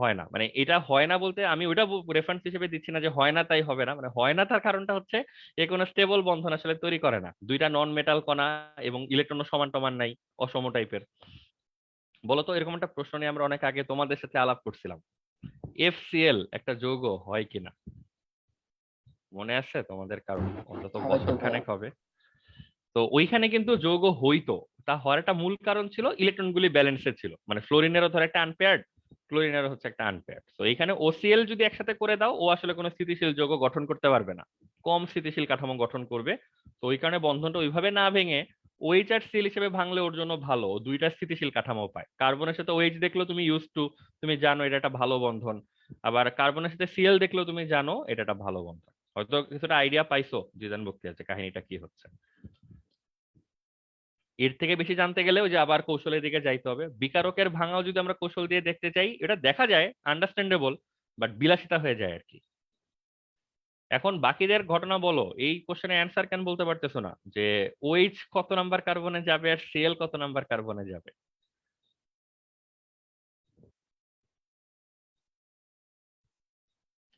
হয় না। মানে এটা হয় না বলতে আমি ওইটা রেফারেন্স হিসেবে দিচ্ছি না যে হয় না তাই হবে না, মানে হয় না তার কারণটা হচ্ছে এ কোনো স্টেবল বন্ধন আসলে তৈরি করে না, দুইটা নন মেটাল কণা এবং ইলেকট্রন সমান টমান নাই, অসম টাইপের। বলতো এরকম একটা প্রশ্ন নিয়ে আমরা অনেক আগে তোমাদের সাথে আলাপ করছিলাম, FCl একটা যৌগ হয় কিনা? মনে আছে তোমাদের কারণ? অন্তত হয়তো বছর ভাইয়া। খানেক হবে। তো ওইখানে কিন্তু যৌগ হইতো, তা হওয়ার একটা মূল কারণ ছিল ইলেকট্রনগুলি ব্যালেন্সে ছিল, মানে ফ্লোরিনেরও ধর একটা আনপেয়ার্ড, ক্লোরিনেরও হচ্ছে একটা আনপেয়ার্ড। তো এখানে ওসিএল যদি একসাথে করে দাও, ও আসলে কোনো স্থিতিশীল যৌগ গঠন করতে পারবে না, কম স্থিতিশীল কাঠামো গঠন করবে। তো ওই কারণে বন্ধনটা ওইভাবে না ভেঙে ওইচ আর সিএল হিসেবে ভাঙলে ওর জন্য ভালো, ও দুইটা স্থিতিশীল কাঠামো পায়। কার্বনের সাথে ওইচ দেখলেও তুমি ইউজ টু, তুমি জানো এটা একটা ভালো বন্ধন। আবার কার্বনের সাথে সিএল দেখলেও তুমি জানো এটা একটা ভালো বন্ধন। হয়তো কিছুটা আইডিয়া পাইছো জিজান বক্তি আছে কাহিনীটা কি হচ্ছে। এর থেকে বেশি জানতে গেলে ওই যে আবার কৌশলের দিকে যাইতে হবে। বিকারকের ভাঙাও যদি আমরা কৌশল দিয়ে দেখতে চাই, এটা দেখা যায় আন্ডারস্ট্যান্ডেবল, বাট বিলাসিতা হয়ে যায় আর কি। এখন বাকিদের ঘটনা বলো, এই কোশ্চেনের অ্যান্সার কেন বলতে পারতেছো না যে ওএইচ কত নাম্বার কার্বনে যাবে আর সিএল কত নাম্বার কার্বনে যাবে?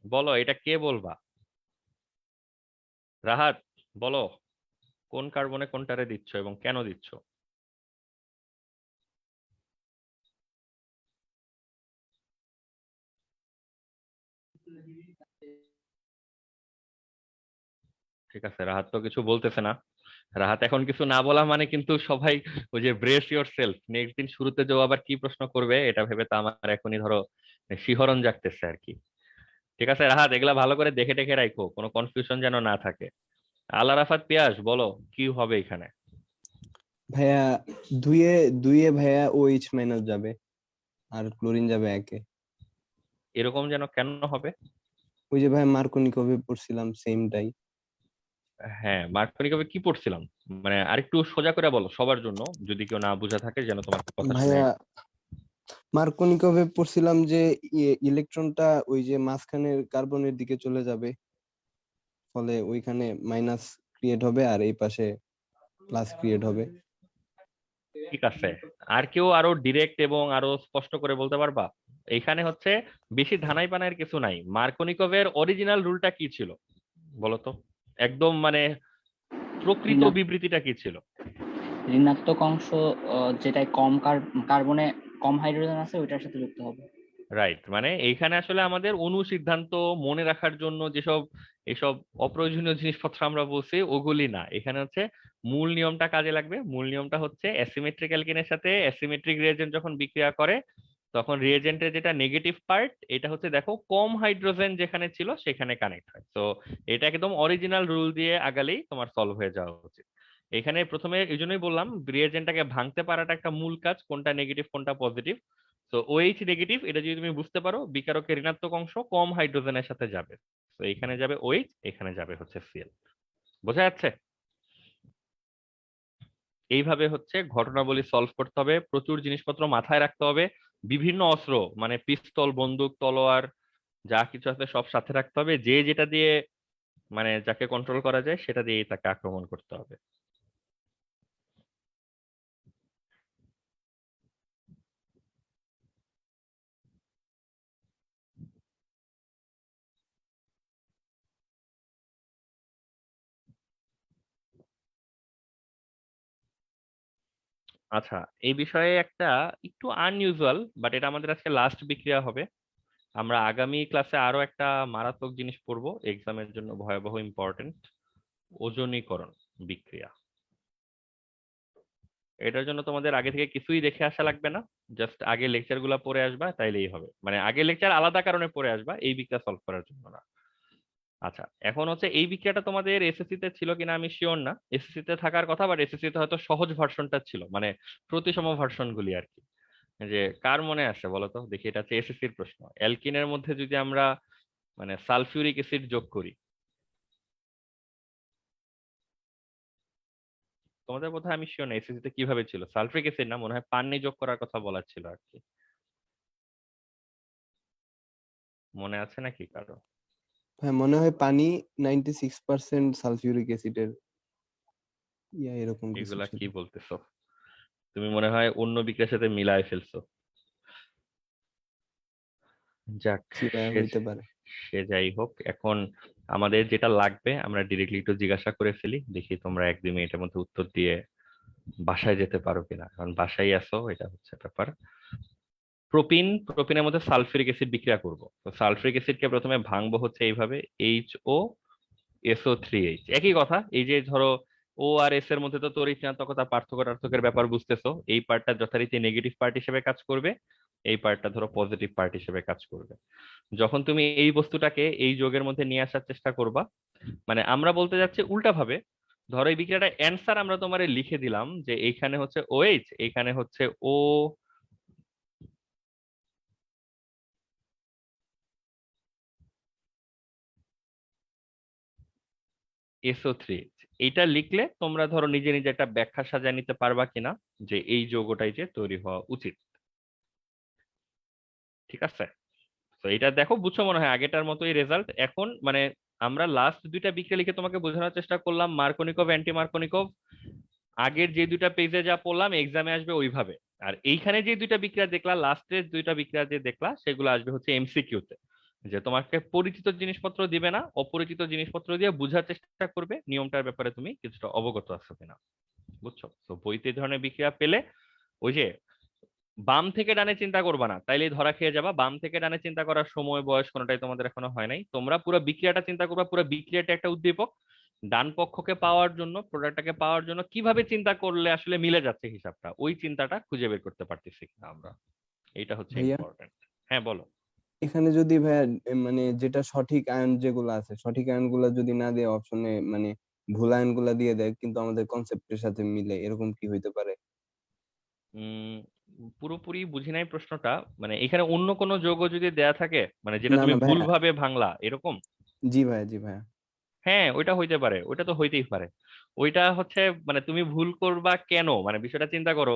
বলো, এটা কে বলবা? রাহাত, বলো কোন কার্বনে কোনটারে দিচ্ছ এবং কেন দিচ্ছ? ঠিক আছে, রাহাত তো কিছু বলতেছে না। রাহাত এখন কিছু না বলা মানে কিন্তু সবাই ওই যে ব্রেস ইওর সেলফ, নেক্সট দিন শুরুতে যে ও আবার কি প্রশ্ন করবে এটা ভেবে তো আমার এখনই ধরো শিহরণ জাগতেছে আর কি। ঠিক আছে রাহাত, এগুলা ভালো করে দেখে টেখে রাখো, কোনো কনফিউশন যেন না থাকে। আল আরাফাত পিয়াস, বলো কি হবে এখানে? ভাইয়া দুইয়ে দুইয়ে ভাইয়া ওএইচ মাইনাস যাবে আর ক্লোরিন যাবে একে। এরকম যেন কেন হবে? ওই যে ভাই মার্কোনিকভে পড়ছিলাম সেমটাই। হ্যাঁ, মার্কনিকভে কি পড়ছিলাম, মানে আরেকটু সোজা করে বলো সবার জন্য, যদি কেউ না বুঝা থাকে যেন তোমার কথা শুনে। ভাইয়া মার্কোনিকভে পড়ছিলাম যে ইলেকট্রনটা ওই যে মাঝখানের কার্বনের দিকে চলে যাবে, ফলে ওইখানে মাইনাস ক্রিয়েট হবে আর এই পাশে প্লাস ক্রিয়েট হবে। ঠিক আছে, আর কেউ আরো ডিরেক্ট এবং আরো স্পষ্ট করে বলতে পারবা? এইখানে হচ্ছে বেশি ধানাই পানাইয়ের কিছু নাই। মার্কোনিকভের অরিজিনাল রুলটা কি ছিল বলো তো, একদম মানে প্রকৃত ঋণাত্মক বিবৃতিটা কি ছিল? ঋণাত্মক অংশ যেটায় কার্বনে কম হাইড্রোজেন আছে ওইটার সাথে যুক্ত হবে। রাইট, মানে এইখানে আসলে আমাদের অনু সিদ্ধান্ত মনে রাখার জন্য যেসব এসব অপ্রয়োজনীয় জিনিসপত্র আমরা বলছি ওগুলি না, এখানে হচ্ছে মূল নিয়মটা কাজে লাগবে। মূল নিয়মটা হচ্ছে অ্যাসিমেট্রিক অ্যালকিনের সাথে অ্যাসিমেট্রিক রিয়েজেন্ট যখন বিক্রিয়া করে, তখন রিয়েজেন্টের যেটা নেগেটিভ পার্ট এটা হচ্ছে দেখো কম হাইড্রোজেন যেখানে ছিল সেখানে কানেক্ট হয়। তো এটা একদম অরিজিনাল রুল দিয়ে আগালেই তোমার সলভ হয়ে যাওয়া উচিত। এখানে প্রথমে এই জন্যই বললাম রিয়েজেন্টটাকে ভাঙতে পারাটা একটা মূল কাজ, কোনটা নেগেটিভ কোনটা পজিটিভ। তো ওএইচ নেগেটিভ এটা যদি তুমি বুঝতে পারো, বিকারকের ঋণাত্মক অংশ কম হাইড্রোজেনের সাথে যাবে। তো এখানে যাবে ওএইচ, এখানে যাবে হচ্ছে সিএল। বোঝা যাচ্ছে? এইভাবে হচ্ছে ঘটনাবলী সলভ করতে হবে, প্রচুর জিনিসপত্র মাথায় রাখতে হবে, বিভিন্ন অস্ত্র মানে পিস্তল, বন্দুক, তলোয়ার যা কিছু আছে সব সাথে রাখতে হবে, যে যেটা দিয়ে মানে যাকে কন্ট্রোল করা যায় সেটা দিয়েই তাকে আক্রমণ করতে হবে। আচ্ছা, এই বিষয়ে একটা একটু আনইউজুয়াল, বাট এটা আমাদের আজকে লাস্ট বিক্রিয়া হবে। আমরা আগামী ক্লাসে আরো একটা মারাত্মক জিনিস পড়বো, এক্সামের জন্য ভয়াবহ ইম্পর্টেন্ট, ওজনীকরণ বিক্রিয়া। এটার জন্য তোমাদের আগে থেকে কিছুই দেখে আসা লাগবে না, জাস্ট আগে লেকচার গুলা পড়ে আসবা তাইলেই হবে। মানে আগে লেকচার আলাদা কারণে পড়ে আসবা, এই বিক্রিয়া সলভ করার জন্য না। আচ্ছা, এখন হচ্ছে এই বিক্রিয়াটা তোমাদের এসএসসি তে ছিল কিনা আমি শিওর না, এসএসসি তে থাকার কথা, বাট এসএসসি তে হয়তো সহজ ভার্সনটা ছিল, মানে প্রতিসম ভার্সন গুলি আর কি। যে কার মনে আছে বলো তো দেখি, এটা হচ্ছে এসএসসির প্রশ্ন। অ্যালকিনের মধ্যে যদি আমরা মানে সালফিউরিক অ্যাসিড যোগ করি, তোমাদের বোধহয় আমি শিওর না এসএসসি তে কিভাবে ছিল, সালফ্রিক অ্যাসিড না, মনে হয় পানি যোগ করার কথা বলা ছিল আর কি। মনে আছে নাকি কারো? হ্যাঁ মনে হয় পানি 96% সালফিউরিক অ্যাসিডের এরকম কিছু এগুলা ছিল। কি বলতেছো? তুমি মনে হয় অন্য বিক্রিয়ার সাথে মিলায় ফেলছো। যাক, জি ভাইয়া সে হইতে পারে। সে যাই হোক, এখন আমাদের যেটা লাগবে আমরা ডিরেক্টলি একটু জিজ্ঞাসা করে ফেলি, দেখি তোমরা 1-2 মিনিটের মধ্যে উত্তর দিয়ে বাসায় যেতে পারো কিনা, কারণ বাসায় আসো, এটা হচ্ছে ব্যাপার। প্রোপিনের মধ্যে সালফিউরিক অ্যাসিড বিক্রিয়া করব, তো সালফিউরিক অ্যাসিডকে প্রথমে ভাঙবো হচ্ছে এইভাবে, HO SO3H। একই কথা, এই যে ধরো ও আর এস এর মধ্যে তো তড়িৎ-ঋণাত্মকতা পার্থক্যের ব্যাপার বুঝতেছো, এই পার্টটা যথারীতি নেগেটিভ পার্ট হিসেবে কাজ করবে, এই পার্টটা ধরো পজিটিভ পার্ট হিসেবে কাজ করবে। যখন তুমি এই বস্তুটাকে এই যোগের মধ্যে নিয়ে আসার চেষ্টা করবা, মানে আমরা বলতে যাচ্ছি উল্টা ভাবে, ধরো এই বিক্রিয়াটা অ্যান্সার আমরা তোমারে লিখে দিলাম যে এইখানে হচ্ছে OH, এইখানে হচ্ছে ও SO3। এইটা লিখলে তোমরা ধরো নিজে নিজে একটা ব্যাখ্যা সাজায় নিতে পারবা কিনা যে এই যৌগটাই যে তৈরি হওয়া উচিত। ঠিক আছে, তো এটা দেখো, বুঝছো মনে হয় আগেটার মতোই রেজাল্ট এখন। মানে আমরা লাস্ট দুইটা বিক্রিয়া লিখে তোমাকে বোঝানোর চেষ্টা করলাম, মার্কোনিকভ অ্যান্টি মার্কোনিকভ। আগের যে দুইটা পেজে যা পড়লাম এক্সামে আসবে ওইভাবে। আর এইখানে যে দুইটা বিক্রিয়া দেখলা, লাস্টের দুইটা বিক্রিয়া যে দেখলা, সেগুলো আসবে হচ্ছে MCQ তে, যে তোমাকে পরিচিত জিনিসপত্র দিবে না, অপরিচিত জিনিসপত্র দিয়ে বোঝার চেষ্টা করবে নিয়মটার ব্যাপারে তুমি কিছুটা অবগত আছো কিনা। বুঝছো? তো বইতে এই ধরনের বিক্রিয়া পেলে ওই যে বাম থেকে ডানে চিন্তা করবা না, তাইলেই ধরা খেয়ে যাবা। বাম থেকে ডানে চিন্তা করার সময় বয়স কোনোটাই তোমাদের এখনো হয় নাই। তোমরা পুরো বিক্রিয়াটা চিন্তা করবা, পুরো বিক্রিয়াটা একটা উদ্দীপক। ডান পক্ষকে পাওয়ার জন্য, প্রোডাক্টটাকে পাওয়ার জন্য কিভাবে চিন্তা করলে আসলে মিলে যাচ্ছে হিসাবটা, ওই চিন্তাটা খুঁজে বের করতে পারতেছি কিনা আমরা, এইটা হচ্ছে ভাইয়া ইম্পর্টেন্ট। হ্যাঁ বলো। এখানে যদি ভাইয়া মানে যেটা সঠিক আয়ন যেগুলো আছে, সঠিক আয়নগুলো যদি না দিয়ে অপশনে মানে ভুল আয়নগুলা দিয়ে দেয়, কিন্তু আমাদের কনসেপ্টের সাথে মিলে, এরকম কি হইতে পারে? উম পুরোপুরি বুঝি নাই প্রশ্নটা। মানে এখানে অন্য কোনো যৌগ যদি দেয়া থাকে, মানে যেটা না তুমি না ভাইয়া, ভুলভাবে ভাঙলা এরকম? জি ভাইয়া, জি ভাইয়া। হ্যাঁ, ওইটা হইতে পারে, ওইটা তো হইতেই পারে। ওইটা হচ্ছে মানে তুমি ভুল করবা কেন, মানে বিষয়টা চিন্তা করো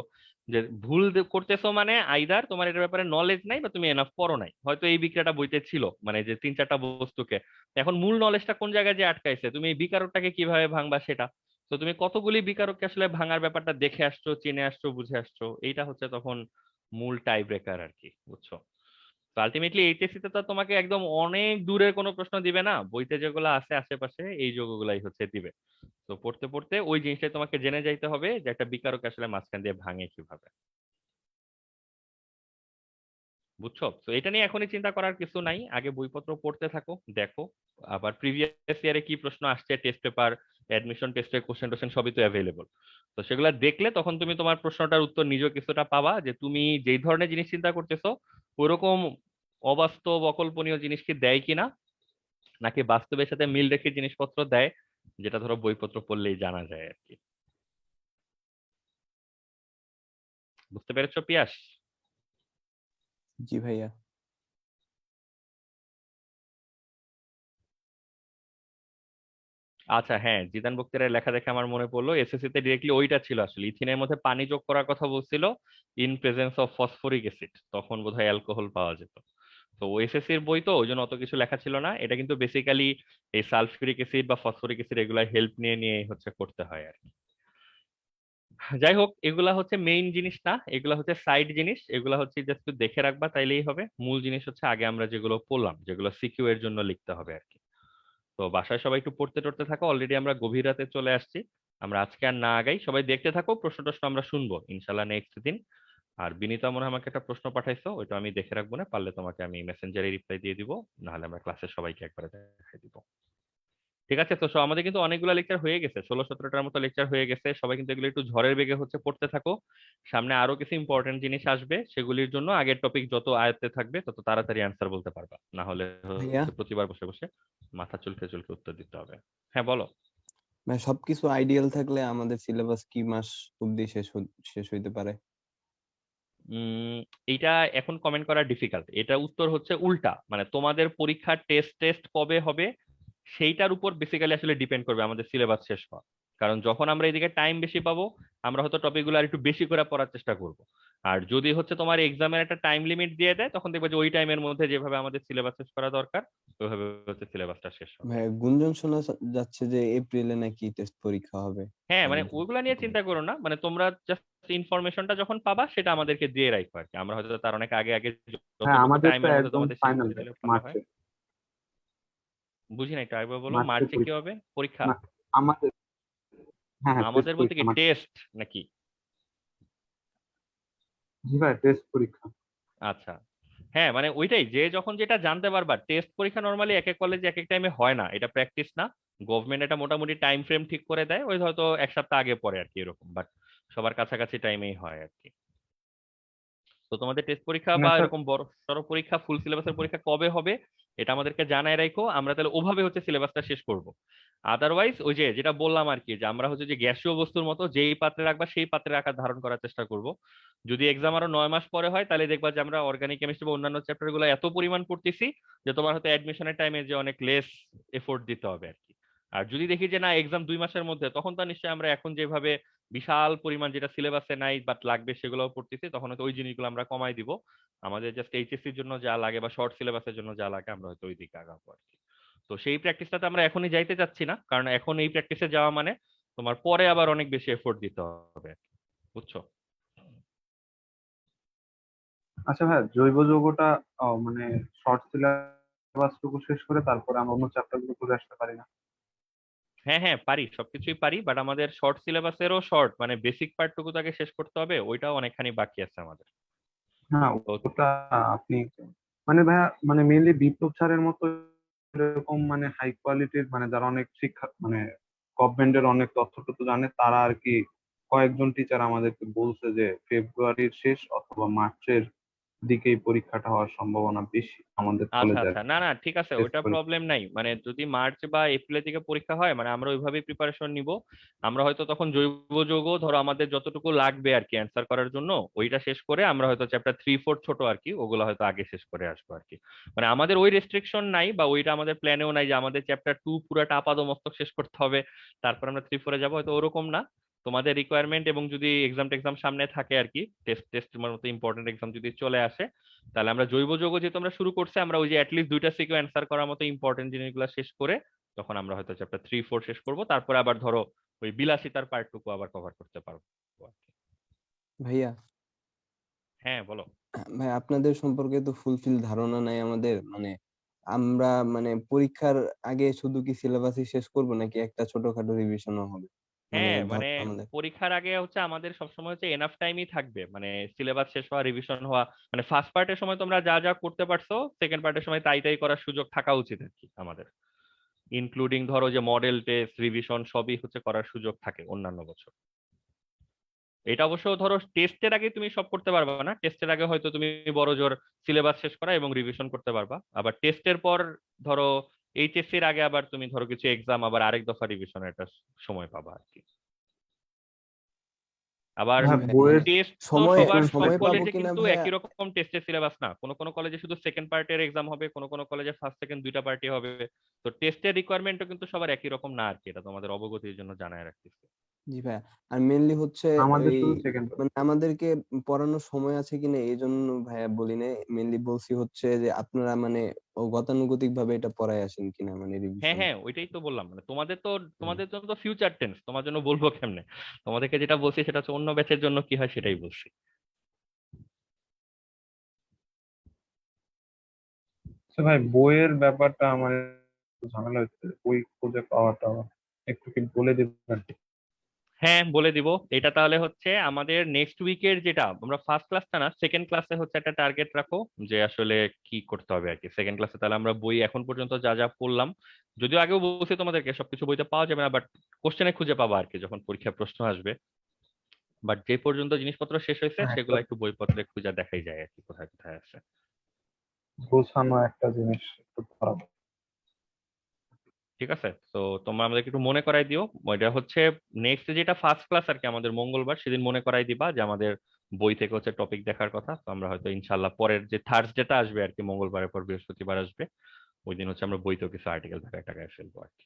যে ভুল করতেছো মানে আইদার তোমার এটার ব্যাপারে নলেজ নাই বা তুমি এনাফ পড়ো নাই। হয়তো এই বিক্রিয়াটা বইতে ছিল, মানে যে 3-4টা বস্তুকে, এখন মূল নলেজটা কোন জায়গায় যে আটকাইছে, তুমি এই বিকারকটাকে কিভাবে ভাঙবা সেটা। তো তুমি কতগুলি বিকারককে আসলে ভাঙার ব্যাপারটা দেখে আসছো, চিনে আসছো, বুঝে আসছো, এইটা হচ্ছে তখন মূল টাই ব্রেকার আর কি। বুঝছো? তো আলটিমেটলি এইচএসসি তে তো তোমাকে একদম অনেক দূরের কোনো প্রশ্ন দিবে না, বইতে যেগুলো আছে আশেপাশে এই যোগগুলাই হচ্ছে দিবে। তো পড়তে পড়তে ওই জিনিসটাই তোমাকে জেনে যাইতে হবে যে একটা বিকারক আসলে মাঝখান দিয়ে ভাঙে কিভাবে। বুঝছো? তো এটা নিয়ে এখনই চিন্তা করার কিছু নাই, আগে বইপত্র পড়তে থাকো, দেখো। আবার প্রিভিয়াস ইয়ারে কি প্রশ্ন আসছে, টেস্ট পেপার, অ্যাডমিশন টেস্টের কোশ্চেন টোশ্চেন সবই তো অ্যাভেলেবল। তো সেগুলো দেখলে তখন তুমি তোমার প্রশ্নটার উত্তর নিজেও কিছুটা পাবা, যে তুমি যেই ধরনের জিনিস চিন্তা করতেছো ওরকম অবাস্তব অকল্পনীয় জিনিস কি দেয় কিনা, নাকি বাস্তবের সাথে মিল রেখে জিনিসপত্র দেয়, যেটা ধরো বইপত্র পড়লেই জানা যায় আর কি। বুঝতে পেরেছো পিয়াস? জি ভাইয়া। আচ্ছা হ্যাঁ, জিদান বক্তিয়ারের লেখা দেখে আমার মনে পড়লো, এসএসসি তে ডিরেক্টলি ওইটা ছিল আসলে, ইথিনের মধ্যে পানি যোগ করার কথা বলছিল in presence of phosphoric acid, তখন বোধহয় অ্যালকোহল পাওয়া যেত। তো এসএসসি এর বই তো ওই জন্য অত কিছু লেখা ছিল না, এটা কিন্তু বেসিক্যালি এই সালফিউরিক অ্যাসিড বা ফসফরিক অ্যাসিড এগুলা হেল্প নিয়ে নিয়ে হচ্ছে করতে হয় আর কি। যাই হোক, এগুলা হচ্ছে মেইন জিনিস না, এগুলা হচ্ছে সাইড জিনিস, এগুলা হচ্ছে জাস্ট দেখে রাখবা তাইলেই হবে। মূল জিনিস হচ্ছে আগে আমরা যেগুলো পড়লাম, যেগুলো সিকিউ এর জন্য লিখতে হবে আর কি। তো বাসায় সবাই একটু পড়তে টড়তে থাকো, অলরেডি আমরা গভীর রাতে চলে আসছি। আমরা আজকে আর না আগাই, সবাই দেখতে থাকো, প্রশ্ন টশ্ন আমরা শুনবো ইনশাল্লাহ নেক্সট দিন। আর বিনীতা মনে হয় আমাকে একটা প্রশ্ন পাঠাইছো, ওইটা আমি দেখে রাখবো, না পারলে তোমাকে আমি মেসেঞ্জারে রিপ্লাই দিয়ে দিব, নাহলে আমরা ক্লাসের সবাইকে একবারে দেখাই দিব। ঠিক আছে? তো আমাদের কিন্তু অনেকগুলো লেকচার হয়ে গেছে, 16-17টার মতো লেকচার হয়ে গেছে, সবাই কিন্তু এগুলো একটু ঝড়ের বেগে হচ্ছে পড়তে থাকো। সামনে আরো কিছু ইম্পর্টেন্ট জিনিস আসবে, সেগুলির জন্য আগের টপিক যত আয়ত্তে থাকবে তত তাড়াতাড়ি অ্যান্সার বলতে পারবা, না হলে ভাইয়া, হচ্ছে প্রতিবার বসে বসে মাথা চুলকে চুলকে উত্তর দিতে হবে। হ্যাঁ বলো। ভাই সবকিছু আইডিয়াল থাকলে আমাদের সিলেবাস কি মাস অব্দি শেষ হইতে পারে? উম এইটা এখন কমেন্ট করা ডিফিকাল্ট, এটা উত্তর হচ্ছে উল্টা, মানে তোমাদের পরীক্ষার টেস্ট টেস্ট কবে হবে সেইটার উপর বেসিক্যালি আসলে ডিপেন্ড করবে আমাদের সিলেবাস শেষ হওয়া। কারণ যখন আমরা এদিকে টাইম বেশি পাবো, আমরা হয়তো টপিকগুলো আর একটু বেশি করে পড়ার চেষ্টা করব। আর যদি হচ্ছে তোমার এক্সামের একটা টাইম লিমিট দিয়ে দেয়, তখন দেখবে যে ওই টাইমের মধ্যে যেভাবে আমাদের সিলেবাস শেষ করা দরকার ওইভাবে হচ্ছে সিলেবাসটা শেষ হবে। ভাই গুঞ্জন শোনা যাচ্ছে যে এপ্রিলে নাকি টেস্ট পরীক্ষা হবে। হ্যাঁ, মানে মানে ওইগুলা নিয়ে চিন্তা করো না, মানে তোমরা জাস্ট ইনফরমেশনটা যখন পাবা সেটা আমাদেরকে দিয়ে রাখো আর কি। আমরা হয়তো তার অনেক আগে আগে হ্যাঁ, যতটুকু আমাদের তো টাইমের মধ্যে একদম তোমাদের শেষ ফাইনাল করে দিলে ভালো হয়। মার্চে। বুঝি না, একটু আগে বলো, মার্চে মার্চে কি পরীক্ষা। হবে পরীক্ষা? না, আমাদের, হ্যাঁ হ্যাঁ, টেস্ট আমাদের বলতে পরীক্ষা কি মার্চে। টেস্ট নাকি? জি ভাই, টেস্ট পরীক্ষা। আচ্ছা, হ্যাঁ মানে ওইটাই, যে যখন যেটা জানতে পারবা। টেস্ট পরীক্ষা নর্মালি এক এক কলেজে এক এক টাইমে হয় না, এটা প্র্যাকটিস না। গভর্নমেন্ট এটা মোটামুটি টাইম ফ্রেম ঠিক করে দেয়, ওই হয়তো এক সপ্তাহ আগে পরে আর কি এরকম, বাট সবার কাছাকাছি টাইমেই হয় আর কি। তো তোমাদের টেস্ট পরীক্ষা না বা স্যার, এরকম বড় সড়ো পরীক্ষা, ফুল সিলেবাসের পরীক্ষা কবে হবে এটা আমাদেরকে জানায় রাখো, আমরা তাহলে ওভাবে হচ্ছে সিলেবাসটা শেষ করব। আদারওয়াইজ ওই যে যেটা বললাম আর কি, যে আমরা হচ্ছে যে গ্যাসীয় বস্তুর মতো যেই পাত্রে রাখবা সেই পাত্রের আকার ধারণ করার চেষ্টা করব। যদি এক্সাম আরো 9 মাস পরে হয় তাহলে দেখবা যে আমরা অর্গানিক কেমিস্ট্রি বা অন্যান্য চ্যাপ্টার গুলো এত পরিমাণ পড়তেছি যে তোমার হয়তো অ্যাডমিশনের টাইমে যে অনেক লেস এফোর্ট দিতে হবে আর কি। আর যদি দেখি যে না এক্সাম 2 মাসের মধ্যে, তখন তো নিশ্চয়ই আমরা এখন যেভাবে বিশাল পরিমাণ যেটা সিলেবাসে নাই বাট লাগবে সেগুলো পড়তেছি, তখন হয়তো ওই জিনিসগুলো আমরা কমাই দিব। আমাদের জাস্ট এইচএসসির জন্য যা লাগে বা শর্ট সিলেবাসের জন্য যা লাগে আমরা হয়তো ওই দিকে আগাবো আর কি। তো সেই প্র্যাকটিসটাতে আমরা এখনই যাইতে চাচ্ছি না, কারণ এখন এই প্র্যাকটিসে যাওয়া মানে তোমার পরে আবার অনেক বেশি এফোর্ট দিতে হবে, বুঝছো? আচ্ছা ভাই, জৈব যৌগটা মানে শর্ট সিলেবাস টুকু শেষ করে তারপরে আমরা অন্য চ্যাপ্টার গুলো করে আসতে পারি না? হ্যাঁ হ্যাঁ পারি, সবকিছুই পারি, বাট আমাদের শর্ট সিলেবাসেরও শর্ট মানে বেসিক পার্টটুকু তাকে শেষ করতে হবে, ওইটাও অনেকখানি বাকি আছে আমাদের। হ্যাঁ, তো ওটা আপনি মানে ভাইয়া, মানে মেইনলি বিপ্লব স্যারের মতো এরকম মানে হাই কোয়ালিটির, মানে যারা অনেক শিক্ষা মানে গভর্নমেন্টের অনেক তথ্য টথ্য জানে, তারা আর কি কয়েকজন টিচার আমাদেরকে বলছে যে ফেব্রুয়ারির শেষ অথবা মার্চের দিকেই পরীক্ষাটা হওয়ার সম্ভাবনা বেশি আমাদের আচ্ছা কলেজে আর আচ্ছা, কি, না না ঠিক আছে, টেস্ট ওইটা পরীক্ষা। প্রবলেম নাই, মানে যদি মার্চ বা এপ্রিলের দিকে পরীক্ষা হয় মানে আমরা ওইভাবেই প্রিপারেশন নিব। আমরা হয়তো তখন জৈব যৌগ ধরো আমাদের যতটুকু লাগবে আর কি অ্যান্সার করার জন্য ওইটা শেষ করে আমরা হয়তো চ্যাপ্টার 3 4 ছোট আর কি ওগুলো হয়তো আগে শেষ করে আসবো আর কি। মানে আমাদের ওই রেস্ট্রিকশন নাই বা ওইটা আমাদের প্ল্যানেও নাই যে আমাদের চ্যাপ্টার 2 পুরাটা আপাদমস্তক শেষ করতে হবে তারপর আমরা 3 4-এ যাবো, হয়তো ওরকম না। তোমাদের রিকোয়ারমেন্ট এবং যদি এক্সাম টেক্সাম সামনে থাকে আর কি, টেস্ট মতো ইম্পর্টেন্ট এক্সাম যদি চলে আসে, তাহলে আমরা জৈব যৌগ যেহেতু আমরা শুরু করছি, আমরা ওই যে অ্যাটলিস্ট 2টা সিকিউ অ্যান্সার করার মতো ইম্পর্টেন্ট জিনিসগুলো শেষ করে তখন আমরা হয়তো চ্যাপ্টার 3 4 শেষ করব, তারপরে আবার ধরো ওই বিলাসিতার পার্টটুকু আবার কভার করতে পারবো আর কি। ভাইয়া, হ্যাঁ বলো। ভাই আপনাদের সম্পর্কে তো ফুলফিল ধারণা নাই আমাদের, মানে আমরা মানে পরীক্ষার আগে শুধু কি সিলেবাসই শেষ করব নাকি একটা ছোটখাটো রিভিশনও হবে? মানে হ্যাঁ মানে ধর আমাদের পরীক্ষার আগে হচ্ছে আমাদের সবসময় হচ্ছে এনাফ টাইমই থাকবে, মানে সিলেবাস শেষ হওয়া, রিভিশন হওয়া, মানে ফার্স্ট পার্টের সময় তোমরা যা যা করতে পারছো সেকেন্ড পার্টের সময় তাই তাই করার সুযোগ থাকা উচিত আর কি আমাদের, ইনক্লুডিং ধরো যে মডেল টেস্ট রিভিশন সবই হচ্ছে করার সুযোগ থাকে অন্যান্য বছর। এটা অবশ্য ধরো টেস্টের আগে তুমি সব করতে পারবা না, টেস্টের আগে হয়তো তুমি বড় জোর সিলেবাস শেষ করা এবং রিভিশন করতে পারবা, আবার টেস্টের পর ধরো এইচএসসির আগে আবার তুমি ধরো কিছু এক্সাম আবার আরেক দফা রিভিশনের একটা সময় পাবা আর কি। আবার জি হ্যাঁ, ভাই, বইয়ের মানে টেস্ট তো সময় সবার সব সময় পাবো কলেজে কিনা কিন্তু ভাইয়া? একই রকম টেস্টের সিলেবাস না, কোন কোন কলেজে শুধু সেকেন্ড পার্টের এক্সাম হবে, কোন কোন কলেজে ফার্স্ট সেকেন্ড 2টা পার্টি হবে। তো টেস্টের রিকোয়ারমেন্টও কিন্তু সবার একই রকম না আর কি, এটা তোমাদের অবগতির জন্য জানায় রাখতেছি। জি ভাইয়া, আর মেনলি হচ্ছে আমাদের এই শুধু সেকেন্ড। মানে আমাদেরকে পড়ানোর সময় আছে কিনা এই জন্য ভাইয়া বলি না, মেনলি বলছি হচ্ছে যে আপনারা মানে গতানুগতিক ভাবে এটা পড়ায় আসেন কিনা, মানে হ্যাঁ রিভিশন। হ্যাঁ ওইটাই তো বললাম, মানে তোমাদের জন্য তো ফিউচার টেন্স, তোমার জন্য বলবো কেমনে, তোমাদেরকে যেটা বলছি সেটা হচ্ছে অন্য ব্যাচের জন্য কি হয় সেটাই বলছি। আচ্ছা ভাই, বইয়ের ব্যাপারটা আমার একটু ঝামেলা হচ্ছে, বই খুঁজে পাওয়াটা একটু কি বলে দেবেন? হ্যাঁ বলে দিব। এটা তাহলে হচ্ছে আমাদের নেক্সট উইকের যেটা আমরা ফার্স্ট ক্লাসটা না সেকেন্ড ক্লাসে হচ্ছে একটা টার্গেট রাখো, যে আসলে কি করতে হবে আর কি সেকেন্ড ক্লাসে। তাহলে আমরা বই এখন পর্যন্ত যা যা পড়লাম, যদিও আগেও বলছি তোমাদেরকে সবকিছু বইতে পাওয়া যাবে না, বাট কোশ্চেনে খুঁজে পাবা আর কি যখন পরীক্ষায় প্রশ্ন আসবে। বাট যে পর্যন্ত জিনিসপত্র শেষ হয়েছে হ্যাঁ, একটা সেগুলো একটু বইপত্রে খুঁজে দেখাই যায় আর কি কোথায় কোথায় আছে। গোছানো একটা জিনিস একটু খারাপ। ঠিক আছে, তো তোমরা আমাদেরকে একটু মনে করাই দিও। ওইটা হচ্ছে নেক্সট যেটা ফার্স্ট ক্লাস আর কি আমাদের মঙ্গলবার, সেদিন মনে করাই দিবা যে আমাদের বই থেকে হচ্ছে টপিক দেখার কথা। তো আমরা হয়তো ইনশাল্লাহ পরের যে থার্সডেটা আসবে আর কি, মঙ্গলবারের পর বৃহস্পতিবার আসবে, ওই দিন হচ্ছে আমরা বইতেও কিছু আর্টিকেল টাকায় টাকায় ফেলবো আর কি।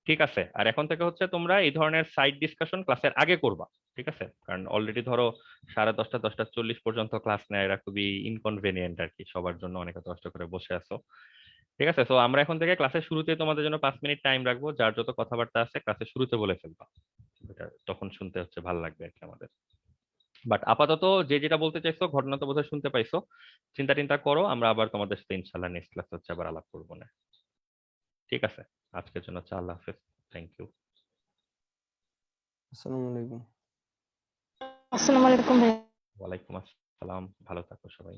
ঠিক আছে, আর এখন থেকে হচ্ছে তোমরা এই ধরনের সাইড ডিসকাশন ক্লাসের আগে করবা, ঠিক আছে? কারণ অলরেডি ধরো 10:30 10:40 পর্যন্ত ক্লাস নেয়, এরা খুবই ইনকনভেনিয়েন্ট আর কি সবার জন্য, অনেকে কষ্ট করে বসে আছো। ঠিক আছে, তো আমরা এখন থেকে ক্লাসের শুরুতে তোমাদের জন্য 5 মিনিট টাইম রাখবো, যার যত কথাবার্তা আছে ক্লাসের শুরুতে বলে ফেলবা, এটা তখন শুনতে হচ্ছে ভালো লাগবে আর কি আমাদের। বাট আপাতত যে যেটা বলতে চাইছো ঘটনা তো বোধহয় শুনতে পাইছো, চিন্তা টিন্তা করো, আমরা আবার তোমাদের সাথে ইনশাল্লাহ নেক্সট ক্লাস হচ্ছে আবার আলাপ করবো না। ঠিক আছে, আজকের জন্য আচ্ছা, আল্লাহ হাফেজ। Thank you. আসসালামু আলাইকুম। আসসালামু আলাইকুম ভাইয়া। ওয়ালাইকুম আসসালাম, ভালো থাকো সবাই।